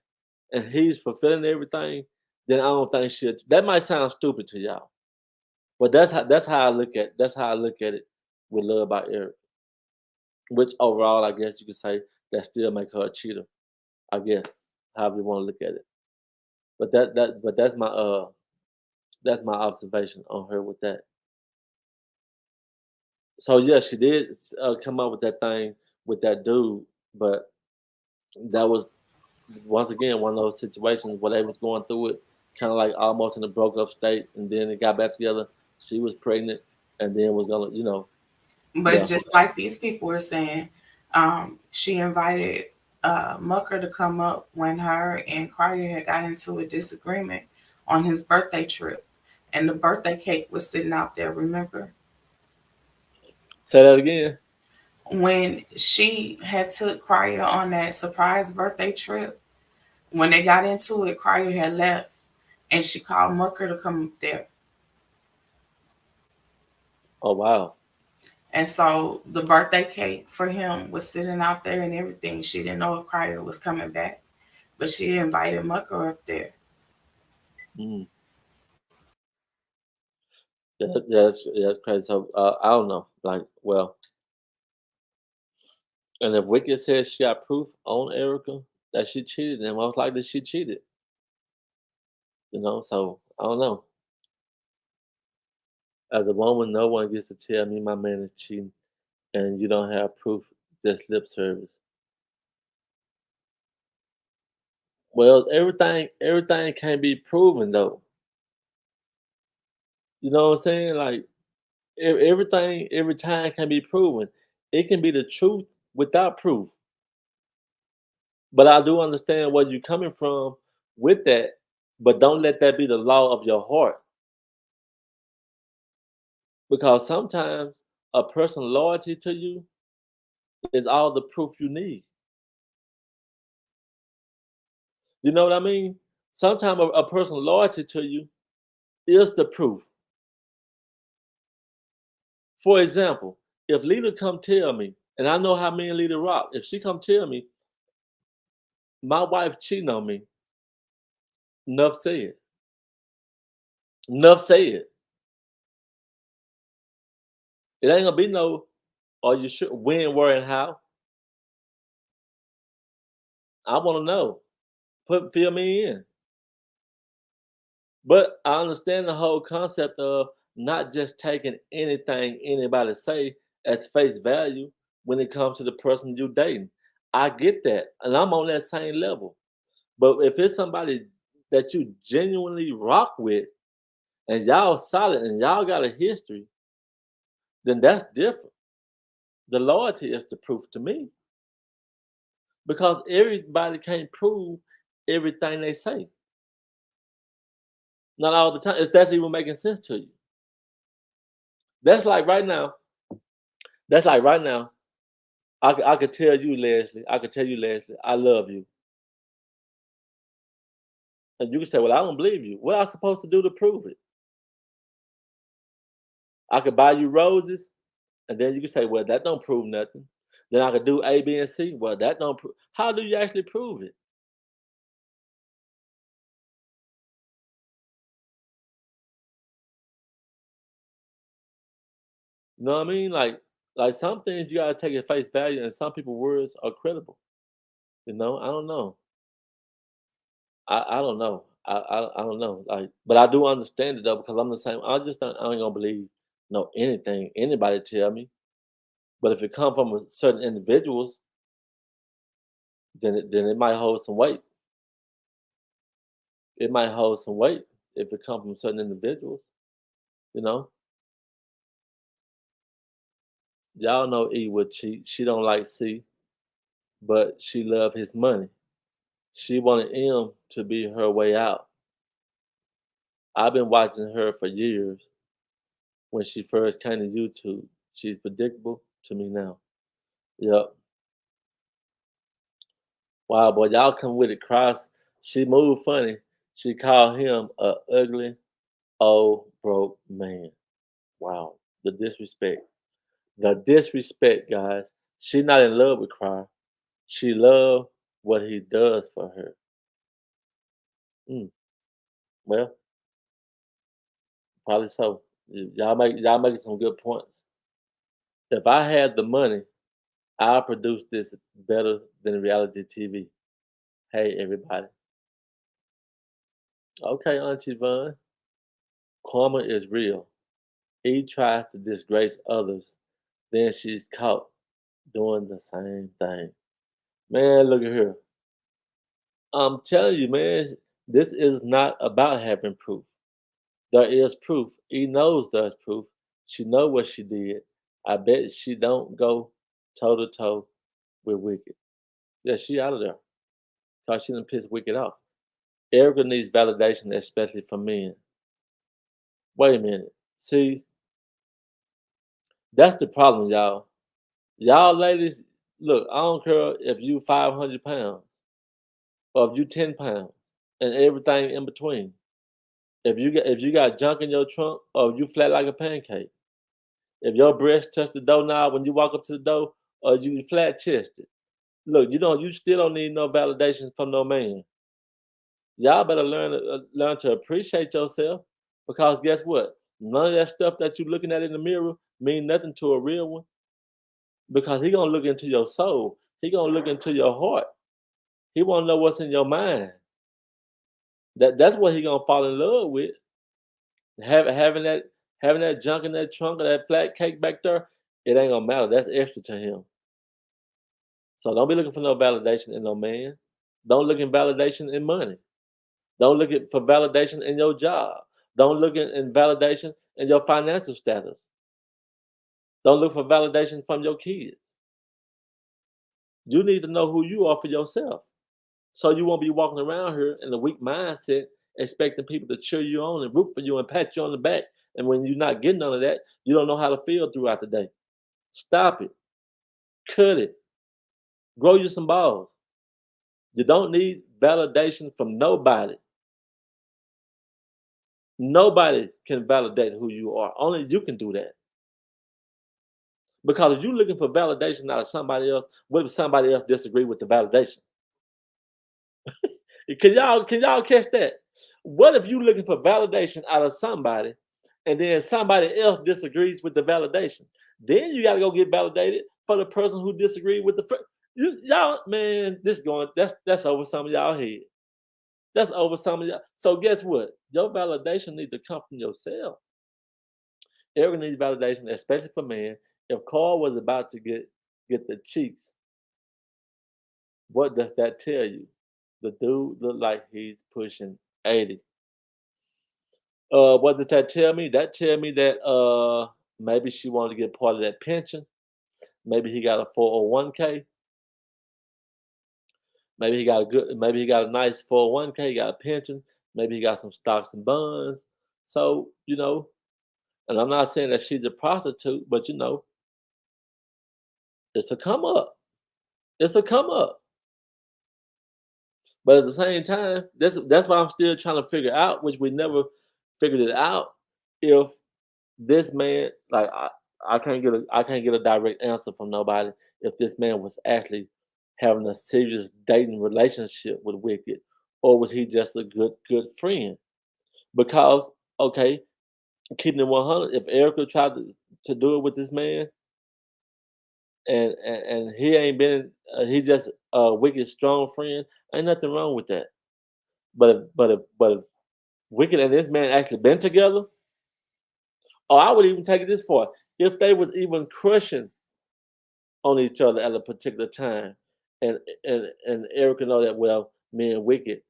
and he's fulfilling everything, then I don't think she'll. That might sound stupid to y'all, but that's how I look at it with Love by Eric. Which overall, I guess you could say that still make her a cheater. I guess however you want to look at it. But that's my observation on her with that. So yeah, she did come up with that thing with that dude, but that was once again one of those situations where they was going through it, kind of like almost in a broke up state, and then it got back together. She was pregnant, and then was gonna, But yeah. just like these people were saying, she invited Mucker to come up when her and Carter had got into a disagreement on his birthday trip. And the birthday cake was sitting out there, remember? Say that again. When she had took Cryer on that surprise birthday trip, when they got into it, Cryer had left and she called Mucker to come up there. Oh wow. And so the birthday cake for him was sitting out there and everything. She didn't know if Cryer was coming back, but she invited Mucker up there. Mm. Yeah, that's crazy. So I don't know. Like, well, and if Wicked says she got proof on Erica that she cheated, then most likely she cheated. So I don't know. As a woman, no one gets to tell me my man is cheating, and you don't have proof, just lip service. Well, everything can't be proven though. You know what I'm saying? Like everything, every time can be proven. It can be the truth without proof. But I do understand where you're coming from with that. But don't let that be the law of your heart, because sometimes a person loyalty to you is all the proof you need. You know what I mean? Sometimes a person loyalty to you is the proof. For example, if Leda come tell me, and I know how me and Leda rock, if she come tell me my wife cheating on me, enough said. Enough said. It ain't gonna be no, are you sure when, where, and how? I wanna know. Fill me in. But I understand the whole concept of not just taking anything anybody say at face value when it comes to the person you dating. I get that, and I'm on that same level. But if it's somebody that you genuinely rock with and y'all solid and y'all got a history, then that's different. The loyalty is the proof to me, because everybody can't prove everything they say. Not all the time. If that's even making sense to you. That's like right now. That's like right now. I could tell you, Leslie. I could tell you, Leslie, I love you. And you can say, well, I don't believe you. What am I supposed to do to prove it? I could buy you roses, and then you can say, well, that don't prove nothing. Then I could do A, B, and C. Well, that don't prove. How do you actually prove it? You know what I mean? Like some things you gotta take at face value, and some people's words are credible. I don't know. I don't know. I don't know. Like, but I do understand it though, because I'm the same. I ain't gonna believe anything anybody tell me. But if it come from certain individuals, then it might hold some weight. It might hold some weight if it comes from certain individuals. You know, y'all know E would cheat. She don't like C, but she love his money. She wanted M to be her way out. I've been watching her for years. When she first came to YouTube, she's predictable to me now. Yep. Wow, boy, y'all come with it. Cross. She moved funny. She called him a ugly old broke man. Wow, the disrespect. The disrespect, guys. She's not in love with Cry. She love what he does for her. Mm, well, probably so. Y'all making some good points. If I had the money, I'll produce this better than reality TV. Hey, everybody. Okay, Auntie Vaughn. Karma is real. He tries to disgrace others, then she's caught doing the same thing. Man, look at her. I'm telling you, man, this is not about having proof. There is proof. He knows there's proof. She know what she did. I bet she don't go toe to toe with Wicked. Yeah, she out of there. Cause she done pissed Wicked off. Erica needs validation, especially from men. Wait a minute. See, that's the problem, y'all. Y'all ladies, look, I don't care if you 500 pounds or if you 10 pounds and everything in between. If you got junk in your trunk or if you flat like a pancake, if your breast touch the doorknob when you walk up to the door or you flat chested, look, you still don't need no validation from no man. Y'all better learn to appreciate yourself because guess what? None of that stuff that you looking at in the mirror mean nothing to a real one because he gonna look into your soul. He gonna look into your heart. He wanna know what's in your mind. That's what he gonna fall in love with. Having that junk in that trunk or that flat cake back there, it ain't gonna matter. That's extra to him. So don't be looking for no validation in no man. Don't look in validation in money. Don't look for validation in your job. Don't look in validation in your financial status. Don't look for validation from your kids. You need to know who you are for yourself. So you won't be walking around here in a weak mindset, expecting people to cheer you on and root for you and pat you on the back. And when you're not getting none of that, you don't know how to feel throughout the day. Stop it. Cut it. Grow you some balls. You don't need validation from nobody. Nobody can validate who you are. Only you can do that. Because if you're looking for validation out of somebody else, what if somebody else disagree with the validation? Can y'all catch that? What if you looking for validation out of somebody and then somebody else disagrees with the validation? Then you gotta go get validated for the person who disagreed with the y'all, man, that's over some of y'all head. That's over some of y'all. So guess what? Your validation needs to come from yourself. Everyone needs validation, especially for men. If Carl was about to get the cheeks, what does that tell you? The dude look like he's pushing 80. What does that tell me? That tell me that maybe she wanted to get part of that pension. Maybe he got a 401k. Maybe he got a nice 401k, he got a pension, maybe he got some stocks and bonds. So, and I'm not saying that she's a prostitute, but it's a come up. It's a come up. But at the same time, that's why I'm still trying to figure out, which we never figured it out, if this man, like I can't get a direct answer from nobody if this man was actually having a serious dating relationship with Wicked, or was he just a good friend? Because okay, keeping it 100, if Erica tried to do it with this man, and he ain't been, he just a Wicked strong friend, ain't nothing wrong with that. But if Wicked and this man actually been together, or I would even take it this far, if they was even crushing on each other at a particular time, and and Erica know that well. Me and Wicked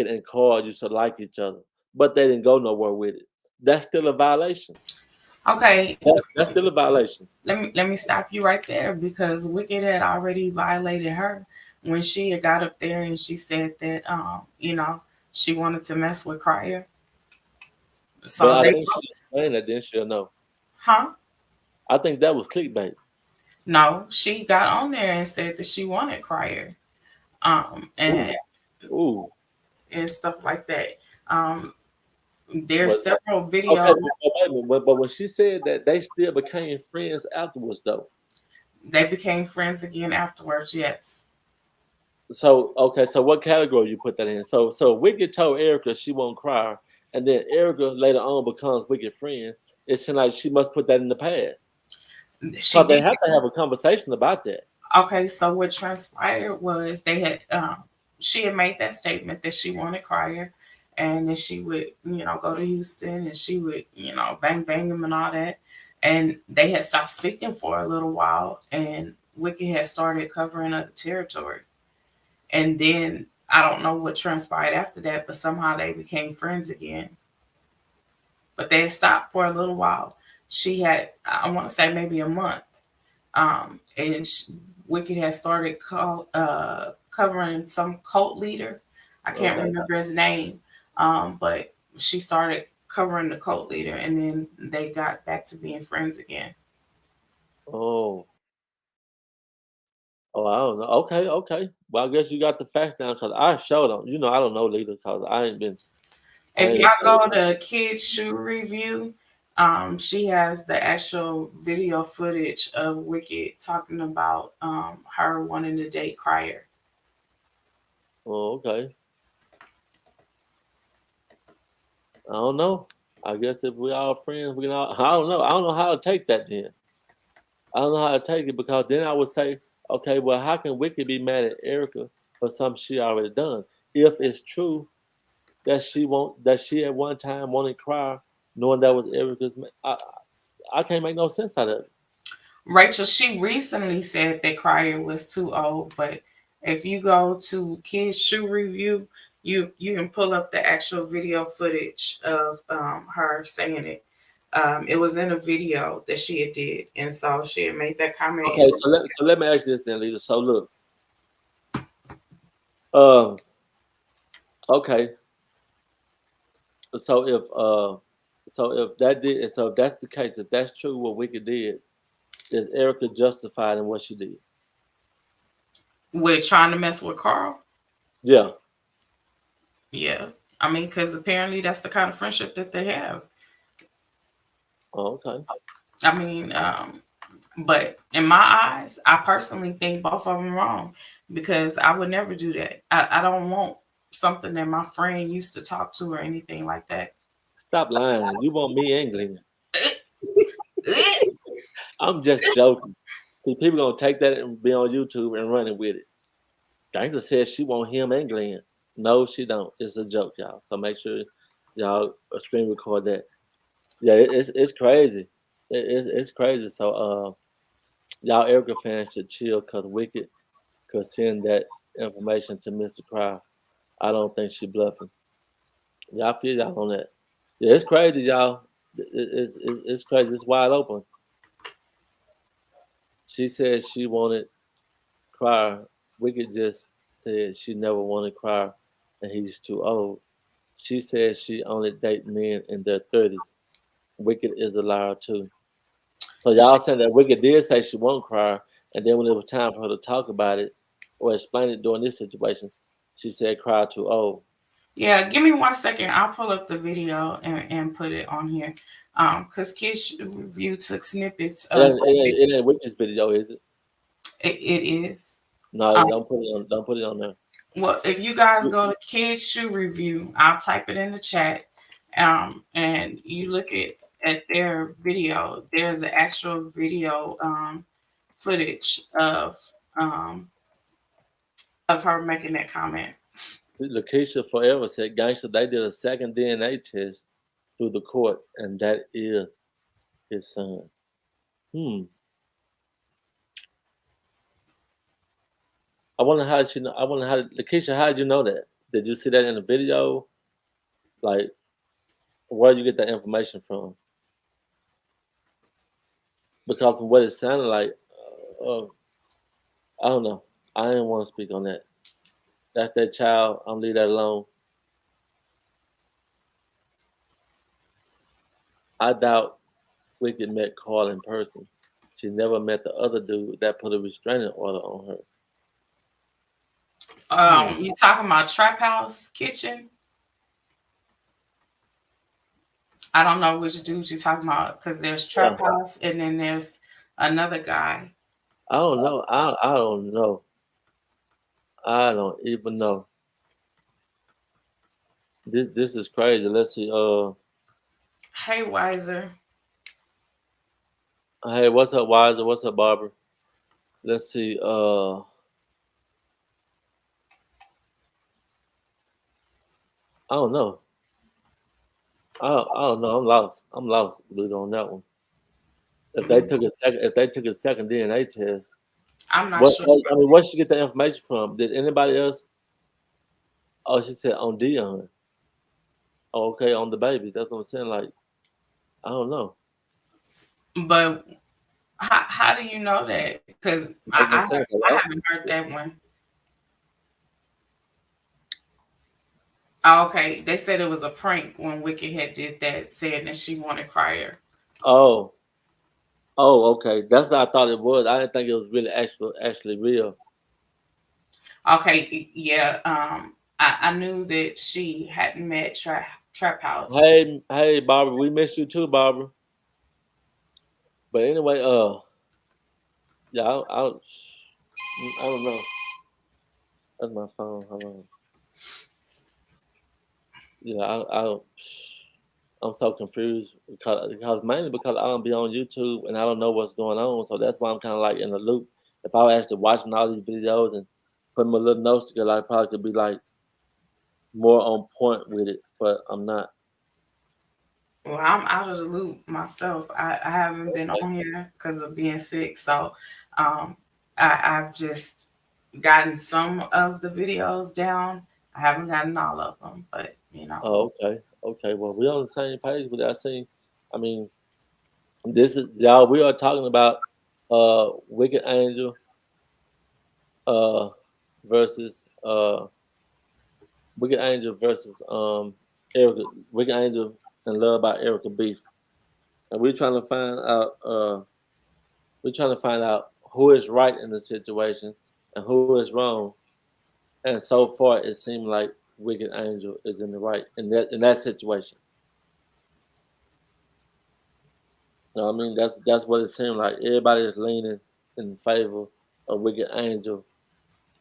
and Carl used to like each other, but they didn't go nowhere with it. That's still a violation. Okay, That's still a violation. let me stop you right there because Wicked had already violated her when she had got up there and she said that she wanted to mess with Crier. But So I they think she explained that, didn't she? Or no? huh? I think that was clickbait. No, she got on there and said that she wanted Crier. And Ooh, ooh. stuff like that. Um there's But several okay, videos. but wait a minute. But when she said that they still became friends afterwards, though. They became friends again afterwards, yes. So okay, so what category you put that in? So Wicked told Erica she won't cry, and then Erica later on becomes Wicked friend. It's like she must put that in the past. She Cause they did. have to have a conversation about that. Okay, so what transpired was she had made that statement that she wanted Crier and that she would, go to Houston and she would, bang bang him and all that. And they had stopped speaking for a little while and Wicked had started covering other territory. And then I don't know what transpired after that, but somehow they became friends again. But they had stopped for a little while. She had, I want to say maybe a month. And Wicked has started covering some cult leader. I can't Okay. remember his name, but she started covering the cult leader, and then they got back to being friends again. Oh, oh, I don't know. Okay, okay. Well, I guess you got the facts down because I showed them. You know, I don't know Leda because I ain't been. I If ain't. y'all go to Kids Shoe Review, she has the actual video footage of Wicked talking about her wanting to date Crier. Oh, okay. I don't know. I guess if we all friends, we can all. I don't know. I don't know how to take that then. I don't know how to take it because then I would say, okay, well, how can Wicked be mad at Erica for something she already done? If it's true that she at one time wanted to cry, knowing that was Erica's, I can't make no sense out of it. Rachel, she recently said that Crier was too old, but if you go to Kids Shoe Review, you can pull up the actual video footage of her saying it. It was in a video that she had did, and so she had made that comment. Okay, so let me ask you this then, Lisa. So look, um, okay, so if that's the case, if that's true, what Wicked did, is Erica justified in what she did? With trying to mess with Carl. Yeah. Yeah, I mean, because apparently that's the kind of friendship that they have. Oh, okay. I mean, but in my eyes, I personally think both of them wrong because I would never do that. I don't want something that my friend used to talk to or anything like that. Stop lying. You want me and Glenn. I'm just joking. See, people gonna take that and be on YouTube and running with it. Gangsta says she want him and Glenn. No, she don't. It's a joke, y'all. So make sure y'all screen record that. Yeah, it's crazy. It's crazy. So y'all Erica fans should chill because Wicked could send that information to Mr. Cry. I don't think she bluffing. Y'all feel y'all on that. Yeah, it's crazy, y'all. It's crazy. It's wide open. She said she wanted Cry. Wicked just said she never wanted Cry and he's too old. She said she only date men in their 30s. Wicked is a liar too. So y'all saying that Wicked did say she won't cry, and then when it was time for her to talk about it or explain it during this situation, she said cry too old. Yeah, give me 1 second. I'll pull up the video and put it on here. Because Kids Review took snippets It of ain't, it ain't, it ain't Wicked's video, is it? it is. No, Um, don't put it on. Don't put it on there. well, if you guys go to Kids Shoe Review, I'll type it in the chat. And you look at their video. There's an actual video footage um of her making that comment. Lakeisha Forever said, "Gangster, they did a second DNA test through the court, and that is his son." Hmm. I wonder how she know. I wonder how Lakeisha. How did you know that? Did you see that in the video? Like, where did you get that information from? Because from what it sounded like, I don't know. I didn't want to speak on that. That's that child. I'm leave that alone. I doubt Wicked met Carl in person. She never met the other dude that put a restraining order on her. You talking about Trap House Kitchen? I don't know which dude you're talking about because there's Trap House and then there's another guy. I don't know. I don't know. I don't even know. This is crazy. Let's see. Hey Wiser. Hey, what's up, Wiser? What's up, Barbara? Let's see. I don't know. I don't know. I'm lost. I'm lost, Leda, on that one. If they took a second DNA test, I'm not sure. I mean, where she get the information from? Did anybody else? Oh, she said on Dion. Oh, okay, on the baby. That's what I'm saying. Like, I don't know. But how do you know that? Because I haven't heard that one. Oh, okay. They said it was a prank when Wicked had did that, saying that she wanted Crier. Oh, okay. That's what I thought it was. I didn't think it was really actually real. Okay, yeah. I knew that she hadn't met Trap House. Hey, Barbara, we miss you too, Barbara. But anyway, yeah, I don't know. That's my phone. Hold on. Yeah, I'm so confused because mainly because I don't be on YouTube and I don't know what's going on. So that's why I'm kind of like in the loop. If I was actually watching all these videos and putting my little notes together, I probably could be like more on point with it, but I'm not. Well, I'm out of the loop myself. I haven't been on here because of being sick. So I've just gotten some of the videos down. I haven't gotten all of them, but you know. Oh, okay. Well, we're on the same page with that. I mean, this is y'all. We are talking about Wicked Angel versus Wicked Angel versus Erica. Wicked Angel and Love by Erica Beef, and we're trying to find out who is right in the situation and who is wrong. And so far, it seems like Wicked Angel is in the right in that situation. You know what I mean? That's what it seems like. Everybody is leaning in favor of Wicked Angel,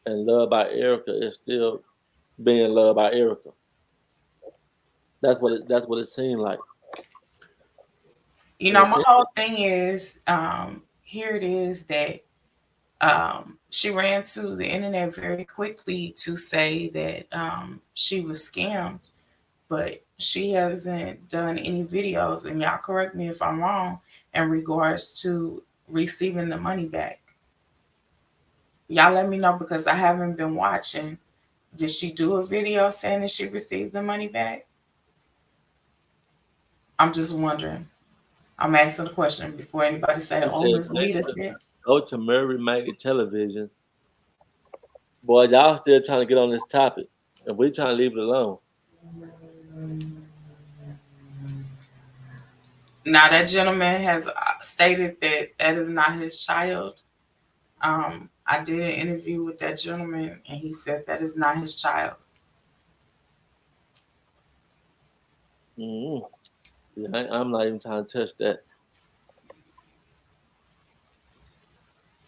and Love by Erica is still being loved by Erica. That's what it seemed like. You know, my whole thing is here it is that she ran to the internet very quickly to say that she was scammed, but she hasn't done any videos, and y'all correct me if I'm wrong, in regards to receiving the money back. Y'all let me know because I haven't been watching. Did she do a video saying that she received the money back? I'm just wondering. I'm asking the question before anybody say, "Oh, Miss Leda said." Go to Murray Maggie Television. Boy, y'all still trying to get on this topic, and we trying to leave it alone. Now that gentleman has stated that that is not his child. I did an interview with that gentleman, and he said that is not his child. Mm-hmm. Yeah, I'm not even trying to touch that.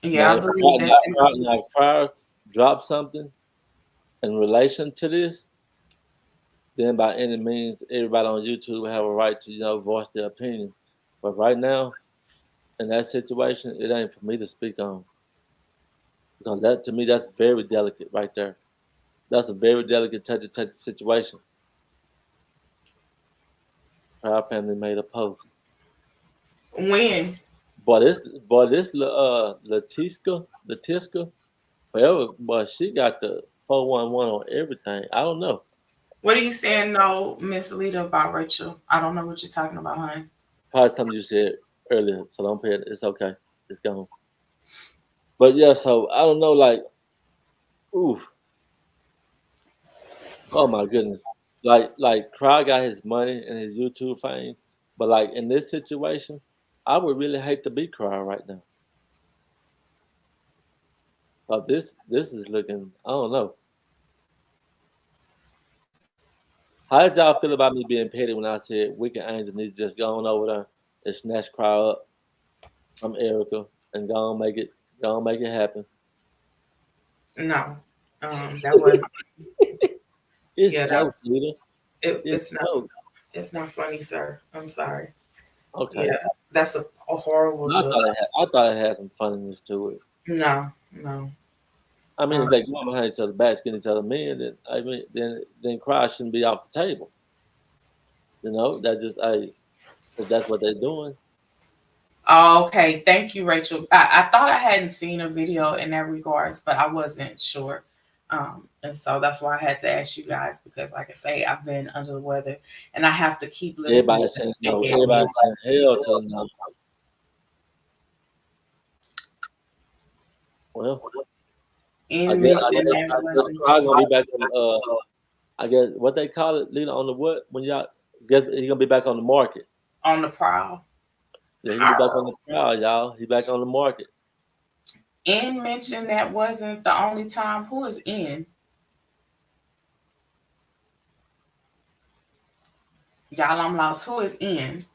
Yeah, I believe that. Now, Prior dropped something in relation to this, then by any means, everybody on YouTube have a right to voice their opinion. But right now, in that situation, it ain't for me to speak on. Because that to me, that's very delicate right there. That's a very delicate, touchy situation. Our family made a post. When? Letiska, forever, but she got the 411 on everything. I don't know. What are you saying, no, Miss Leda, about Rachel? I don't know what you're talking about, honey. Probably something you said earlier, so don't pay it. It's okay. It's gone. But yeah, so I don't know, like, ooh, oh my goodness. Like Cry got his money and his YouTube fame, but like in this situation, I would really hate to be Cry right now. But this is looking, I don't know. How did y'all feel about me being petty when I said Wicked Angel needs to just go on over there and snatch Cry up from Erica and go on make it happen? No, that was It's yeah, that jokes, leader. It's it's not. jokes. It's not funny, sir. I'm sorry. Okay. Yeah, that's a horrible I joke. thought I thought it had some funniness to it. No, no. I mean, Um, if they go behind each other backs, getting each other men, then I mean, then Cry shouldn't be off the table. You know, that just if that's what they're doing. oh, okay. Thank you, Rachel. I thought I hadn't seen a video in that regards, but I wasn't sure. And so that's why I had to ask you guys because, like I say, I've been under the weather and I have to keep listening Everybody to saying and no. get Everybody more. saying hell to no. Well, I In guess mention that I guess wasn't. Cry gonna be back on. I guess what they call it, leader on the what when y'all guess he gonna be back on the market. On the prowl. Yeah, he gonna be back on the prowl, y'all. He back on the market. In mention that wasn't the only time. Who is in? Y'all, I'm lost. Who is in?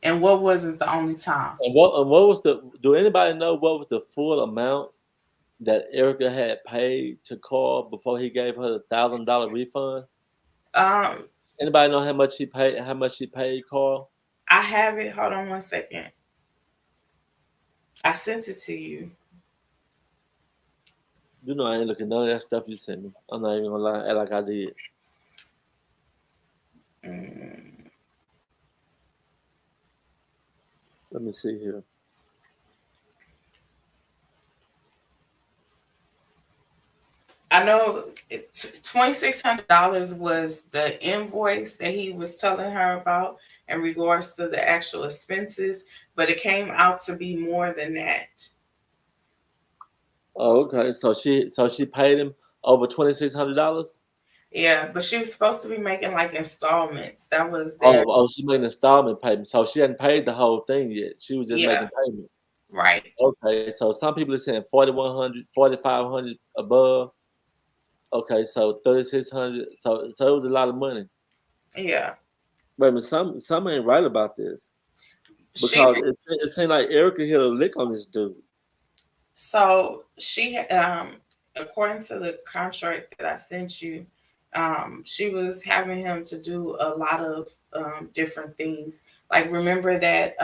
And what wasn't the only time? And what was the? Do anybody know what was the full amount that Erica had paid to Carl before he gave her the $1,000 refund? Um, Anybody know how much she paid? How much she paid Carl? I have it. Hold on one second. I sent it to you. You know I ain't looking none of that stuff you sent me. I'm not even gonna lie, act like I did. Mm, Let me see here. I know $2,600 was the invoice that he was telling her about in regards to the actual expenses, but it came out to be more than that. Oh, okay. So she paid him over $2,600. Yeah, but she was supposed to be making like installments. That was their, Oh, she made an installment payment. So she hadn't paid the whole thing yet. She was just yeah, making payments. right. Okay, so some people are saying 4,100, 4,500 above. Okay, so 3,600. So it was a lot of money. Yeah. But some ain't right about this She because it seemed like Erica hit a lick on this dude. So she, according to the contract that I sent you, she was having him to do a lot of different things. Like remember that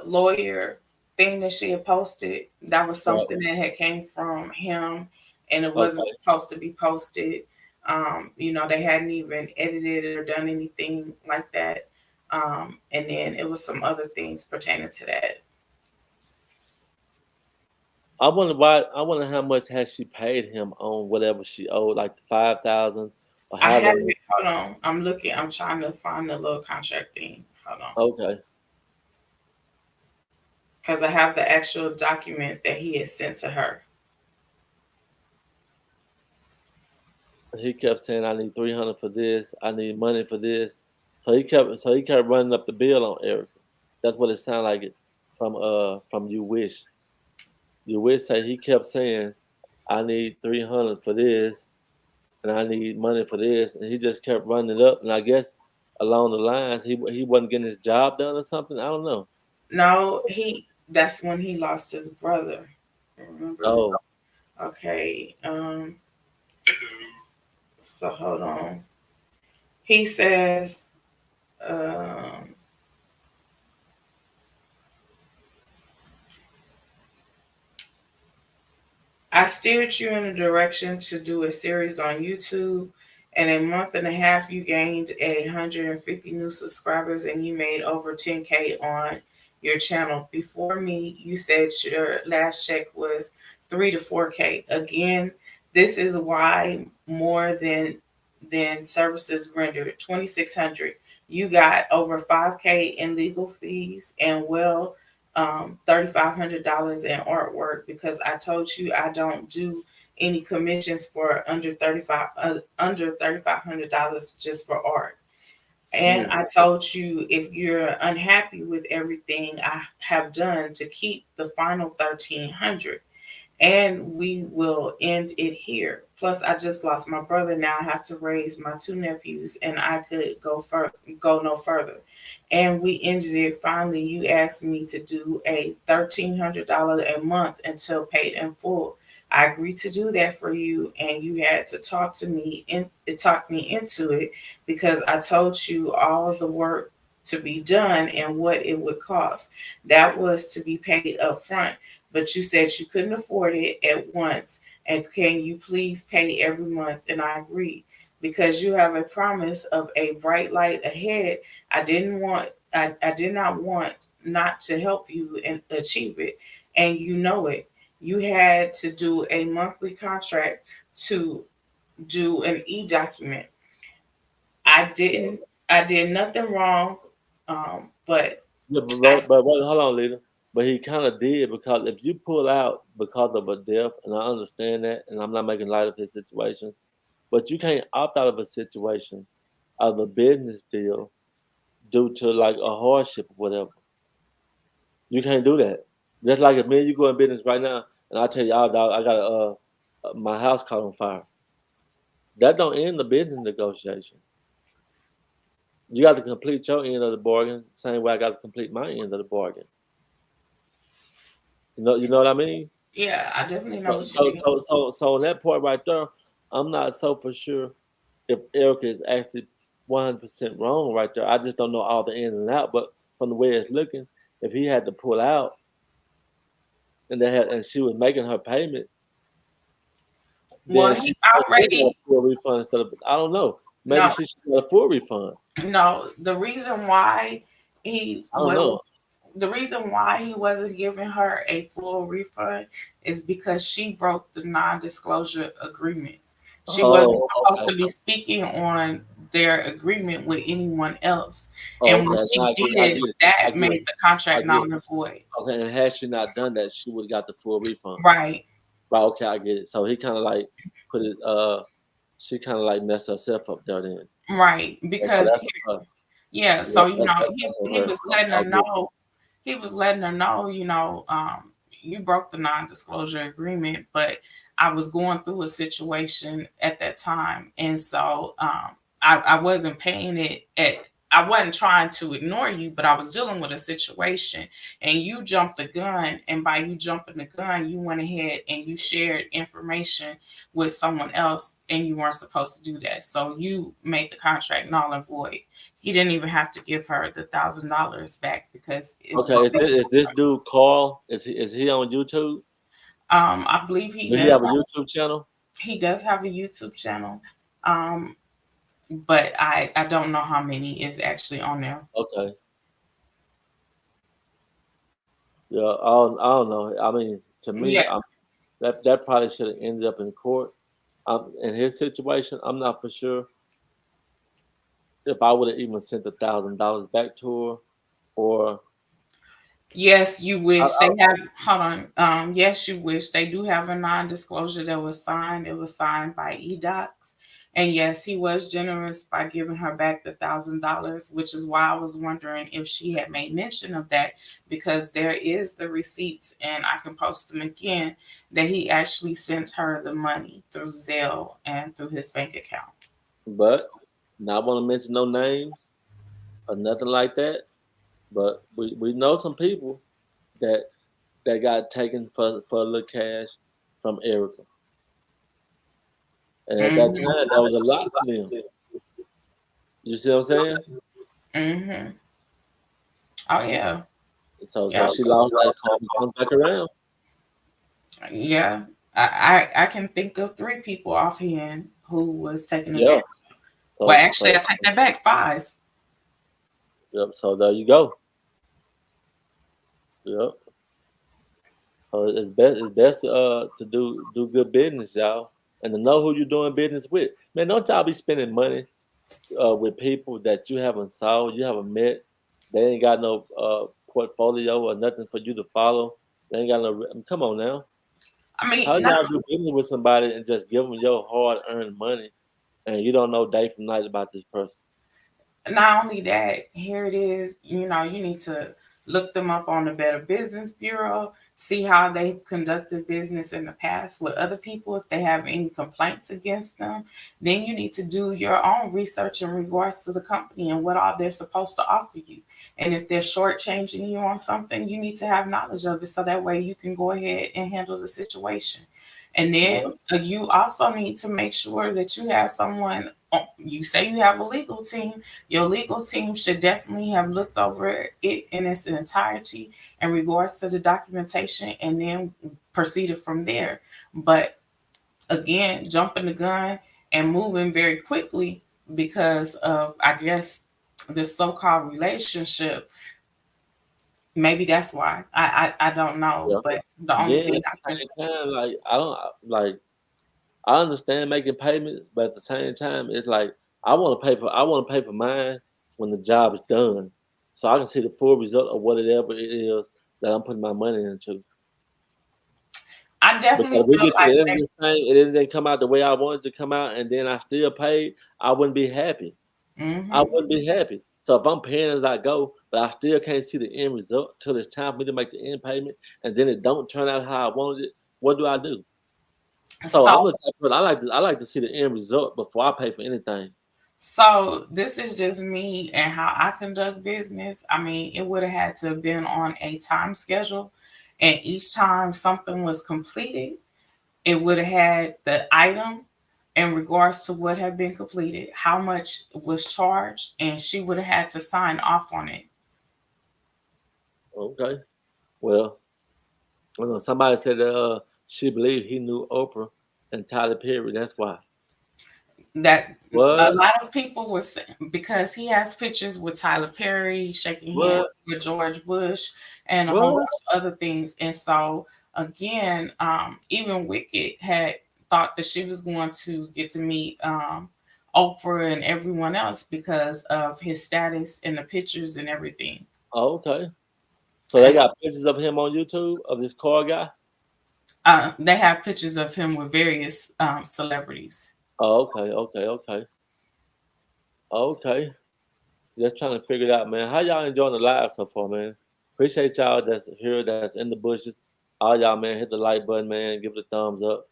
lawyer thing that she had posted. That was Right. something that had came from him, and it wasn't Okay. supposed to be posted. They hadn't even edited or done anything like that. And then it was some other things pertaining to that. I wonder why. I wonder how much has she paid him on whatever she owed, like 5,000 or I have however. it. Hold on. I'm looking. I'm trying to find the little contract thing. Hold on. Okay. Because I have the actual document that he had sent to her. He kept saying, "I need 300 for this. I need money for this." So he kept running up the bill on Erica. That's what it sounded like it from You Wish. You Wish say he kept saying, "I need 300 for this, and I need money for this," and he just kept running it up. And I guess along the lines, he wasn't getting his job done or something. I don't know. No, that's when he lost his brother. Remember? Oh, Okay. So hold on. He says, um, I steered you in a direction to do a series on YouTube. In a month and a half, you gained 150 new subscribers and you made over 10K on your channel. Before me, you said your last check was 3 to 4K. Again, this is why more than services rendered 2,600. You got over 5K in legal fees and $3,500 in artwork, because I told you I don't do any commissions for under $3,500 just for art. And I told you, if you're unhappy with everything I have done, to keep the final 1,300, and we will end it here. Plus, I just lost my brother. Now I have to raise my 2 nephews, and I could go no further. And we ended it. Finally, you asked me to do a $1,300 a month until paid in full. I agreed to do that for you, and you had to talk me into it, because I told you all the work to be done and what it would cost. That was to be paid up front, but you said you couldn't afford it at once, and can you please pay every month? And I agreed, because you have a promise of a bright light ahead. I did not want not to help you and achieve it, and you know it. You had to do a monthly contract to do an e-document. I did nothing wrong, but Yeah, I, but wait, hold on, leader. But he kind of did, because if you pull out because of a death, and I understand that, and I'm not making light of his situation, but you can't opt out of a situation, out of a business deal, due to like a hardship or whatever. You can't do that. Just like if me and you go in business right now, and I tell y'all, dog, I got my house caught on fire. That don't end the business negotiation. You got to complete your end of the bargain, same way I got to complete my end of the bargain. You know what I mean? yeah, I definitely know So, what you so, mean. so, so, so on that part right there, I'm not so for sure if Erica is actually 100% wrong right there. I just don't know all the ins and outs. But from the way it's looking, if he had to pull out and she was making her payments, Well, then she he should get a already full refund instead of, I don't know. Maybe no, she should get a full refund. no. He I don't wasn't know. the reason why he wasn't giving her a full refund is because she broke the non-disclosure agreement. She wasn't Oh, supposed okay. to be speaking on their agreement with anyone else. Oh, And when okay. she Now I did, get it. I that get made it. the I contract get null it. and void. Okay, and had she not done that, she would have got the full refund. Right, Right, okay, I get it. So he kind of like put it. She kind of like messed herself up there. Then right. and so Because that's on her. yeah, Yeah, so that's on he her. was letting I her get it. know, you broke the non-disclosure agreement, but I was going through a situation at that time, and so I wasn't paying it at. I wasn't trying to ignore you, but I was dealing with a situation, and you jumped the gun. And by you jumping the gun, you went ahead and you shared information with someone else, and you weren't supposed to do that. So you made the contract null and void. He didn't even have to give her the $1,000 back because it was. Okay, is this dude Carl? Is he on YouTube? I believe he Does he does. have a YouTube channel? He does have a YouTube channel, um, but I don't know how many is actually on there. Okay, yeah, I don't know. I mean, to me, Yeah. that probably should have ended up in court. In his situation, I'm not for sure if I would have even sent $1,000 back to her, or Yes, you wish I they have. Hold on. Yes, you wish they do have a non-disclosure that was signed. It was signed by eDocs, and yes, he was generous by giving her back the $1,000, which is why I was wondering if she had made mention of that, because there is the receipts, and I can post them again, that he actually sent her the money through Zelle and through his bank account. but not want to mention no names or nothing like that. But we know some people that got taken for a little cash from Erica, and at that Hmm. time that was a lot to them. You see what I'm saying? Hmm. Oh yeah, So yeah. she lost that call and comes back around. Yeah, I can think of 3 people offhand who was taken Yeah. advantage. Well, So actually, I take that back. 5. yep. So there you go. Yep. So it's best to do good business, y'all, and to know who you're doing business with. Man, don't y'all be spending money with people that you haven't saw, you haven't met. They ain't got no portfolio or nothing for you to follow. They ain't got no. Come on now. I How mean, not y'all do business with somebody and just give them your hard earned money, and you don't know day from night about this person? not only that, here it is, you need to look them up on the Better Business Bureau, see how they've conducted business in the past with other people, if they have any complaints against them. Then you need to do your own research in regards to the company and what all they're supposed to offer you. And if they're shortchanging you on something, you need to have knowledge of it so that way you can go ahead and handle the situation. And then Yeah, you also need to make sure that you have someone. You say you have a legal team. Your legal team should definitely have looked over it in its entirety in regards to the documentation and then proceeded from there. But again, jumping the gun and moving very quickly because of, I guess, this so-called relationship. Maybe that's why. I don't know. yeah. But the only Then thing at I the can same time, like I don't like. I understand making payments, but at the same time, it's like I want to pay for mine when the job is done, so I can see the full result of whatever it is that I'm putting my money into. I definitely Because we feel get to like the end of this thing, and it didn't come out the way I wanted to come out, and then I still paid, I wouldn't be happy. I hmm wouldn't be happy. So if I'm paying as I go, but I still can't see the end result till it's time for me to make the end payment, and then it don't turn out how I wanted it, what do I do? So I'm so the type of person I like to see the end result before I pay for anything. So this is just me and how I conduct business. I mean, it would have had to have been on a time schedule, and each time something was completed, it would have had the item in regards to what had been completed, how much was charged, and she would have had to sign off on it. Okay. Well, somebody said that she believed he knew Oprah and Tyler Perry. That's why. That a What? lot of people were saying, because he has pictures with Tyler Perry shaking hands What? with George Bush and a whole What? bunch of other things. And so again, even Wicked had thought that she was going to get to meet Oprah and everyone else because of his status and the pictures and everything. Oh, okay. So they And got pictures of him on YouTube of this car guy. they have pictures of him with various celebrities. Oh, okay, okay, okay, okay. Just trying to figure it out, man. How y'all enjoying the live so far, man? Appreciate y'all that's here, that's in the bushes. All y'all, man, hit the like button, man. Give it a thumbs up.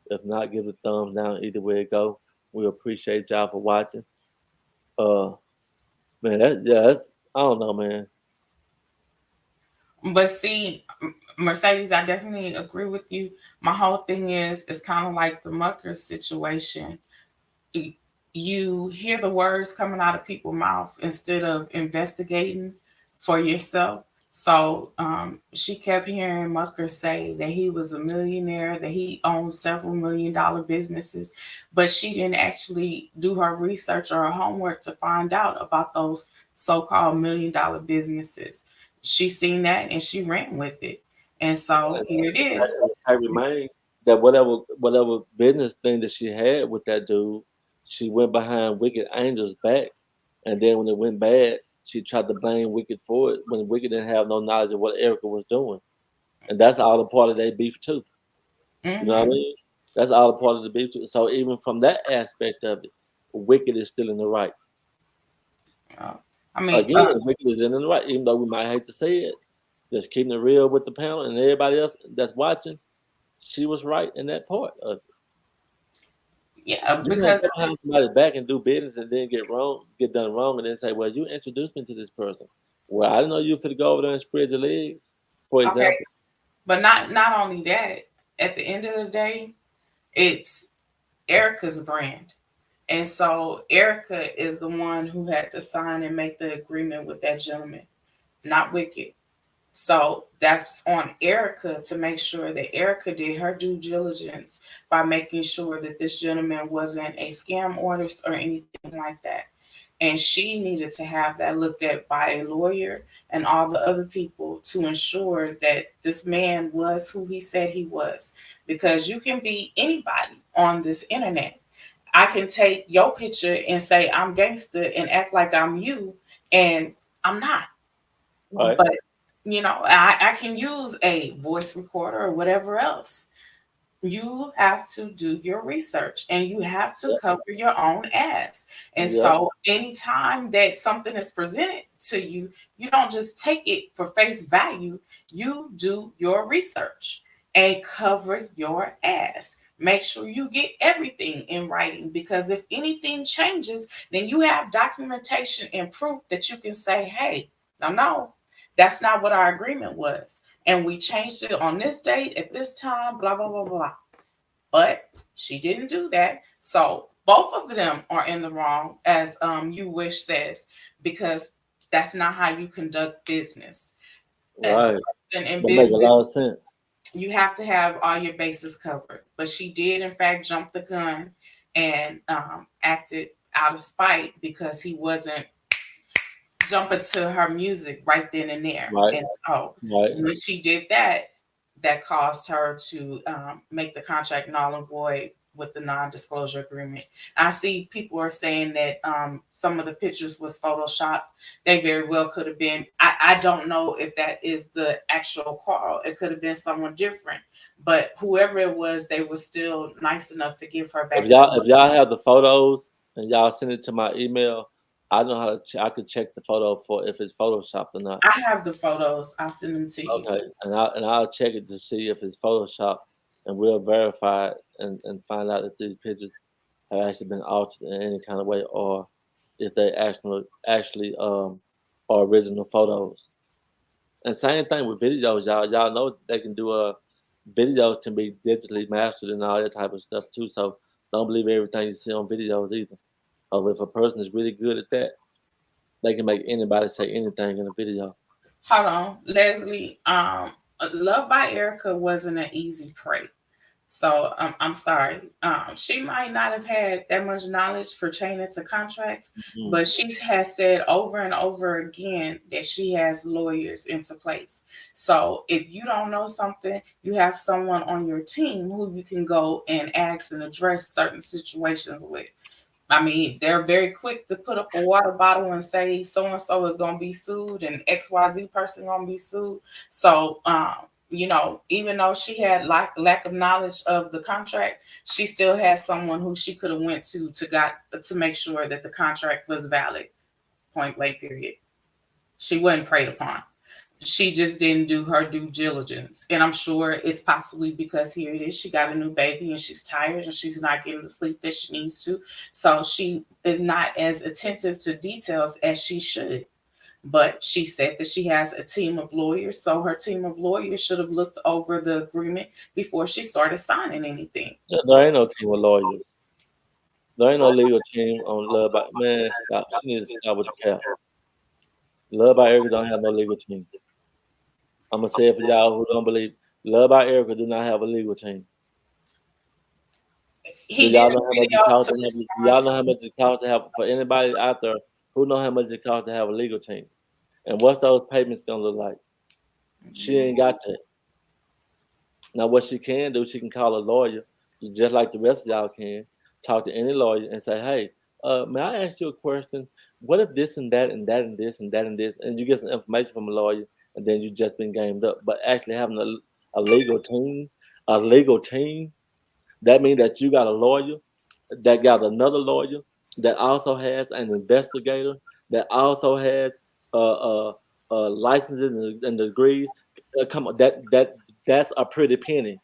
If not, give it a thumbs down. Either way it go, we appreciate y'all for watching. Uh, man, that's I don't know, man. But see, Mercedes, I definitely agree with you. My whole thing is, it's kind of like the Mucker situation. Y- You hear the words coming out of people's mouth instead of investigating for yourself. So she kept hearing Mucker say that he was a millionaire, that he owned several $1 million businesses, but she didn't actually do her research or her homework to find out about those so-called $1 million businesses. She seen that and she ran with it. And so And here it is. the fact remain that whatever business thing that she had with that dude, she went behind Wicked Angel's back, and then when it went bad, she tried to blame Wicked for it when Wicked didn't have no knowledge of what Erica was doing, and that's all a part of their beef too. You know what I hmm mean? That's all a part of the beef too. So even from that aspect of it, Wicked is still in the right. Uh, I mean, Again, Wicked is in the right, even though we might hate to say it. Just keeping it real with the panel and everybody else that's watching, she was right in that part of it. yeah, You can't because go behind somebody's back and do business and then get done wrong, and then say, "Well, you introduced me to this person." Well, I didn't know you could go over there and spread your legs, for okay, example. but not only that, at the end of the day, it's Erica's brand. And so Erica is the one who had to sign and make the agreement with that gentleman, not Wicked. So that's on Erica to make sure that Erica did her due diligence by making sure that this gentleman wasn't a scam artist or anything like that. and she needed to have that looked at by a lawyer and all the other people to ensure that this man was who he said he was. Because you can be anybody on this internet. I can take your picture and say I'm gangster and act like I'm you, and I'm not. Right. But I can use a voice recorder or whatever else. You have to do your research and you have to Yep. cover your own ass. And Yep. so anytime that something is presented to you, you don't just take it for face value. You do your research and cover your ass. Make sure you get everything in writing, because if anything changes, then you have documentation and proof that you can say, hey, no, that's not what our agreement was. And we changed it on this date at this time, blah, blah, blah, blah. But she didn't do that. So both of them are in the wrong, as You Wish says, because that's not how you conduct business. As a Right. person in That make a business, lot of sense. you have to have all your bases covered. But she did, in fact, jump the gun and acted out of spite because he wasn't jumping to her music right then and there. Right. And so Right. when she did that, that caused her to make the contract null and void with the non-disclosure agreement. I see people are saying that some of the pictures was photoshopped. They very well could have been. I don't know if that is the actual Carl. It could have been someone different. But whoever it was, they were still nice enough to give her back. If y'all have the photos and y'all send it to my email, I know how to. I could check the photo for if it's photoshopped or not. I have the photos. I'll send them to you. Okay, and I'll check it to see if it's photoshopped, and we'll verify it and find out if these pictures have actually been altered in any kind of way, or if they actually are original photos. And same thing with videos, y'all. Y'all know they can do videos can be digitally mastered and all that type of stuff too. So don't believe everything you see on videos either. Or if a person is really good at that, they can make anybody say anything in a video. Hold on, Leslie. Love by Erica wasn't an easy prey. So I'm sorry. She might not have had that much knowledge pertaining to contracts, Mm. but she has said over and over again that she has lawyers into place. So if you don't know something, you have someone on your team who you can go and ask and address certain situations with. I mean, they're very quick to put up a water bottle and say so and so is going to be sued and XYZ person going to be sued. So, even though she had lack of knowledge of the contract, she still has someone who she could have went to make sure that the contract was valid. Point blank. Period. She wasn't preyed upon. She just didn't do her due diligence. And I'm sure it's possibly because here it is, she got a new baby and she's tired and she's not getting the sleep that she needs to. So she is not as attentive to details as she should. But she said that she has a team of lawyers. So her team of lawyers should have looked over the agreement before she started signing anything. Yeah, there ain't no team of lawyers. There ain't no legal team on Love by Man. Stop. She needs to stop with the cap. Love by Erica don't have no legal team. I'm gonna say it for y'all who don't believe. Love by Erica do not have a legal team. Do He did y'all a know how much it video costs to to have? Do respond y'all to. know how much it costs to have for anybody out there who know how much it costs to have a legal team? And what's those payments gonna look like? She ain't got that. Now, what she can do, she can call a lawyer, just like the rest of y'all can. Talk to any lawyer and say, "Hey, may I ask you a question? What if this and that and that and this and that and this?" And you get some information from a lawyer, and then you just been gamed up. But actually having a legal team, that means that you got a lawyer that got another lawyer that also has an investigator that also has licenses and degrees. Come on, that's a pretty penny.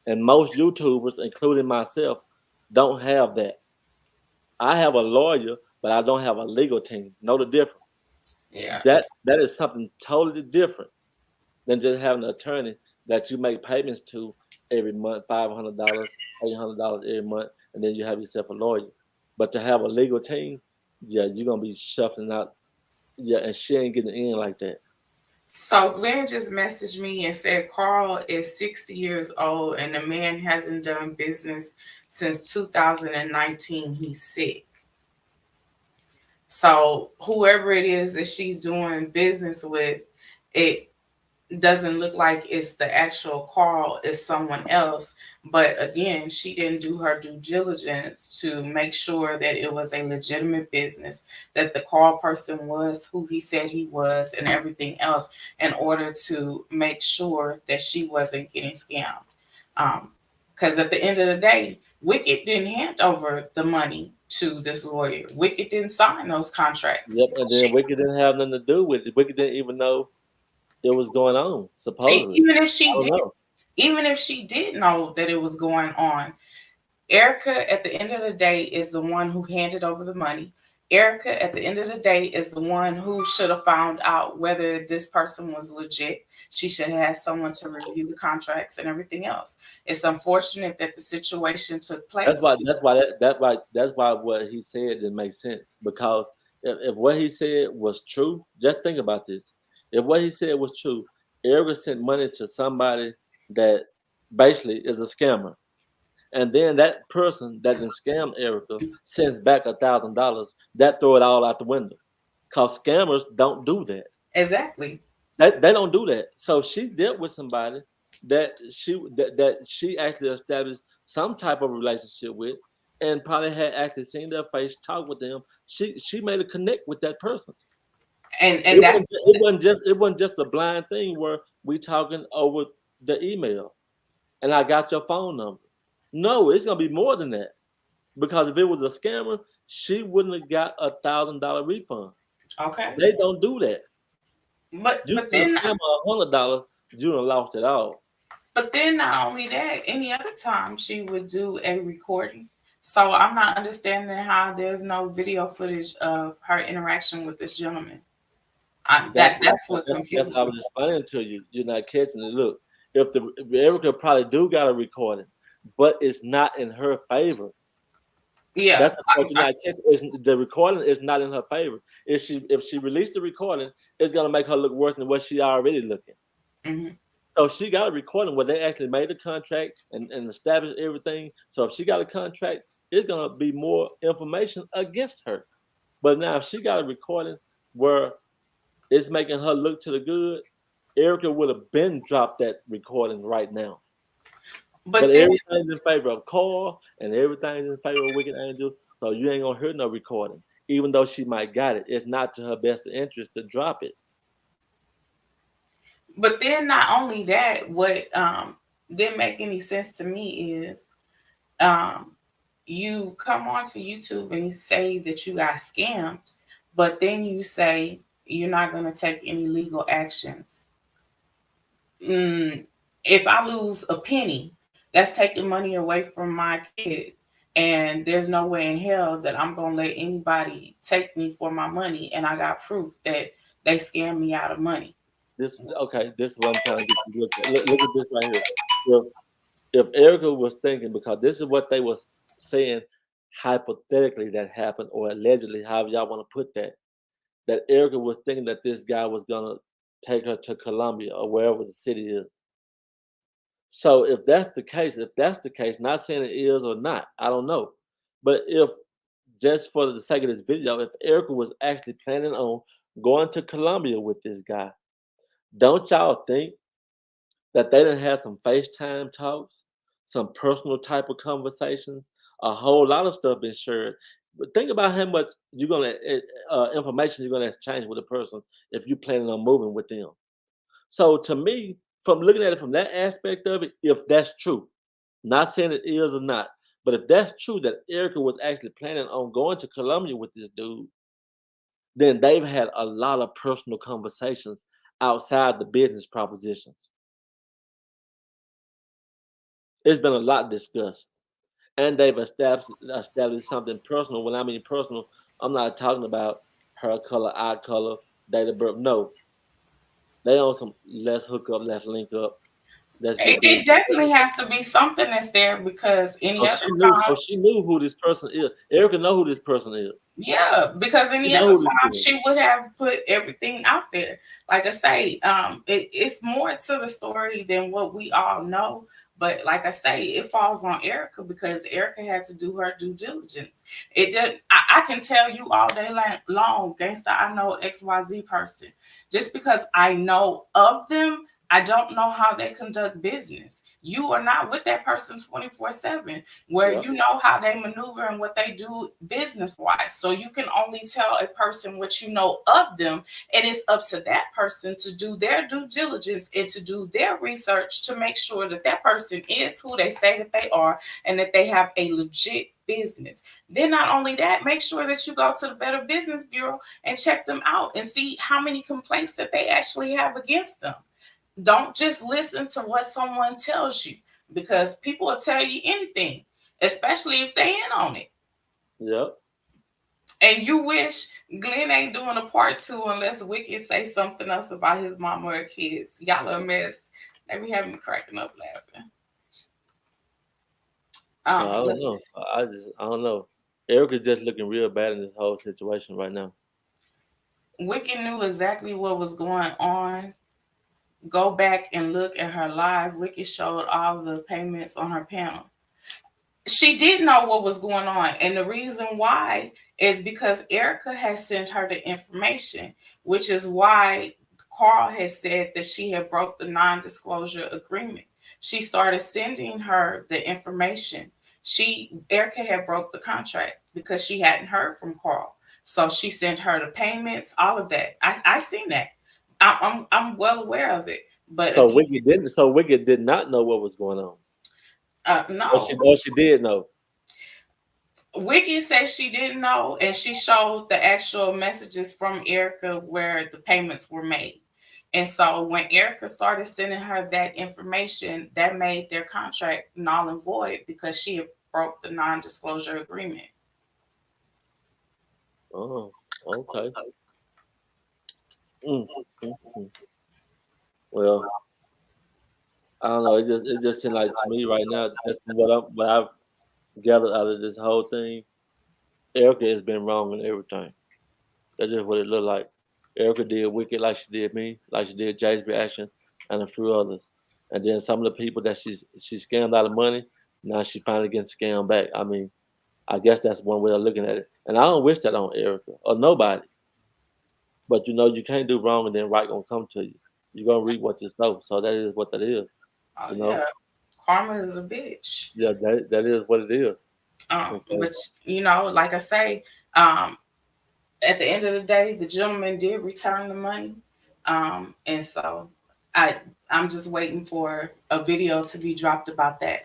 And most YouTubers, including myself, don't have that. I have a lawyer, but I don't have a legal team. Know the difference? Yeah. That is something totally different than just having an attorney that you make payments to every month, $500, $800 every month, and then you have yourself a lawyer. But to have a legal team, yeah, you're gonna be shuffling out. Yeah, and she ain't getting in like that. So Glenn just messaged me and said Carl is 60 years old and the man hasn't done business since 2019. He's sick. So whoever it is that she's doing business with, it doesn't look like it's the actual Carl, it's someone else. But again, she didn't do her due diligence to make sure that it was a legitimate business, that the Carl person was who he said he was, and everything else, in order to make sure that she wasn't getting scammed. Because at the end of the day, Wicked didn't hand over the money to this lawyer. Wicked didn't sign those contracts. Yep, and then Wicked didn't have nothing to do with it. Wicked didn't even know it was going on, supposedly. Even if I she don't did, know. even if she did know that it was going on, Erica at the end of the day is the one who handed over the money. Erica at the end of the day is the one who should have found out whether this person was legit. She should have had someone to review the contracts and everything else. It's unfortunate that the situation took That's place. why. That's why what he said didn't make sense. Because if what he said was true, just think about this. If what he said was true, Erica sent money to somebody that basically is a scammer, and then that person that then scammed Erica sends back $1,000. That throw it all out the window. Cause scammers don't do that. Exactly. They don't do that. So she dealt with somebody that she actually established some type of relationship with, and probably had actually seen their face, talk with them. She made a connect with that person. And that's It wasn't just a blind thing where we talking over the email and I got your phone number. No, it's gonna be more than that. Because if it was a scammer, she wouldn't have got $1,000 refund. okay. They don't do that. You But send a then scammer $100, you done lost it all. But then not only that, any other time she would do a recording. So I'm not understanding how there's no video footage of her interaction with this gentleman. That's what That's confuses what I me. was explaining to you. You're not catching it. Look, if Erica probably do got a recording, but it's not in her favor. Yeah. That's the part you're not catching. The recording is not in her favor. If she released the recording, it's gonna make her look worse than what she already looking. Mhm. So she got a recording where they actually made the contract and established everything. So if she got a contract, it's gonna be more information against her. But now if she got a recording where it's making her look to the good, Erica would have been dropped that recording right now. But But then everything's in favor of Carl and everything's in favor of Wicked Angel. So you ain't gonna hear no recording. Even though she might got it, it's not to her best interest to drop it. not only that, what didn't make any sense to me is um you come onto YouTube and you say that you got scammed, but then you say you're not going to take any legal actions. If I lose a penny, that's taking money away from my kid. And there's no way in hell that I'm going to let anybody take me for my money. And I got proof that they scammed me out of money. This This is what I'm trying to get you to look at. Look at this right here. If Erica was thinking, because this is what they was saying hypothetically that happened, or allegedly, however y'all want to put that Erica was thinking that this guy was gonna take her to Colombia or wherever the city is. So if that's the case, not saying it is or not, I don't know. But if just for the sake of this video, if Erica was actually planning on going to Colombia with this guy, don't y'all think that they didn't have some FaceTime talks, some personal type of conversations, a whole lot of stuff been shared. But think about how much you're gonna information you're gonna exchange with a person if you're planning on moving with them. So to me, from looking at it from that aspect of it, if that's true, not saying it is or not, but if that's true that Erica was actually planning on going to Colombia with this dude, then they've had a lot of personal conversations outside the business propositions. It's been a lot discussed, and they've established something personal. When I mean personal, I'm not talking about her color, eye color, date of birth. No, they on some let's hook up, let's link up, let's get It busy. definitely has to be something that's there, because any other So time, she knew who this person is. Erica know who this person is. yeah, because She any know other who this time is. she would have put everything out there. Like I say, it's more to the story than what we all know. But like I say, it falls on Erica because Erica had to do her due diligence. It did. I can tell you all day long, gangsta, I know XYZ person. Just because I know of them, I don't know how they conduct business. You are not with that person 24/7, where Yep. you know how they maneuver and what they do business wise. So you can only tell a person what you know of them, and it's up to that person to do their due diligence and to do their research to make sure that that person is who they say that they are and that they have a legit business. Then not only that, make sure that you go to the Better Business Bureau and check them out and see how many complaints that they actually have against them. Don't just listen to what someone tells you, because people will tell you anything, especially if they in on it. Yep. And you wish Glenn ain't doing a part two unless Wicked say something else about his mama or kids. Y'all are a mess. They be having me cracking up laughing. So I don't know. So I don't know. Erica's just looking real bad in this whole situation right now. Wicked knew exactly what was going on. Go back and look at her live. Wicked showed all the payments on her panel. She did know what was going on, and the reason why is because Erica has sent her the information, which is why Carl has said that she had broke the non-disclosure agreement. She started sending her the information. Erica had broke the contract because she hadn't heard from Carl, so she sent her the payments, all of that. I seen that. I'm well aware of it, but So again, Wicked didn't. So Wicked did not know what was going on. no. Or she did know. Wiki says she didn't know, and she showed the actual messages from Erica where the payments were made. And so when Erica started sending her that information, that made their contract null and void because she had broke the non-disclosure agreement. Oh, okay. Mm, mm, mm. Well, I don't know. It just seems like to me right now. That's what I've gathered out of this whole thing. Erica has been wrong in everything. That's just what it looked like. Erica did Wicked like she did me, like she did Jay's reaction, and a few others. And then some of the people that she scammed out of money, now she finally getting scammed back. I mean, I guess that's one way of looking at it. And I don't wish that on Erica or nobody. But you know, you can't do wrong and then right gonna come to you. You're gonna reap what you sow. So that is what that is. Oh You know? yeah, karma is a bitch. Yeah, that is what it is. And so, But like I say, at the end of the day, the gentleman did return the money, and so I I'm just waiting for a video to be dropped about that.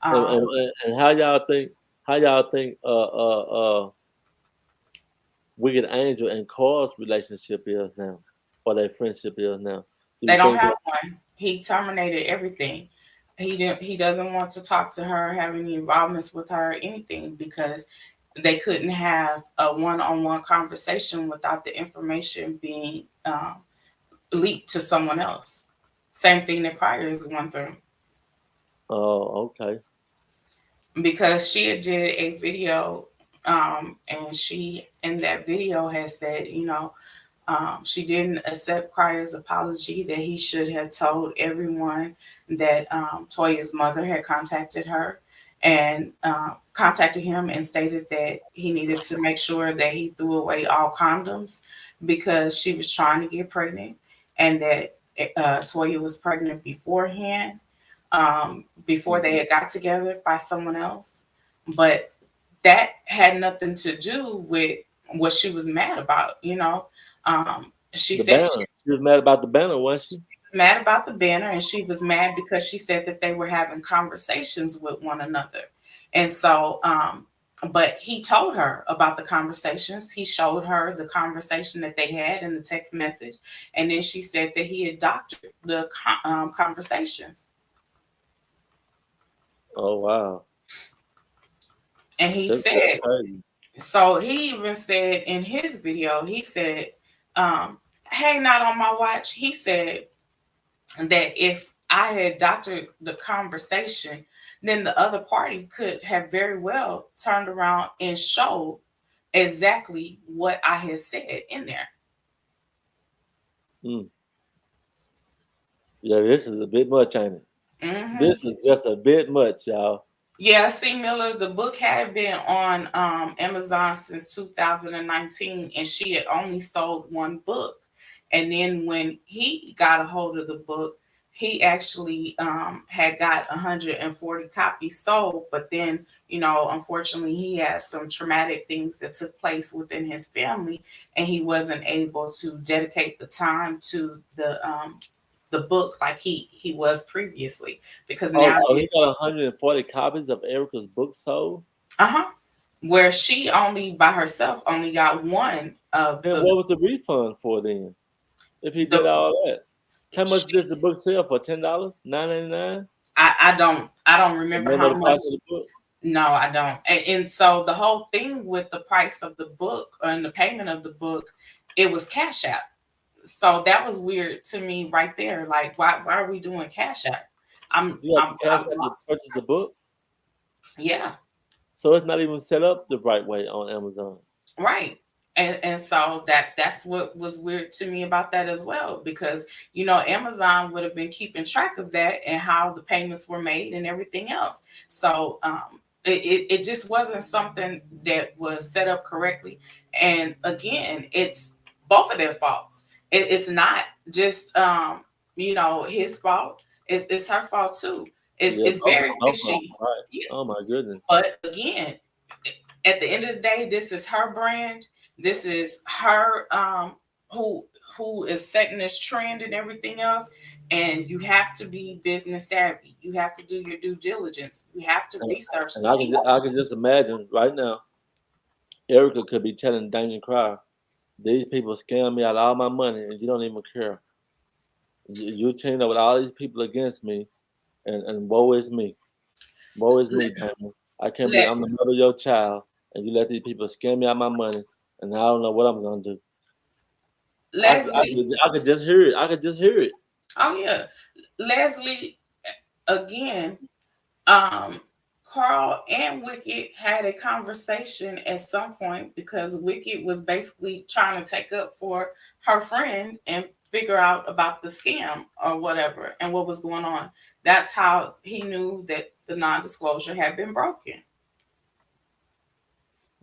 and, Um, and, and how y'all think Wicked Angel and Carl's relationship is now, or their friendship is now. Do they you don't think have that? one. He terminated everything. He doesn't want to talk to her, have any involvements with her, anything, because they couldn't have a one-on-one conversation without the information being leaked to someone else. Same thing that Pryor is going through. Oh, okay. Because she had did a video, and she in that video has said, she didn't accept Cryer's apology, that he should have told everyone that Toya's mother had contacted her and contacted him and stated that he needed to make sure that he threw away all condoms because she was trying to get pregnant, and that Toya was pregnant beforehand, before they had got together by someone else. But that had nothing to do with what she was mad about. She The said banner. She was mad about the banner, wasn't she? mad about the banner, and she was mad because she said that they were having conversations with one another. And so but he told her about the conversations. He showed her the conversation that they had in the text message, and then she said that he had doctored the conversations. Oh wow. And he That's said, crazy. so he even said in his video, he said, hey, not on my watch. He said that if I had doctored the conversation, then the other party could have very well turned around and showed exactly what I had said in there. Mm. Yeah, this is a bit much, ain't it? Mm-hmm. This is just a bit much, y'all. Yeah, C. Miller, the book had been on Amazon since 2019, and she had only sold one book. And then when he got a hold of the book, he actually had got 140 copies sold. But then, unfortunately, he had some traumatic things that took place within his family, and he wasn't able to dedicate the time to the book like he was previously, because Oh, now so he it's got 140 copies of Erica's book sold? uh-huh. Where she only by herself only got one of And what was the refund for then? If he did the all that, how much she, did the book sell for? $10, $9.99. I don't The remember name of how the much. price of the book. No, I don't. And so the whole thing with the price of the book and the payment of the book, it was Cash App. So that was weird to me right there. Like, why are we doing Cash App? I'm You have I'm to cash I'm out to lost. purchase the book, Yeah. so it's not even set up the right way on Amazon. Right. And so that's what was weird to me about that as well, because Amazon would have been keeping track of that and how the payments were made and everything else. So it just wasn't something that was set up correctly. And again, it's both of their faults. It's not just his fault. It's her fault too. It's Yeah, it's very both of them. fishy. Right. Yeah. Oh my goodness. But again, at the end of the day, this is her brand. This is her who who is setting this trend and everything else. And you have to be business savvy. You have to do your due diligence. You have to And, research and the I can people. I can just imagine right now, Erica could be telling Daniel Cryer, these people scam me out of all my money, and you don't even care. You teamed up with all these people against me, and woe is me. Woe is me, Daniel. I can't believe Let I'm the mother of your child, and you let these people scam me out of my money, and I don't know what I'm gonna do. Leslie. I could just hear it. I could just hear it. Oh yeah, Leslie. Again, um Carl and Wicked had a conversation at some point, because Wicked was basically trying to take up for her friend and figure out about the scam or whatever and what was going on. That's how he knew that the non-disclosure had been broken.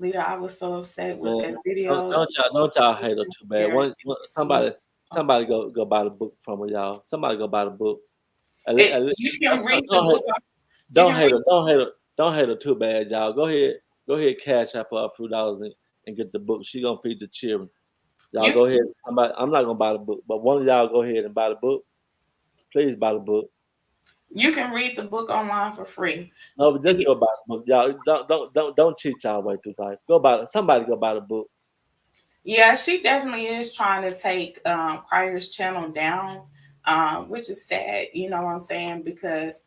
Lita, I was so upset with Man, that video. don't y'all hate her too bad. Sharing Somebody it. go buy the book from her, y'all. Somebody go buy the book. You can read the Don't hate book. You don't can hate read. her. Don't hate her too bad, y'all. Go ahead, cash up her a few dollars and get the book. She gonna feed the children. Y'all You go ahead. I'm not gonna buy the book, but one of y'all go ahead and buy the book. Please buy the book. you can read the book online for free. No, but just go buy the book, y'all. Don't cheat y'all way through life. Somebody go buy the book. Yeah, she definitely is trying to take Cryer's channel down, which is sad, you know what I'm saying? Because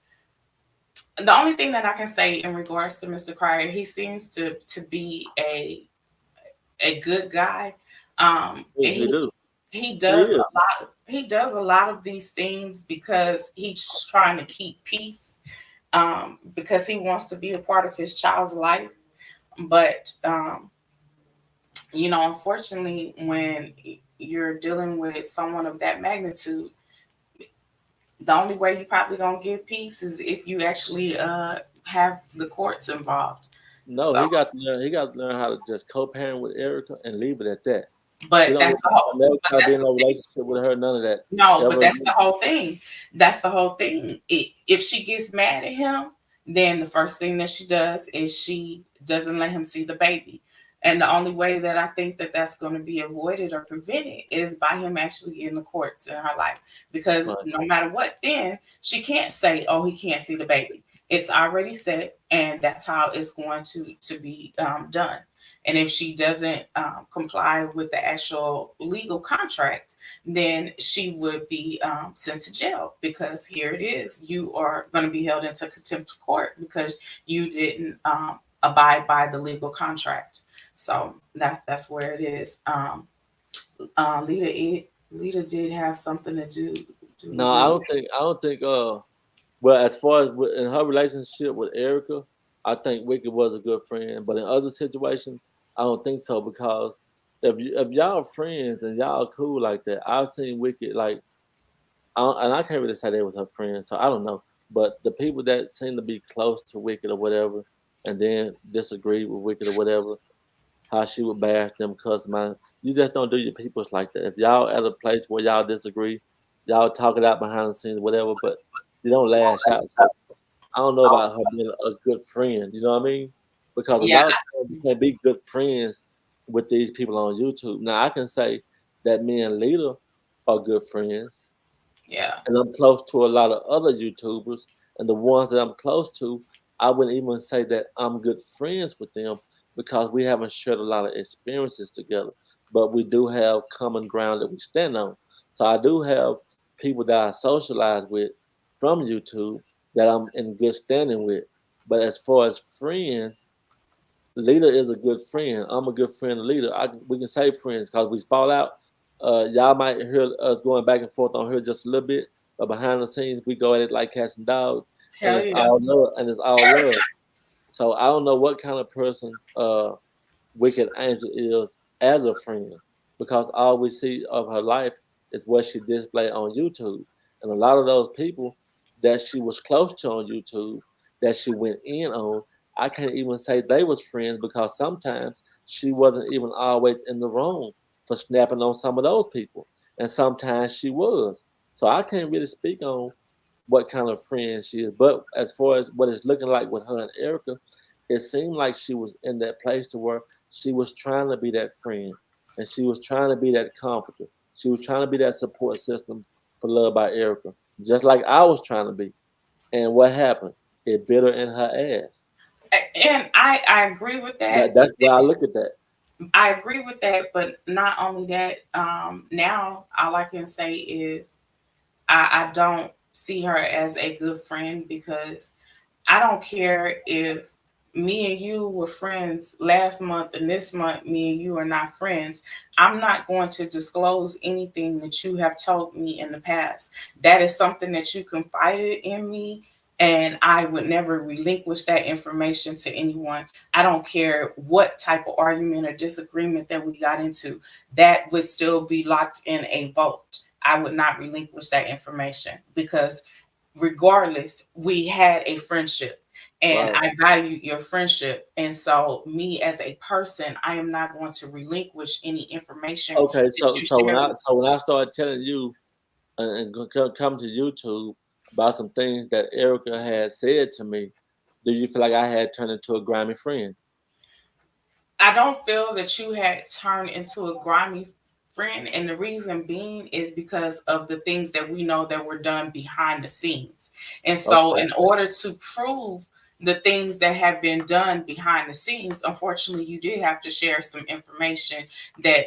the only thing that I can say in regards to Mr. Cryer, he seems to be a good guy. And Yes, he do. he He does is. a lot. He does a lot of these things because he's trying to keep peace, because he wants to be a part of his child's life. But unfortunately, when you're dealing with someone of that magnitude, the only way you probably gonna get peace is if you actually have the courts involved. No, So, he got to learn. He got to learn how to just co-parent with Erica and leave it at that. He but don't that's need the whole. never But try to be that's in the no thing. relationship with her. None of that. No, but Ever. that's the whole thing. That's the whole thing. If she gets mad at him, then the first thing that she does is she doesn't let him see the baby. And the only way that I think that that's going to be avoided or prevented is by him actually in the courts in her life. Because Right. no matter what, then she can't say, "Oh, he can't see the baby." It's already set, and that's how it's going to be done. And if she doesn't comply with the actual legal contract, then she would be sent to jail, because here it is. You are going to be held into contempt of court because you didn't abide by the legal contract. So that's where it is. Leda did have something to do No, with I it. don't think. I don't think. Well, as far as in her relationship with Erica, I think Wicked was a good friend. But in other situations, I don't think so, because if y'all friends and y'all cool like that, I've seen Wicked like, and I can't really say they was her friend, so I don't know. But the people that seem to be close to Wicked or whatever, and then disagree with Wicked or whatever, how she would bash them, cuss my. You just don't do your peoples like that. If y'all at a place where y'all disagree, y'all talk it out behind the scenes, whatever. But you don't lash out. So I don't know about her being a good friend. You know what I mean? Because a Yeah, lot of times you can't be good friends with these people on YouTube. Now I can say that me and Leda are good friends, yeah, and I'm close to a lot of other YouTubers, and the ones that I'm close to, I wouldn't even say that I'm good friends with them because we haven't shared a lot of experiences together, but we do have common ground that we stand on. So I do have people that I socialize with from YouTube that I'm in good standing with. But as far as friends, Leda is a good friend. I'm a good friend of Leda. We can say friends because we fall out. Y'all might hear us going back and forth on her just a little bit, but behind the scenes we go at it like cats and dogs, and hell it's yeah. all love. And it's all love. So I don't know what kind of person Wicked Angel is as a friend because all we see of her life is what she displayed on YouTube. And a lot of those people that she was close to on YouTube, that she went in on, I can't even say they was friends because sometimes she wasn't even always in the wrong for snapping on some of those people. And sometimes she was. So I can't really speak on what kind of friend she is. But as far as what it's looking like with her and Erica, it seemed like she was in that place to where she was trying to be that friend and she was trying to be that comforter. She was trying to be that support system for Love by Erica, just like I was trying to be. And what happened? It bit her in her ass. And I agree with that, but That's where I look at that. I agree with that, but not only that, now all I can say is I don't see her as a good friend because I don't care if me and you were friends last month and this month me and you are not friends. I'm not going to disclose anything that you have told me in the past. That is something that you confided in me, and I would never relinquish that information to anyone. I don't care what type of argument or disagreement that we got into, that would still be locked in a vault. I would not relinquish that information because regardless, we had a friendship and Right. I value your friendship. And so, me as a person, I am not going to relinquish any information Okay, that so you so when share. I started telling you and come to YouTube about some things that Erica had said to me, do you feel like I had turned into a grimy friend? I don't feel that you had turned into a grimy friend, and the reason being is because of the things that we know that were done behind the scenes. And so, Okay, in order to prove the things that have been done behind the scenes, unfortunately, you did have to share some information that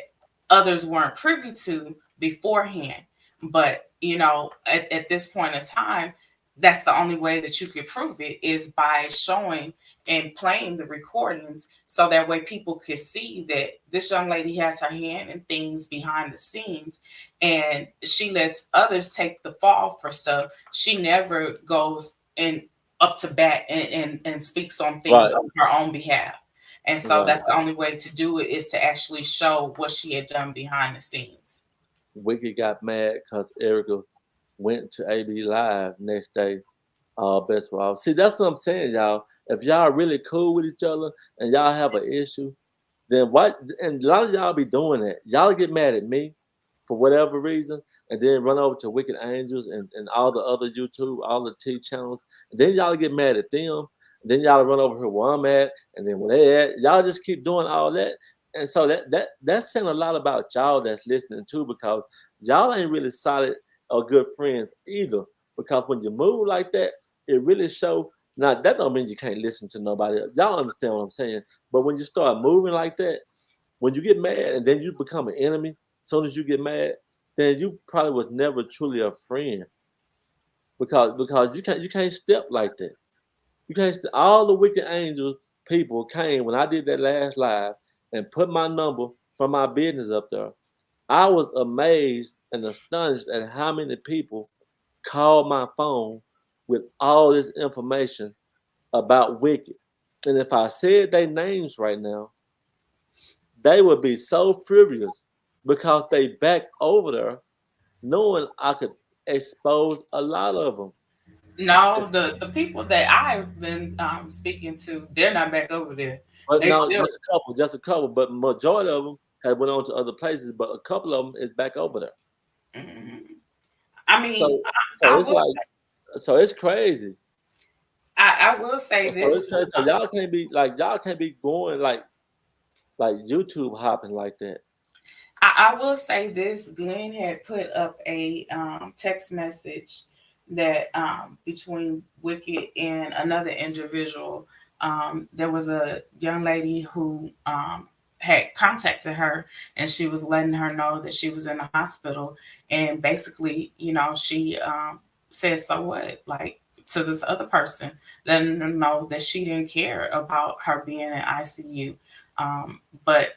others weren't privy to beforehand. But at this point in time, that's the only way that you could prove it is by showing and playing the recordings so that way people could see that this young lady has her hand in things behind the scenes and she lets others take the fall for stuff. She never goes and up to bat and speaks on things right, on her own behalf. And so right. that's the only way to do it is to actually show what she had done behind the scenes. Wicked got mad because Erica went to AB Live next day. Best of all. See, that's what I'm saying, y'all. If y'all really cool with each other and y'all have an issue, then what? And a lot of y'all be doing that. Y'all get mad at me for whatever reason, and then run over to Wicked Angels and all the other YouTube, all the T channels, and then y'all get mad at them. And then y'all run over here where I'm at, and then where they at. Y'all just keep doing all that, and so that's saying a lot about y'all that's listening too, because y'all ain't really solid or good friends either. Because when you move like that, it really show. Now that don't mean you can't listen to nobody else. Y'all understand what I'm saying? But when you start moving like that, when you get mad and then you become an enemy, as soon as you get mad, then you probably was never truly a friend because you can't step like that. You can't. All the Wicked Angels people came when I did that last live and put my number from my business up there. I was amazed and astonished at how many people called my phone with all this information about Wicked. And if I said their names right now, they would be so furious because they back over there knowing I could expose a lot of them. No, the people that I've been speaking to, they're not back over there. But They no, still. just a couple. But majority of them have went on to other places, but a couple of them is back over there. Mhm. I mean, So I it's will like, say, so it's crazy. I will say So it's this. crazy. So y'all can't be going like YouTube hopping like that. I will say this. Glenn had put up a text message that between Wicked and another individual. There was a young lady who had contacted her, and she was letting her know that she was in the hospital, and basically, she said, "So what?" Like, to this other person, letting them know that she didn't care about her being in ICU. But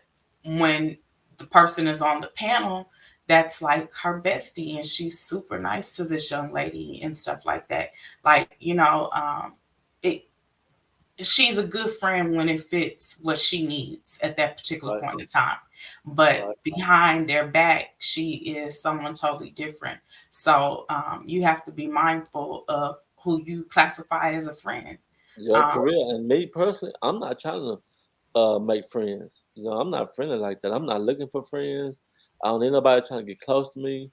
when the person is on the panel, that's like her bestie, and she's super nice to this young lady and stuff like that. Like, it she's a good friend when it fits what she needs at that particular Right, point in time. But right. behind their back, she is someone totally different. So you have to be mindful of who you classify as a friend. Yeah, Um, for real. And me personally, I'm not trying to make friends. I'm not friendly like that. I'm not looking for friends. I don't need nobody trying to get close to me.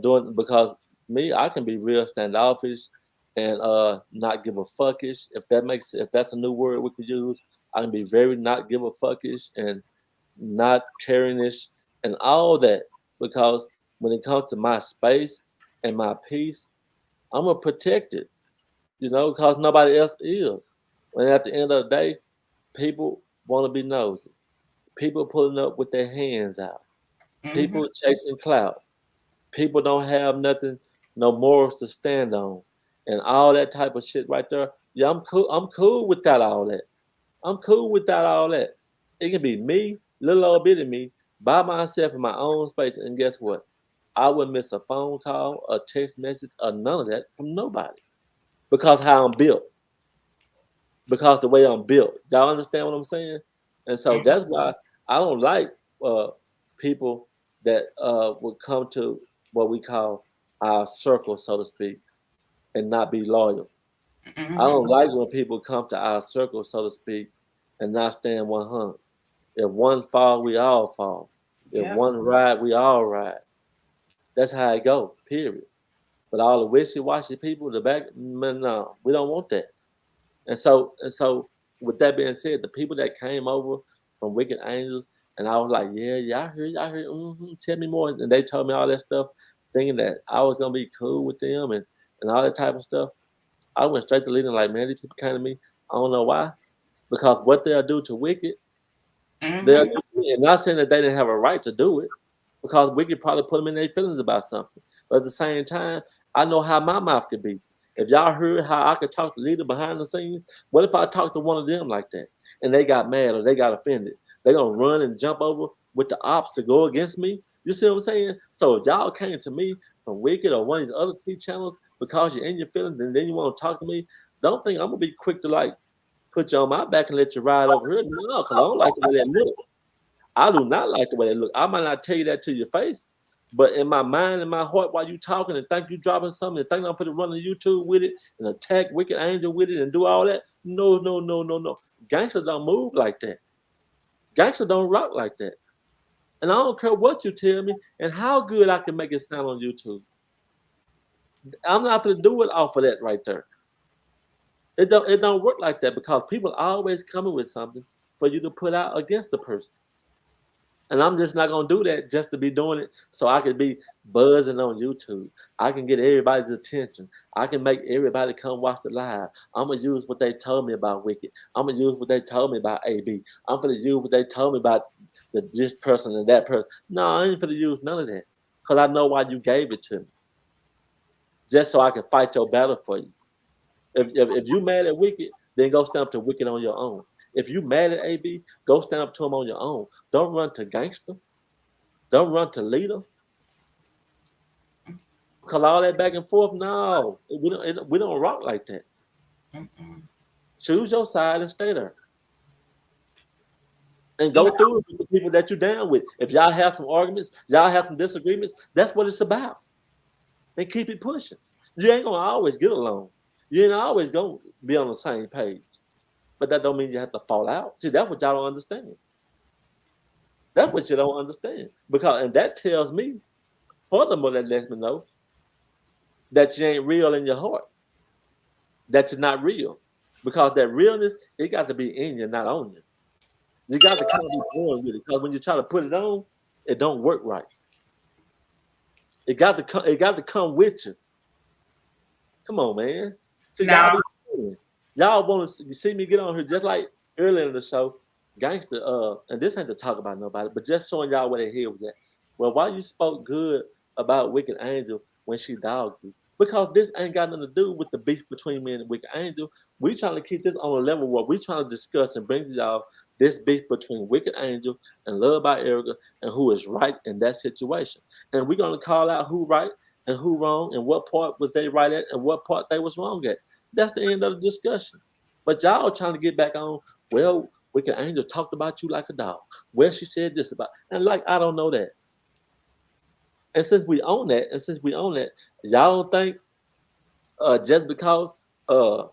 Doing because me, I can be real standoffish and not give a fuckish. If that's a new word we could use, I can be very not give a fuckish and not caringish and all that because when it comes to my space and my peace, I'm gonna protect it. Because nobody else is. And at the end of the day, people want to be nosy. People pulling up with their hands out. mhm, People chasing clout. People don't have nothing, no morals to stand on, and all that type of shit right there. Yeah, I'm cool. I'm cool without all that. I'm cool without all that. It can be me, little old bit of me, by myself in my own space. And guess what? I wouldn't miss a phone call, a text message, or none of that from nobody because how I'm built. Because the way I'm built. Y'all understand what I'm saying? And so mhm, that's why I don't like uh, people that would come to what we call our circle, so to speak, and not be loyal. I don't mhm. like when people come to our circle, so to speak, and not stand 100. If one fall, we all fall. If Yep. one ride, we all ride. That's how it go. Period. But all the wishy-washy people, the back, man, no, we don't want that. And so, with that being said, the people that came over from Wicked Angels, and I was like, yeah, y'all heard, tell me more. And they told me all that stuff, thinking that I was gonna be cool with them and all that type of stuff. I went straight to leading like, man, these people came to me. I don't know why, because what they'll do to Wicked, they'll Mhm. do to me. And not saying that they didn't have a right to do it, because Wicked probably put them in their feelings about something. But at the same time, I know how my mouth could be. If y'all heard how I could talk to Leda behind the scenes, what if I talked to one of them like that and they got mad or they got offended? They gonna run and jump over with the ops to go against me. You see what I'm saying? So if y'all came to me from Wicked or one of these other TV channels because you're in your feelings and then you want to talk to me, don't think I'm gonna be quick to like put you on my back and let you ride over here. No, because I don't like the way that look. I do not like the way they look. I might not tell you that to your face, but in my mind and my heart, while you talking and think you dropping something and think I'm put it run on YouTube with it and attack Wicked Angel with it and do all that. No, no, no, no, no. Gangsters don't move like that. Gangsters don't rock like that. And I don't care what you tell me and how good I can make it sound on YouTube. I'm not gonna do it off of that right there. It don't work like that because people always coming with something for you to put out against the person. And I'm just not gonna do that just to be doing it so I can be buzzing on YouTube. I can get everybody's attention. I can make everybody come watch the live. I'm gonna use what they told me about Wicked. I'm gonna use what they told me about AB. I'm gonna use what they told me about this person and that person. No, I ain't gonna use none of that. Cause I know why you gave it to me. Just so I can fight your battle for you. If you mad at Wicked, then go stand up to Wicked on your own. If you mad at AB, go stand up to him on your own. Don't run to Gangster. Don't run to Leda. Cause all that back and forth, no, we don't rock like that. Mhm. Choose your side and stay there, and You go through it with the people that you're down with. If y'all have some arguments, y'all have some disagreements. That's what it's about. And keep it pushing. You ain't gonna always get along. You ain't always gonna be on the same page. But that don't mean you have to fall out. See, that's what y'all don't understand. That's what you don't understand. Because and that tells me, furthermore, that lets me know that you ain't real in your heart. That you're not real. Because that realness, it got to be in you, not on you. You got to kind of be born with it. Because when you try to put it on, it don't work right. It got to come with you. Come on, man. So y'all Now, be y'all want to see me get on here just like earlier in the show, gangster. And this ain't to talk about nobody, but just showing y'all where their head was at. Well, why you spoke good about Wicked Angel when she dogged you? Because this ain't got nothing to do with the beef between me and Wicked Angel. We trying to keep this on a level where we trying to discuss and bring to y'all this beef between Wicked Angel and Love by Erica and who is right in that situation. And we're gonna call out who right and who wrong and what part was they right at and what part they was wrong at. That's the end of the discussion. But y'all trying to get back on, well, Wicked Angel talked about you like a dog. Well, she said this about, and like, I don't know that. And since we own that, y'all don't think just because uh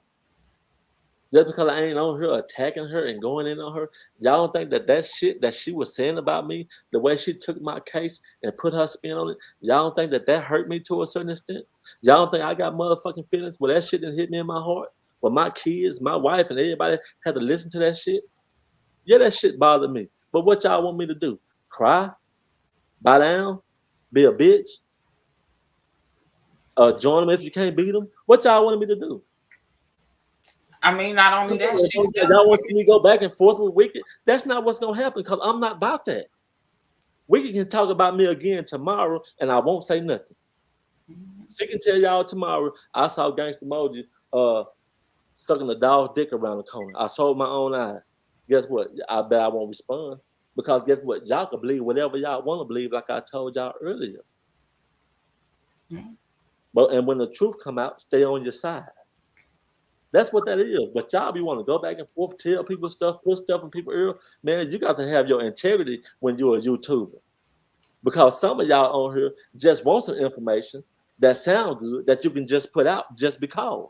just because I ain't on her attacking her and going in on her, y'all don't think that that shit that she was saying about me, the way she took my case and put her spin on it, y'all don't think that that hurt me to a certain extent? Y'all don't think I got motherfucking feelings? Well, that shit didn't hit me in my heart. Well, my kids, my wife, and everybody had to listen to that shit. Yeah, that shit bothered me. But what y'all want me to do? Cry? Bow down? Be a bitch? Join them if you can't beat them? What y'all wanted me to do? I mean, not only that, she's still. Y'all want to see me go back and forth with Wicked? That's not what's gonna happen because I'm not about that. Wicked can talk about me again tomorrow, and I won't say nothing. She can tell y'all tomorrow I saw Gangsta Moji sucking the dog's dick around the corner. I saw my own eyes. Guess what? I bet I won't respond because guess what? Y'all can believe whatever y'all want to believe, like I told y'all earlier. But and when the truth come out, stay on your side. That's what that is. But y'all be want to go back and forth, tell people stuff, put stuff in people's ear. Man, you got to have your integrity when you're a YouTuber. Because some of y'all on here just want some information that sound good that you can just put out just because.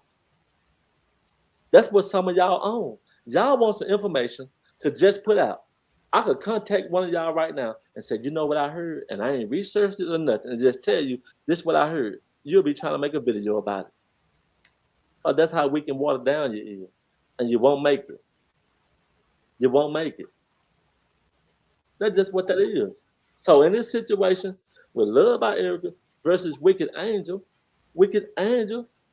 That's what some of y'all own. Y'all want some information to just put out. I could contact one of y'all right now and say, you know what I heard, and I ain't researched it or nothing, and just tell you this is what I heard. You'll be trying to make a video about it. Oh, that's how we can water down your ears, and you won't make it. You won't make it. That's just what that is. So in this situation, with Love by Erica versus Wicked Angel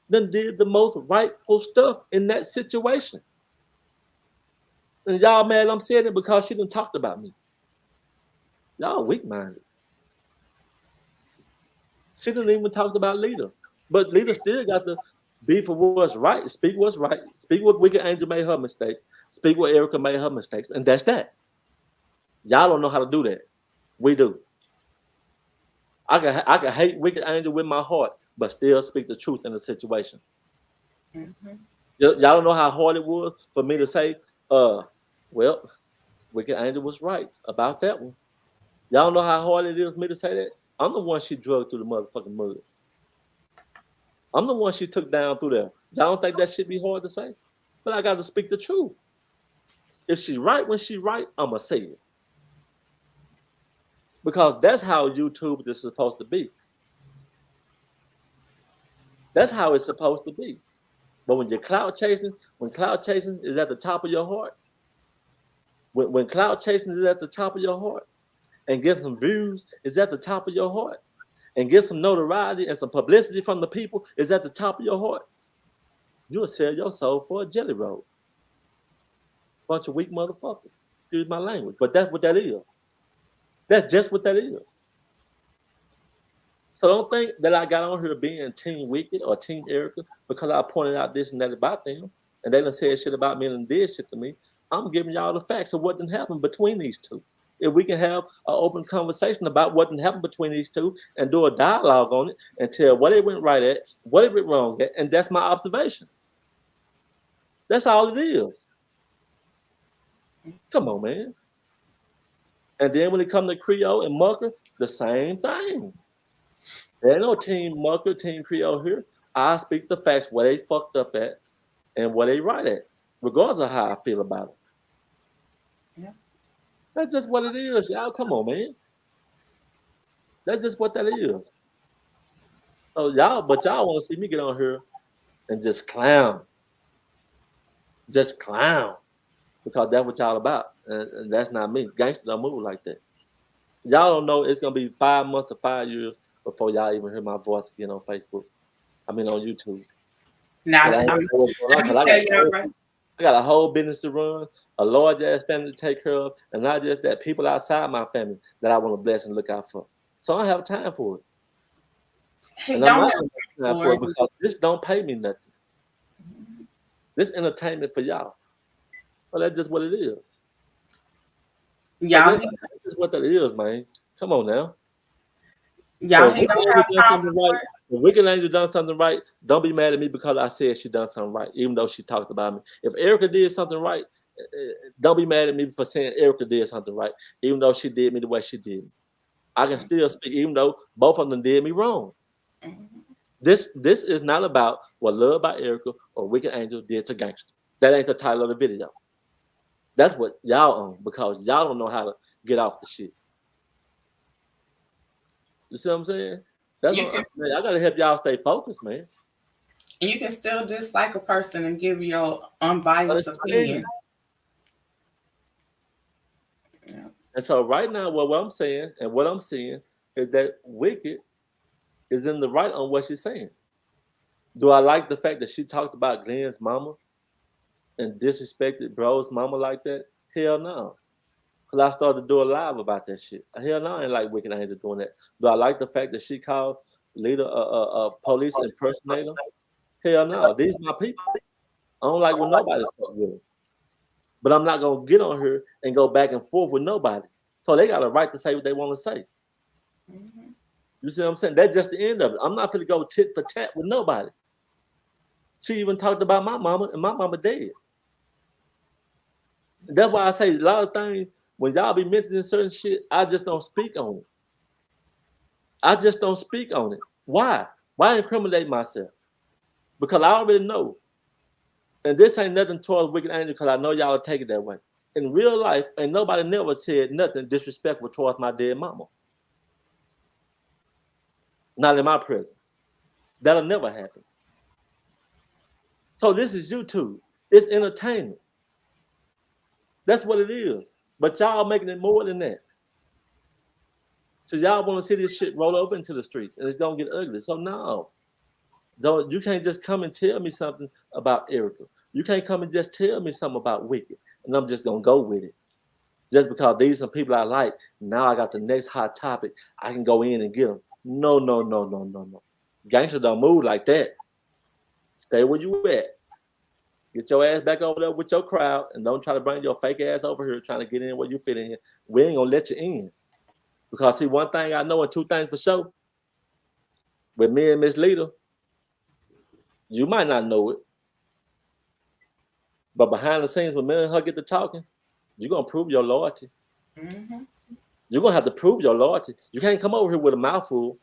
then did the most rightful stuff in that situation. And y'all mad I'm saying it because she done talked about me. Y'all weak-minded. She didn't even talk about Leda. But Leda still got to be for what's right, speak what's right, speak what Wicked Angel made her mistakes, speak what Erica made her mistakes, and that's that. Y'all don't know how to do that. We do. I can hate Wicked Angel with my heart, but still speak the truth in the situation. Y'all don't know how hard it was for me to say, well, Wicked Angel was right about that one. Y'all know how hard it is for me to say that? I'm the one she drugged through the motherfucking mud. I'm the one she took down through there. Y'all don't think that should be hard to say? But I got to speak the truth. If she's right when she's right, I'ma say it. Because that's how YouTube is supposed to be. That's how it's supposed to be. But when you're cloud chasing is at the top of your heart, when cloud chasing is at the top of your heart, and get some views is at the top of your heart, and get some notoriety and some publicity from the people is at the top of your heart, you'll sell your soul for a jelly roll. Bunch of weak motherfuckers. Excuse my language, but that's what that is. That's just what that is. So don't think that I got on here being Team Wicked or Team Erica because I pointed out this and that about them, and they done said shit about me and did shit to me. I'm giving y'all the facts of what done happened between these two. If we can have an open conversation about what done happened between these two and do a dialogue on it and tell what it went right at, what it went wrong at, and that's my observation. That's all it is. Come on, man. And then when it comes to Creole and Mucker, the same thing. There ain't no Team Mucker, Team Creole here. I speak the facts where they fucked up at and where they right at, regardless of how I feel about it. Yeah. That's just what it is, y'all. Come on, man. That's just what that is. So y'all want to see me get on here and just clown, because that's what y'all about, and that's not me. Gangsters don't move like that. Y'all don't know it's gonna be 5 months or 5 years before y'all even hear my voice again on Facebook. I mean on YouTube. Now, I let me tell y'all, right? I got a whole business to run, a large ass family to take care of, and not just that, people outside my family that I want to bless and look out for. So I don't have time for it. He And I'm don't not have gonna time have time for it because this don't pay me nothing. This entertainment for y'all. Well, that's just what it is. So Y'all, that's just what that is, man. Come on now. y'all, So he don't have time for it. the wicked angel done something right, don't be mad at me because I said she done something right, even though she talked about me. If Erica did something right, don't be mad at me for saying Erica did something right, even though she did me the way she did me. I can still speak, even though both of them did me wrong. This is not about what Love by Erica or Wicked Angel did to Gangsta. That ain't the title of the video. That's what y'all own because y'all don't know how to get off the shit. You see what I'm saying? That's what I gotta help y'all stay focused, man. You can still dislike a person and give your unbiased opinion. Yeah. And so right now, what I'm saying and what I'm seeing is that Wicked is in the right on what she's saying. Do I like the fact that she talked about Glenn's mama and disrespected bro's mama like that? Hell no. Because I started to do a live about that shit. Hell no, I ain't like Wicked Angel doing that. Do I like the fact that she called Leda a police impersonator? Hell no. These my people. I don't like when nobody fuck with them. But I'm not gonna get on here and go back and forth with nobody. So they got a right to say what they want to say. Mm-hmm. You see what I'm saying? That's just the end of it. I'm not gonna go tit for tat with nobody. She even talked about my mama, and my mama dead. That's why I say a lot of things when y'all be mentioning certain shit, I just don't speak on it. I just don't speak on it. Why? Why incriminate myself? Because I already know. And this ain't nothing towards Wicked Angel because I know y'all will take it that way. In real life, ain't nobody never said nothing disrespectful towards my dead mama. Not in my presence. That'll never happen. So this is YouTube. It's entertainment. That's what it is. But y'all making it more than that. So y'all want to see this shit roll over into the streets and it's gonna get ugly. So no. Don't, you can't just come and tell me something about Erica. You can't come and just tell me something about Wicked. And I'm just gonna go with it. Just because these are people I like, now I got the next hot topic. I can go in and get them. No, no, no, no, no, no. Gangsters don't move like that. Stay where you at. Get your ass back over there with your crowd and don't try to bring your fake ass over here trying to get in where you fit in. We ain't gonna let you in. Because see, one thing I know and two things for sure, with me and Miss Leda, you might not know it, but behind the scenes when me and her get to talking, you're gonna prove your loyalty. Mm-hmm. You're gonna have to prove your loyalty. You can't come over here with a mouthful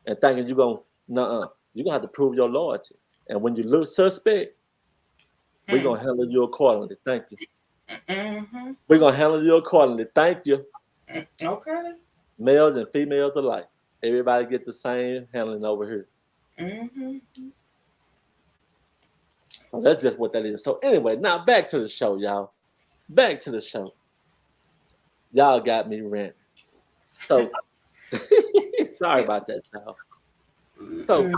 and thinking you're gonna, nuh-uh. You're gonna have to prove your loyalty. And when you look suspect, we're gonna handle you accordingly. Thank you. Mm-hmm. We're gonna handle you accordingly. Thank you. Okay. Males and females alike. Everybody get the same handling over here. Mm-hmm. So that's just what that is. So anyway, now back to the show, y'all. Back to the show. Y'all got me ranting. So sorry about that, y'all. So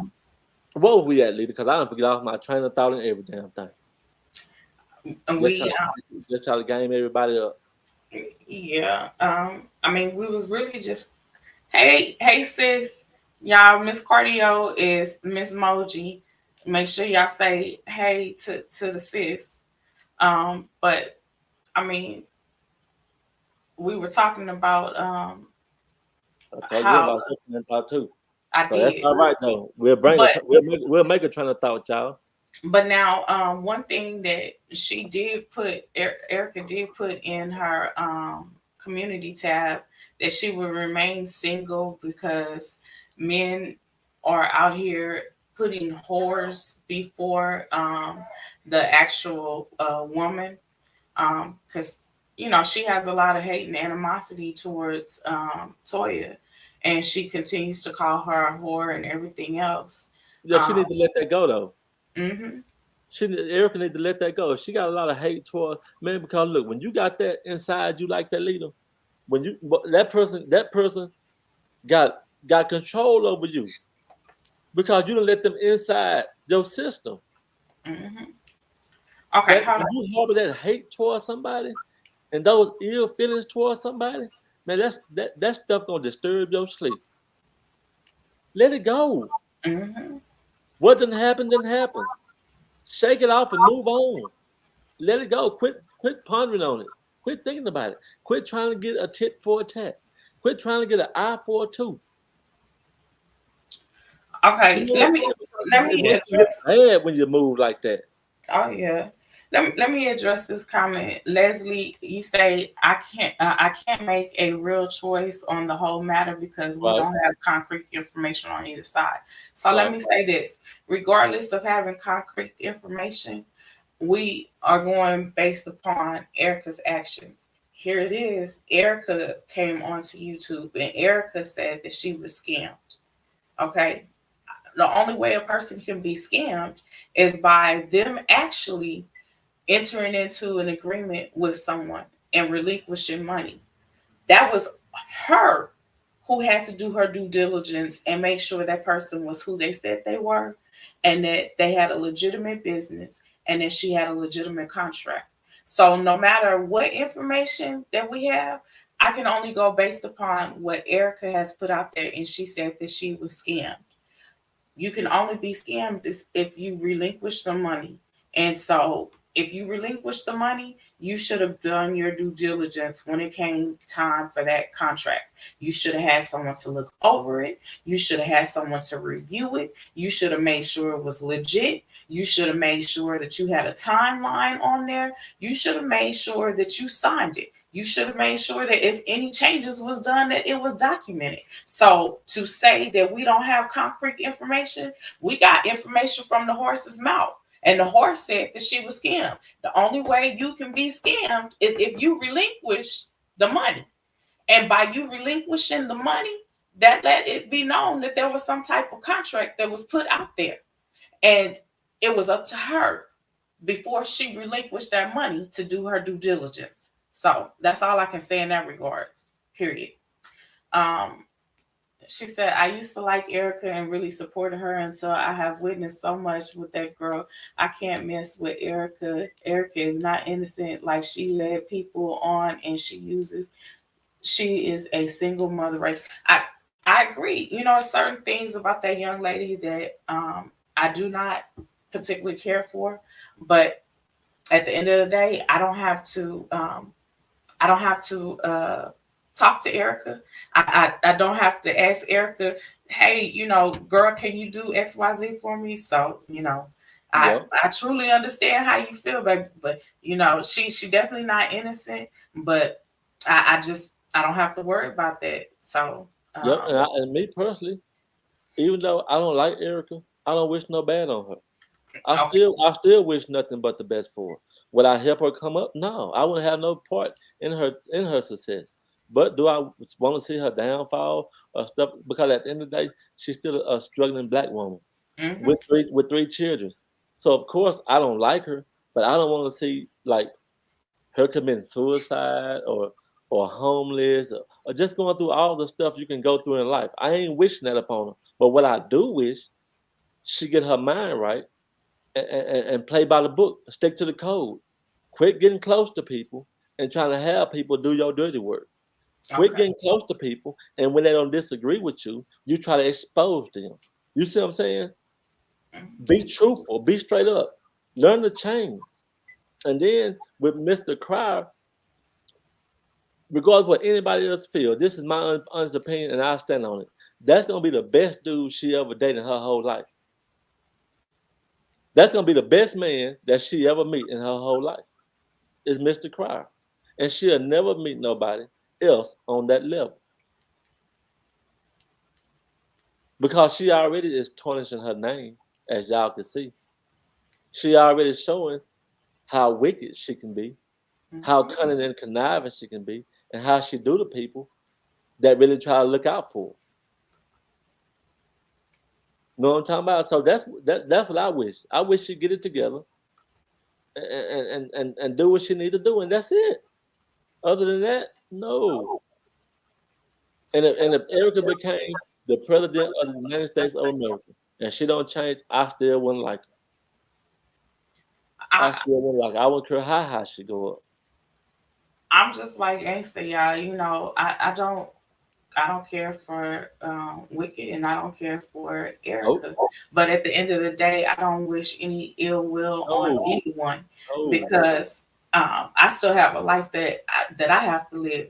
what were we at, Leda? Because I don't forget off my train of thought and every damn thing. Just try to game everybody up. Yeah. I mean, we was really just hey sis, y'all. Miss Cardio is Miss Moji. Make sure y'all say hey to the sis. But I mean, we were talking about I told you about train of thought too. I so did. That's all right though. We'll make a train of thought, y'all. But now, one thing that she did put, Erica did put in her community tab that she would remain single because men are out here putting whores before the actual woman, because she has a lot of hate and animosity towards Toyah, and she continues to call her a whore and everything else. Yeah, she need to let that go though. Mm-hmm. Erica need to let that go. She got a lot of hate towards man because look, when you got that inside you like that leader, when you that person got control over you because you don't let them inside your system. Mm-hmm. Okay, That hold when on. you harbor that hate towards somebody and those ill feelings towards somebody, man, that stuff gonna disturb your sleep. Let it go. Mm-hmm. What didn't happen didn't happen. Shake it off and move on. Let it go. Quit pondering on it. Quit thinking about it. Quit trying to get a tit for a tat. Quit trying to get an eye for a tooth. You Okay, know what let I'm me saying? Because let it me makes you look address. bad when you move like that. Oh yeah. Let me address this comment. Leslie, you say I can't make a real choice on the whole matter because we Right, don't have concrete information on either side. So let right, me say this. Regardless of having concrete information, we are going based upon Erica's actions. Here it is. Erica came onto YouTube and Erica said that she was scammed. Okay. The only way a person can be scammed is by them actually entering into an agreement with someone and relinquishing money. That was her who had to do her due diligence and make sure that person was who they said they were and that they had a legitimate business and that she had a legitimate contract. So no matter what information that we have, I can only go based upon what Erica has put out there, and she said that she was scammed. You can only be scammed if you relinquish some money. And so if you relinquish the money, you should have done your due diligence when it came time for that contract. You should have had someone to look over it. You should have had someone to review it. You should have made sure it was legit. You should have made sure that you had a timeline on there. You should have made sure that you signed it. You should have made sure that if any changes was done, that it was documented. So to say that we don't have concrete information, we got information from the horse's mouth. And the horse said that she was scammed. The only way you can be scammed is if you relinquish the money. And by you relinquishing the money, that let it be known that there was some type of contract that was put out there. And it was up to her before she relinquished that money to do her due diligence. So that's all I can say in that regards. Period. Um, she said, I used to like Erica and really supported her until I have witnessed so much with that girl. I can't mess with Erica. Erica is not innocent like she led people on and she is a single mother race. I agree. Certain things about that young lady that I do not particularly care for, but at the end of the day, I don't have to talk to Erica. I don't have to ask Erica, hey, girl, can you do XYZ for me? So, I yeah, I truly understand how you feel, baby. But she definitely not innocent. But I don't have to worry about that. So yep. And me personally, even though I don't like Erica, I don't wish no bad on her. okay, I still wish nothing but the best for her. Would I help her come up? No, I wouldn't have no part in her success. But do I want to see her downfall or stuff? Because at the end of the day, she's still a struggling black woman hmm with three children. So of course I don't like her, but I don't want to see like her committing suicide or homeless or just going through all the stuff you can go through in life. I ain't wishing that upon her. But what I do wish she get her mind right and play by the book, stick to the code. Quit getting close to people and trying to have people do your dirty work. Quit okay, getting close to people, and when they don't disagree with you, you try to expose them. You see what I'm saying? Be truthful, be straight up, learn to change. And then with Mr. Cryer, regardless of what anybody else feels, this is my honest opinion, and I stand on it. That's gonna be the best dude she ever dated in her whole life. That's gonna be the best man that she ever meet in her whole life. Is Mr. Cryer. And she'll never meet nobody else on that level because she already is tarnishing her name. as y'all can see. She already showing how wicked she can be, how cunning and conniving she can be, and how she do to people that really try to look out for her. Know what I'm talking about? So that's what I wish. I wish she'd get it together and do what she need to do, and that's it. Other than that, no. And if Erica became the president of the United States of America and she don't change, I still wouldn't like her. I still wouldn't like her. I wouldn't care how high she go up. I'm just like Gangsta, y'all. You know, I don't care for Wicked, and I don't care for Erica. Nope. But at the end of the day, I don't wish any ill will on anyone because I still have a life that I have to live.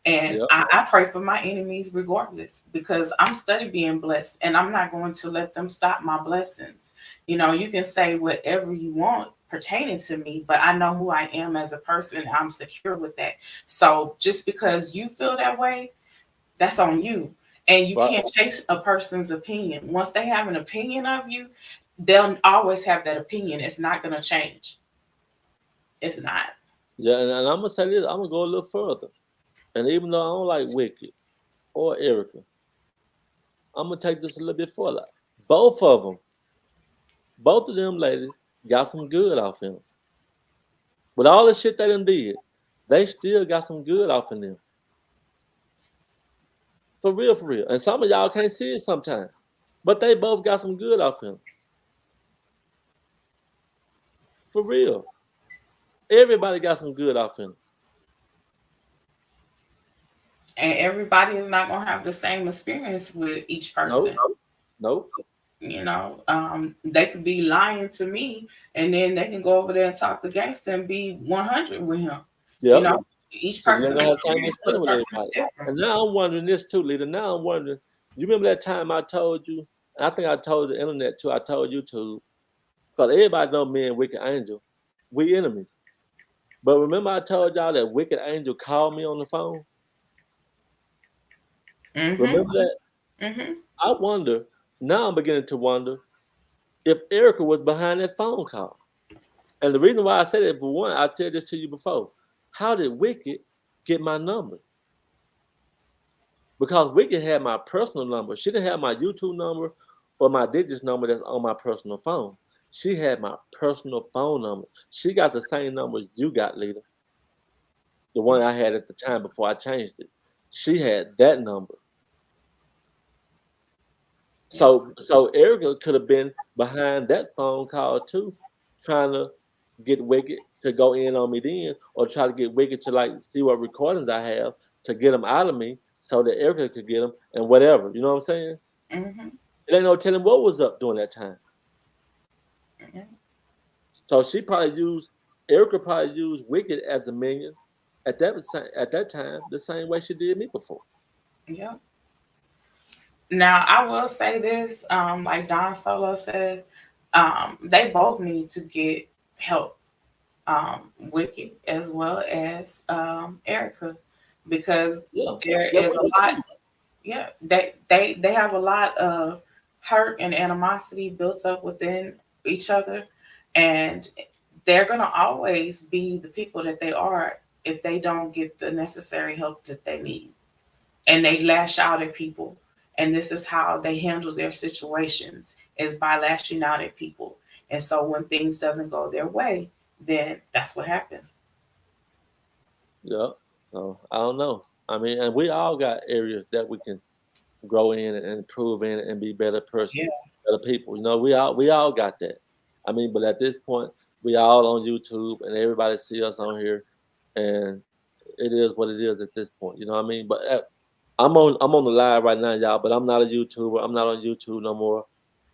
And Yep. I pray for my enemies regardless because I'm study being blessed and I'm not going to let them stop my blessings. You know, you can say whatever you want pertaining to me, but I know who I am as a person. I'm secure with that. So just because you feel that way, that's on you. And you can't change a person's opinion. Once they have an opinion of you, they'll always have that opinion. It's not going to change. It's not. Yeah, and I'm gonna say this. I'm gonna go a little further. And even though I don't like Wicked or Erica, I'm gonna take this a little bit further. Both of them ladies got some good off him. With all the shit they done did, they still got some good off in them. For real, for real. And some of y'all can't see it sometimes. But they both got some good off him. For real. Everybody got some good off him. And everybody is not going to have the same experience with each person. Nope. You know, they could be lying to me and then they can go over there and talk to Gangsta and be 100 with him. Yep. You know, each person has something to say with everybody. And now I'm wondering this too, Leda. Now I'm wondering, you remember that time I told you, and I think I told the internet too, I told YouTube, because everybody know me and Wicked Angel, we enemies. But remember I told y'all that Wicked Angel called me on the phone? Remember that? I wonder, now I'm beginning to wonder if Erica was behind that phone call. And the reason why I said it, for one, I said this to you before. How did Wicked get my number? Because Wicked had my personal number. She didn't have my YouTube number or my digits number that's on my personal phone. She had my personal phone number. She got the same number you got, Leda. The one I had at the time before I changed it. She had that number. So Erica could have been behind that phone call too, trying to get Wicked to go in on me then, or try to get Wicked to like see what recordings I have to get them out of me so that Erica could get them and whatever. You know what I'm saying? It ain't no telling what was up during that time. So Erica probably used Wicked as a minion at that time the same way she did me before. Yeah. Now I will say this, like Don Solo says, they both need to get help, Wicked as well as Erica, because there is a lot. Yeah, they have a lot of hurt and animosity built up within each other, and they're gonna always be the people that they are if they don't get the necessary help that they need, and they lash out at people. And this is how they handle their situations, is by lashing out at people. And so when things doesn't go their way, then that's what happens. Yeah. So I don't know. I mean, and we all got areas that we can grow in and improve in and be better person, better people. You know, we all got that. I mean, but at this point, we all on YouTube and everybody see us on here, and it is what it is at this point. You know what I mean? But I'm on the live right now, y'all. But I'm not a YouTuber. I'm not on YouTube no more.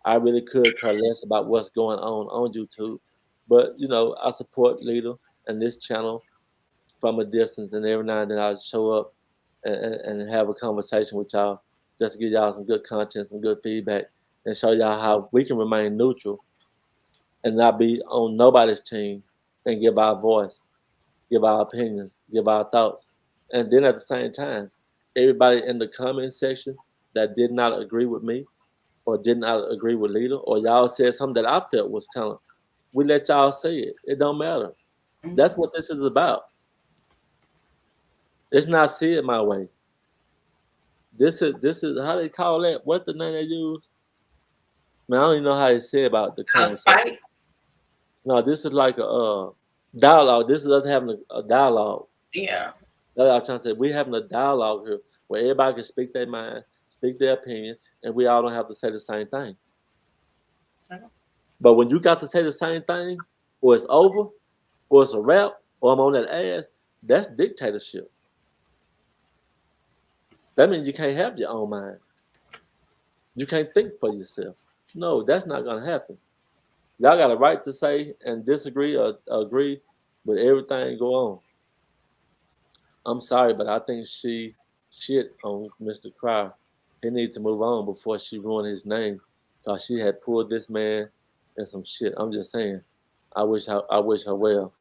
I really could care less about what's going on YouTube. But you know, I support Leda and this channel from a distance, and every now and then I show up and have a conversation with y'all, just to give y'all some good content, some good feedback, and show y'all how we can remain neutral and not be on nobody's team, and give our voice, give our opinions, give our thoughts. And then at the same time, everybody in the comment section that did not agree with me or did not agree with Leda, or y'all said something that I felt was kind of, we let y'all say it. It don't matter. That's what this is about. It's not see it my way. This is how they call that. What's the name they use? Man, I don't even know how they say about the conversation. Spite. No, this is like a dialogue. This is us having a dialogue. Yeah. That's what I'm trying to say. We having a dialogue here where everybody can speak their mind, speak their opinion, and we all don't have to say the same thing. Okay. But when you got to say the same thing, or it's over, or it's a wrap, or I'm on that ass, that's dictatorship. That means you can't have your own mind. You can't think for yourself. No, that's not gonna happen. Y'all got a right to say and disagree or agree with everything go on. I'm sorry, but I think she shit on Mr. Cryer. He needs to move on before she ruined his name, cause she had pulled this man and some shit. I'm just saying. I wish her well.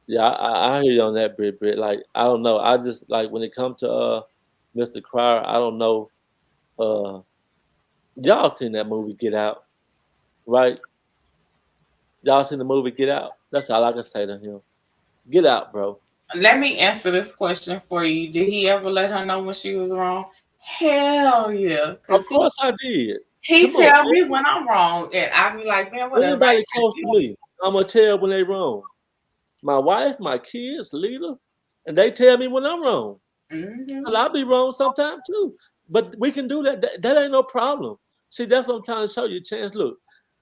Yeah, I hear you on that, Brit. Like I don't know. I just like when it comes to Mr. Cryer. I don't know. Uh, y'all seen that movie Get Out, right? Y'all seen the movie Get Out? That's all I can say to him. Get out, bro. Let me answer this question for you. Did he ever let her know when she was wrong? Hell yeah. Of Because course I did. he Come on, tell man. me when I'm wrong, and I be like, man, what advice Anybody you close to me, I'm gonna tell when they wrong. My wife, my kids, Leda, and they tell me when I'm wrong. Mm-hmm. But I'll be wrong sometimes too. But we can do that. That ain't no problem. See, that's what I'm trying to show you, Chance. Look,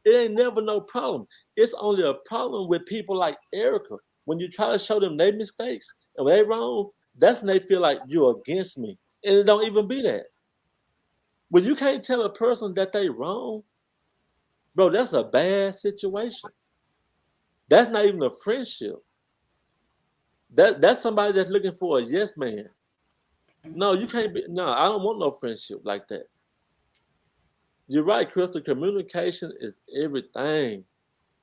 it ain't never no problem. It's only a problem with people like Erica. When you try to show them their mistakes and when they wrong, that's when they feel like you're against me. And it don't even be that. When you can't tell a person that they wrong, bro, that's a bad situation. That's not even a friendship. That's somebody that's looking for a yes man. No, you can't be. No, I don't want no friendship like that. You're right, Crystal. Communication is everything,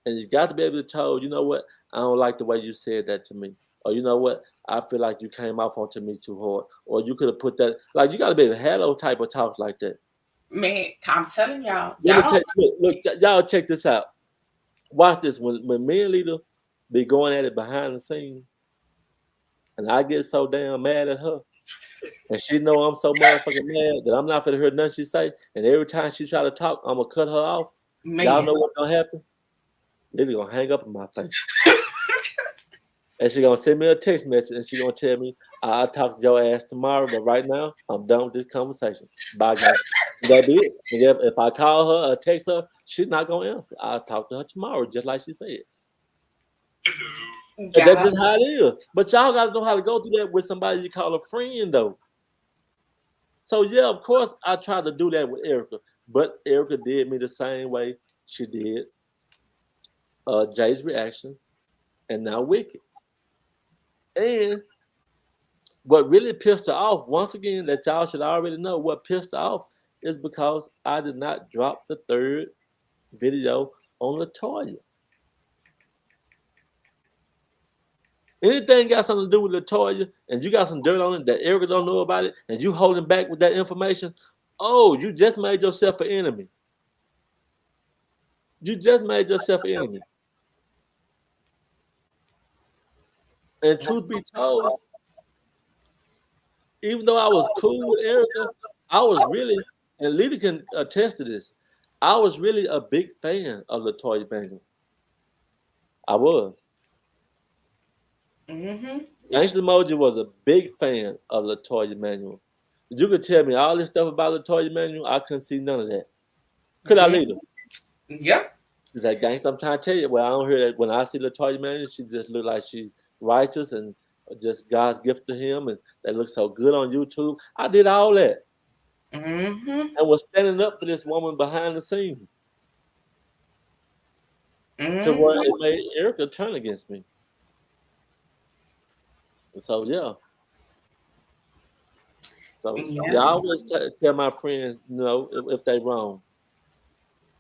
and you got to be able to tell. You know what? I don't like the way you said that to me, or you know what? I feel like you came off onto me too hard, or you could have put that. Like you got to be able to have those type of talks like that. Man, I'm telling y'all, Let me y'all don't. check. Look, y'all check this out. Watch this. When me and Leda be going at it behind the scenes, and I get so damn mad at her. And she know I'm so motherfucking mad that I'm not gonna hear nothing she say. And every time she try to talk, I'm gonna cut her off. Y'all Man, know what's gonna happen? Lily gonna hang up in my face. And she gonna send me a text message and she gonna tell me, I'll talk to your ass tomorrow, but right now I'm done with this conversation. Bye guys. That be it. And if I call her or text her, she's not gonna answer. I'll talk to her tomorrow, just like she said. And that's y'all, just how it is. But y'all gotta know how to go through that with somebody you call a friend though. So yeah, of course I tried to do that with Erica, but Erica did me the same way she did Jay's reaction, and now Wicked. And what really pissed her off, once again, that y'all should already know, what pissed her off is because I did not drop the third video on Toyah. Anything got something to do with Toyah, and you got some dirt on it that Erica don't know about it, and you holding back with that information, oh, you just made yourself an enemy. You just made yourself an enemy. And truth be told, even though I was cool with Erica, I was really, and Leda can attest to this, I was really a big fan of Toyah Bangles. I was. mm-hmm. Gangsta Moji was a big fan of Toyah Manual. You could tell me all this stuff about Toyah Manual, I couldn't see none of that. Could I, Leda? Yep. Is that gangsta? I'm trying to tell you. Well, I don't hear that. When I see Toyah Manual, she just look like she's righteous and just God's gift to him, and they look so good on YouTube. I did all that. Mm-hmm. And was standing up for this woman behind the scenes to where Mm-hmm. it made Erica turn against me. So yeah. So Yeah. yeah, I always tell my friends, you know, if they wrong.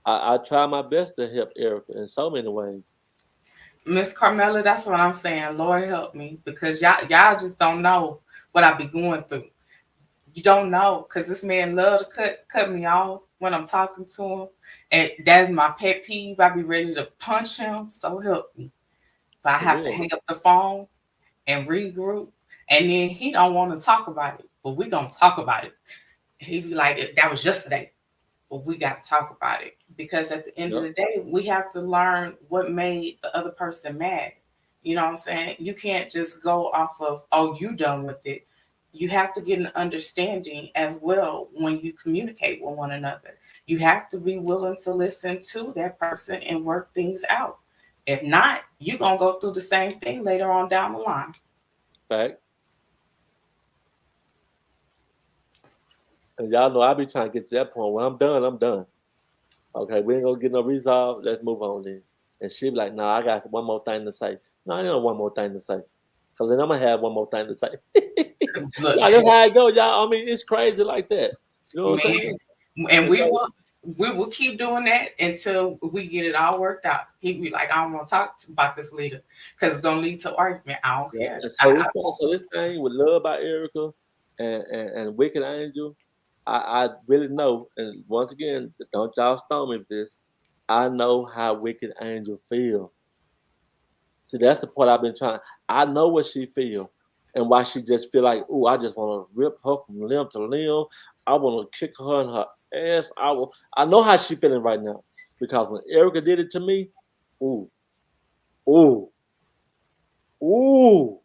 I try my best to help Erica in so many ways. Miss Carmela, that's what I'm saying. Lord help me. Because y'all just don't know what I be going through. You don't know, because this man love to cut me off. when I'm talking to him, and that's my pet peeve. I be ready to punch him. So help me, but I have to hang up the phone and regroup, and then he don't want to talk about it, but we gonna talk about it. He be like, "That was yesterday." But we got to talk about it because at the end of the day, we have to learn what made the other person mad. You know what I'm saying? You can't just go off of, oh, you done with it. You have to get an understanding as well when you communicate with one another. You have to be willing to listen to that person and work things out. If not, you're going to go through the same thing later on down the line. Fact. And y'all know I be trying to get to that point. When I'm done, I'm done. Okay, we ain't gonna get no resolve. Let's move on then. And she be like, "No, I got one more thing to say." No, I ain't got one more thing to say. Cause then I'm gonna have one more thing to say. Like, that's how it go, y'all. I mean, it's crazy like that. You know what I'm saying? And we will keep doing that until we get it all worked out. He be like, "I don't want to talk about this later because it's gonna lead to argument." I don't care. So this thing with Love by Erica and Wicked Angel, I really know. And once again, don't y'all stone me with this. I know how Wicked Angel feel. See, that's the part I've been trying. I know what she feel and why she just feel like, oh, I just want to rip her from limb to limb. I want to kick her in her ass. I know how she feeling right now because when Erica did it to me, ooh, ooh, ooh,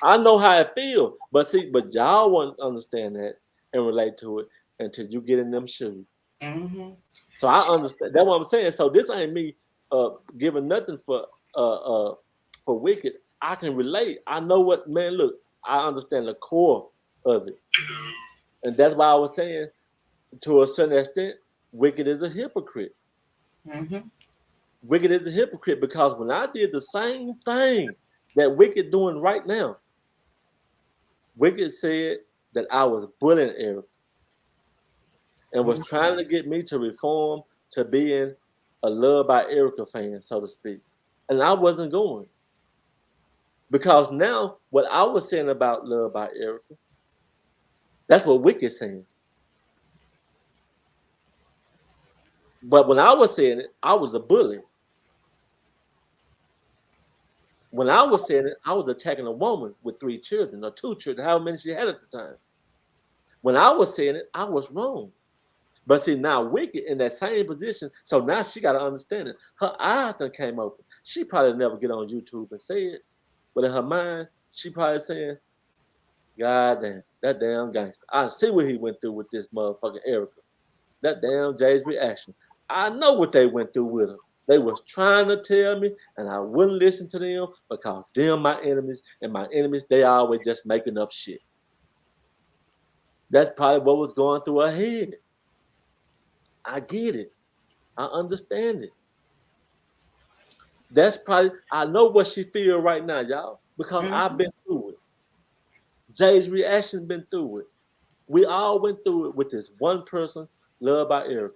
I know how it feel. But see, but y'all won't understand that and relate to it until you get in them shoes. Mm-hmm. So I understand. That's what I'm saying. So this ain't me giving nothing for Wicked. I can relate. I know what, man. Look, I understand the core of it, and that's why I was saying to a certain extent, Wicked is a hypocrite. Mm-hmm. Wicked is a hypocrite because when I did the same thing that Wicked doing right now, Wicked said that I was bullying Eric and was trying to get me to reform to being a Love by Erica fan, so to speak. And I wasn't going. Because now what I was saying about Love by Erica, that's what Wicked's saying. But when I was saying it, I was a bully. When I was saying it, I was attacking a woman with 3 children or 2 children, however many she had at the time. When I was saying it, I was wrong. But see, now Wicked in that same position, so now she got to understand it. Her eyes done came open. She probably never get on YouTube and say it, but in her mind, she probably saying, "God damn, that damn gangster. I see what he went through with this motherfucking Erica. That damn Jay's reaction. I know what they went through with her. They was trying to tell me, and I wouldn't listen to them because them my enemies, and my enemies, they always just making up shit." That's probably what was going through her head. I get it. I understand it. That's probably, I know what she feel right now, y'all, because I've been through it. Jay's reaction been through it. We all went through it with this one person, Love by Erica.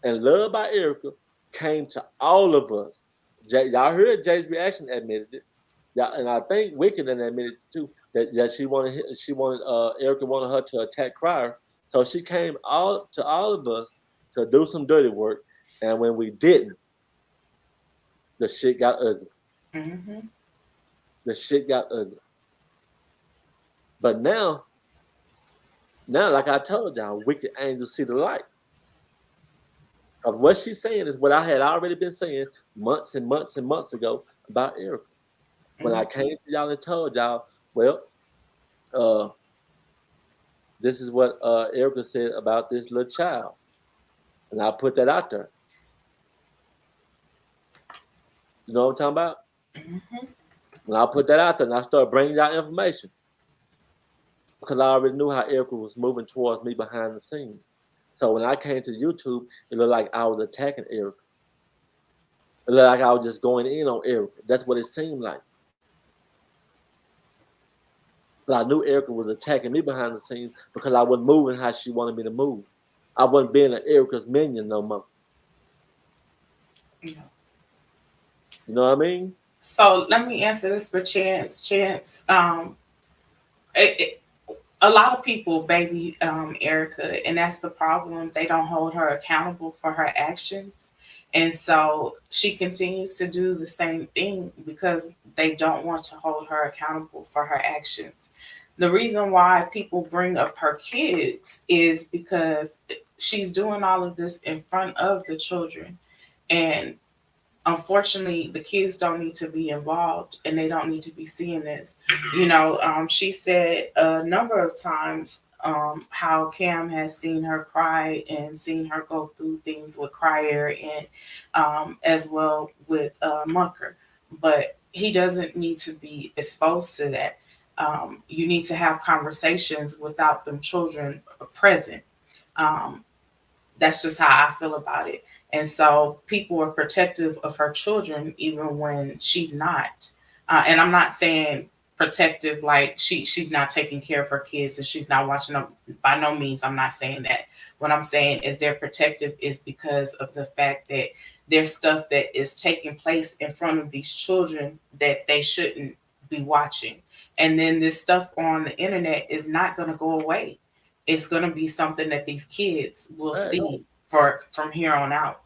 And Love by Erica came to all of us. Y'all heard Jay's reaction admitted it. Yeah, and I think Wicked admitted it too, that she wanted Erica wanted her to attack Crier. So she came all to all of us to do some dirty work. And when we didn't, the shit got ugly. Mm-hmm. The shit got ugly. But now, like I told y'all, Wicked angels see the light. Because what she's saying is what I had already been saying months and months and months ago about Erica. When I came to y'all and told y'all, well, this is what Erica said about this little child. And I put that out there. You know what I'm talking about? Mm-hmm. When I put that out there and I started bringing y'all information, because I already knew how Erica was moving towards me behind the scenes. So when I came to YouTube, it looked like I was attacking Erica. It looked like I was just going in on Erica. That's what it seemed like. But I knew Erica was attacking me behind the scenes because I wasn't moving how she wanted me to move. I wasn't being an Erica's minion no more. Yeah. You know what I mean? So let me answer this for Chance. Chance, a lot of people baby Erica, and that's the problem. They don't hold her accountable for her actions. And so she continues to do the same thing because they don't want to hold her accountable for her actions. The reason why people bring up her kids is because she's doing all of this in front of the children. And unfortunately, the kids don't need to be involved and they don't need to be seeing this. She said a number of times how Cam has seen her cry and seen her go through things with Crier and as well with Mucker. But he doesn't need to be exposed to that. You need to have conversations without them children present. Um, that's just how I feel about it. And so people are protective of her children even when she's not. And I'm not saying protective like she's not taking care of her kids and she's not watching them. By no means, I'm not saying that. What I'm saying is they're protective is because of the fact that there's stuff that is taking place in front of these children that they shouldn't be watching. And then this stuff on the internet is not going to go away. It's going to be something that these kids will see for from here on out.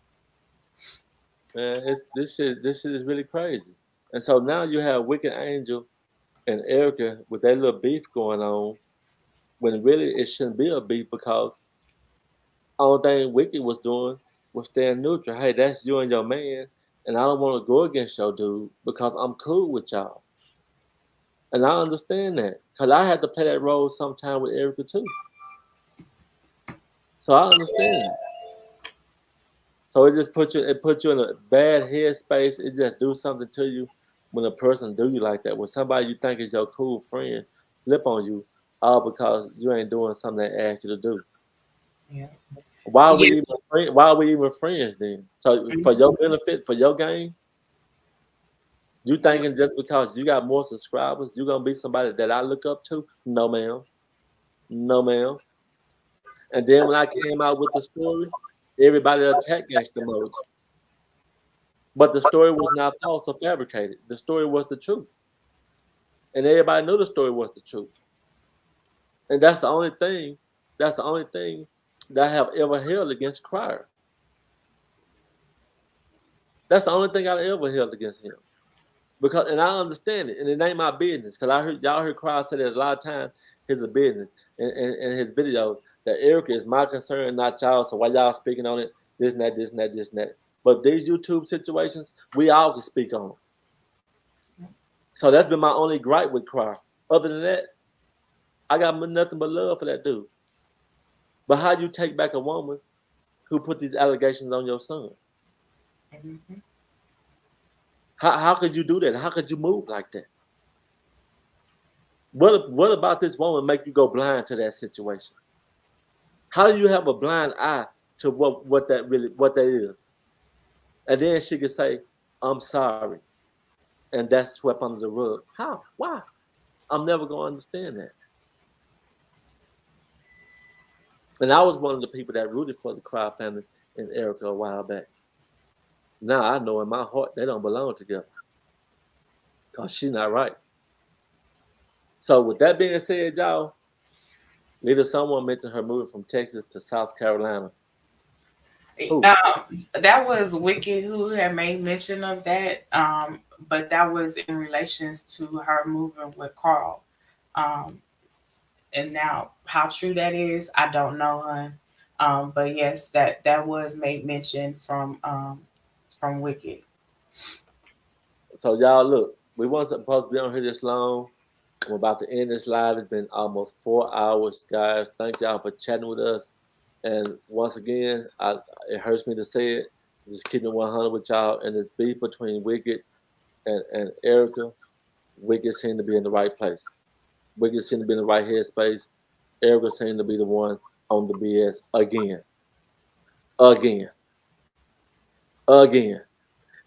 Man, this shit is really crazy. And so now you have Wicked Angel and Erica with that little beef going on, when really it shouldn't be a beef because all thing Wicked was doing was staying neutral. Hey, that's you and your man, and I don't want to go against your dude because I'm cool with y'all. And I understand that because I had to play that role sometime with Erica too. So I understand it. So it puts you in a bad headspace. It just do something to you when a person do you like that. When somebody you think is your cool friend flip on you, all because you ain't doing something they asked you to do. Yeah. Why are we Yeah. even friends? Why are we even friends then? So for your benefit, for your gain, you thinking just because you got more subscribers, you gonna be somebody that I look up to? No, ma'am. No, ma'am. And then when I came out with the story, everybody attacked Gangsta Moji. But the story was not false or fabricated. The story was the truth. And everybody knew the story was the truth. And that's the only thing that I have ever held against Crier. That's the only thing I ever held against him. Because and I understand it, and it ain't my business. Because I heard y'all heard Crier say that a lot of times it's a business in his videos that Erica is my concern, not y'all. So why y'all speaking on it? This and that, this and that, this and that. But these YouTube situations, we all can speak on. So that's been my only gripe with Crier. Other than that, I got nothing but love for that dude. But how you take back a woman who put these allegations on your son? Mhm. How could you do that? How could you move like that? What about this woman make you go blind to that situation? How do you have a blind eye to what that is? And then she could say, "I'm sorry," and that's swept under the rug. How? Why? I'm never gonna understand that. And I was one of the people that rooted for the Cry family and Erica a while back. Now I know in my heart they don't belong together because she's not right. So with that being said, y'all, later someone mentioned her moving from Texas to South Carolina. Who? That was Wicked who had made mention of that, but that was in relations to her moving with Carl. Um, and now, how true that is, I don't know, hun. But yes, that was made mention from Wicked. So y'all look, we weren't supposed to be on here this long. I'm about to end this live. It's been almost 4 hours, guys. Thank y'all for chatting with us. And once again, it hurts me to say it. Just keeping 100 with y'all. And this beef between Wicked and Erica, Wicked seemed to be in the right place. Wicked seemed to be in the right headspace. Erica seemed to be the one on the BS again, again, again.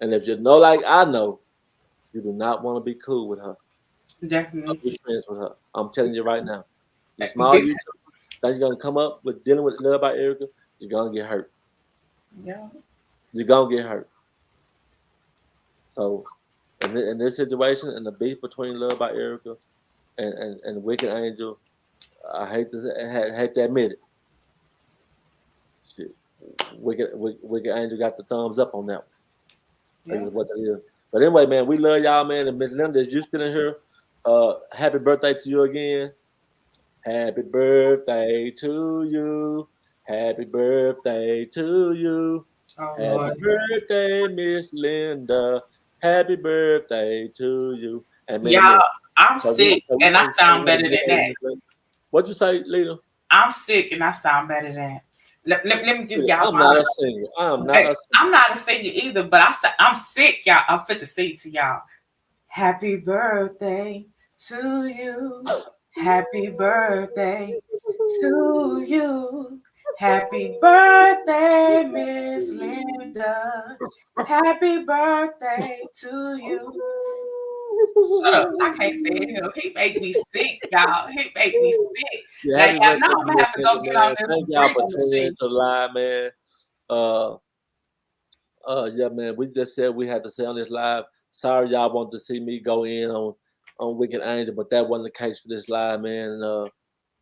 And if you know, like I know, you do not want to be cool with her. I'll Definitely. be friends with her. I'm telling you right now. The small YouTube things gonna come up with dealing with love by Erica, you're gonna get hurt. Yeah. You're gonna get hurt. So in this situation, and the beef between Love by Erica and Wicked Angel, I hate to admit it. Shit. Wicked Angel got the thumbs up on that one. That's just what it is. But anyway, man, we love y'all, man. And Miss Lnda, you still in here? Happy birthday to you again. Happy birthday to you. Happy birthday to you. Oh, Happy Lord. birthday, Miss Lnda. Happy birthday to you. And man, Y'all, look. I'm sick and I sound better than that. What'd you say, Leda? I'm sick and I sound better than that. Let me give y'all. I'm not a singer. I'm not a singer either, but I'm sick, y'all. I'm fit to say to y'all. Happy birthday to you. Happy birthday to you. Happy birthday, Miss Lnda. Happy birthday to you. Shut up. I can't stand him. He make me sick, y'all. He make me sick. Yeah, Now, y'all know I'm going to have to go get on this thank y'all for breathing tuning machine. into live, man. Yeah, man. We just said we had to say on this live. Sorry, y'all wanted to see me go in on Wicked Angel, but that wasn't the case for this live, man. And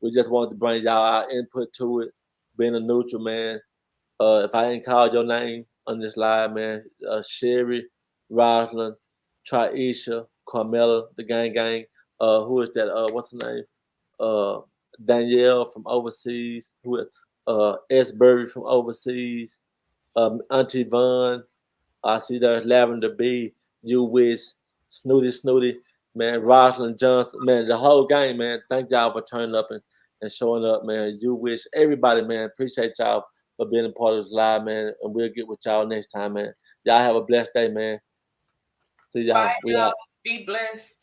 we just wanted to bring y'all our input to it, being a neutral, man. If I ain't called your name on this live, man, Sherry, Rosalind, Triisha, Carmela, the gang. Who is that? What's her name? Danielle from overseas. Who? S. Burry from overseas. Auntie Vaughn. I see there's Lavender B. You Wish, Snooty, man, Rosalind Johnson, man, the whole gang, man. Thank y'all for turning up and showing up, man. You Wish, everybody, man. Appreciate y'all for being a part of this live, man. And we'll get with y'all next time, man. Y'all have a blessed day, man. See y'all. Bye, y'all. Be blessed.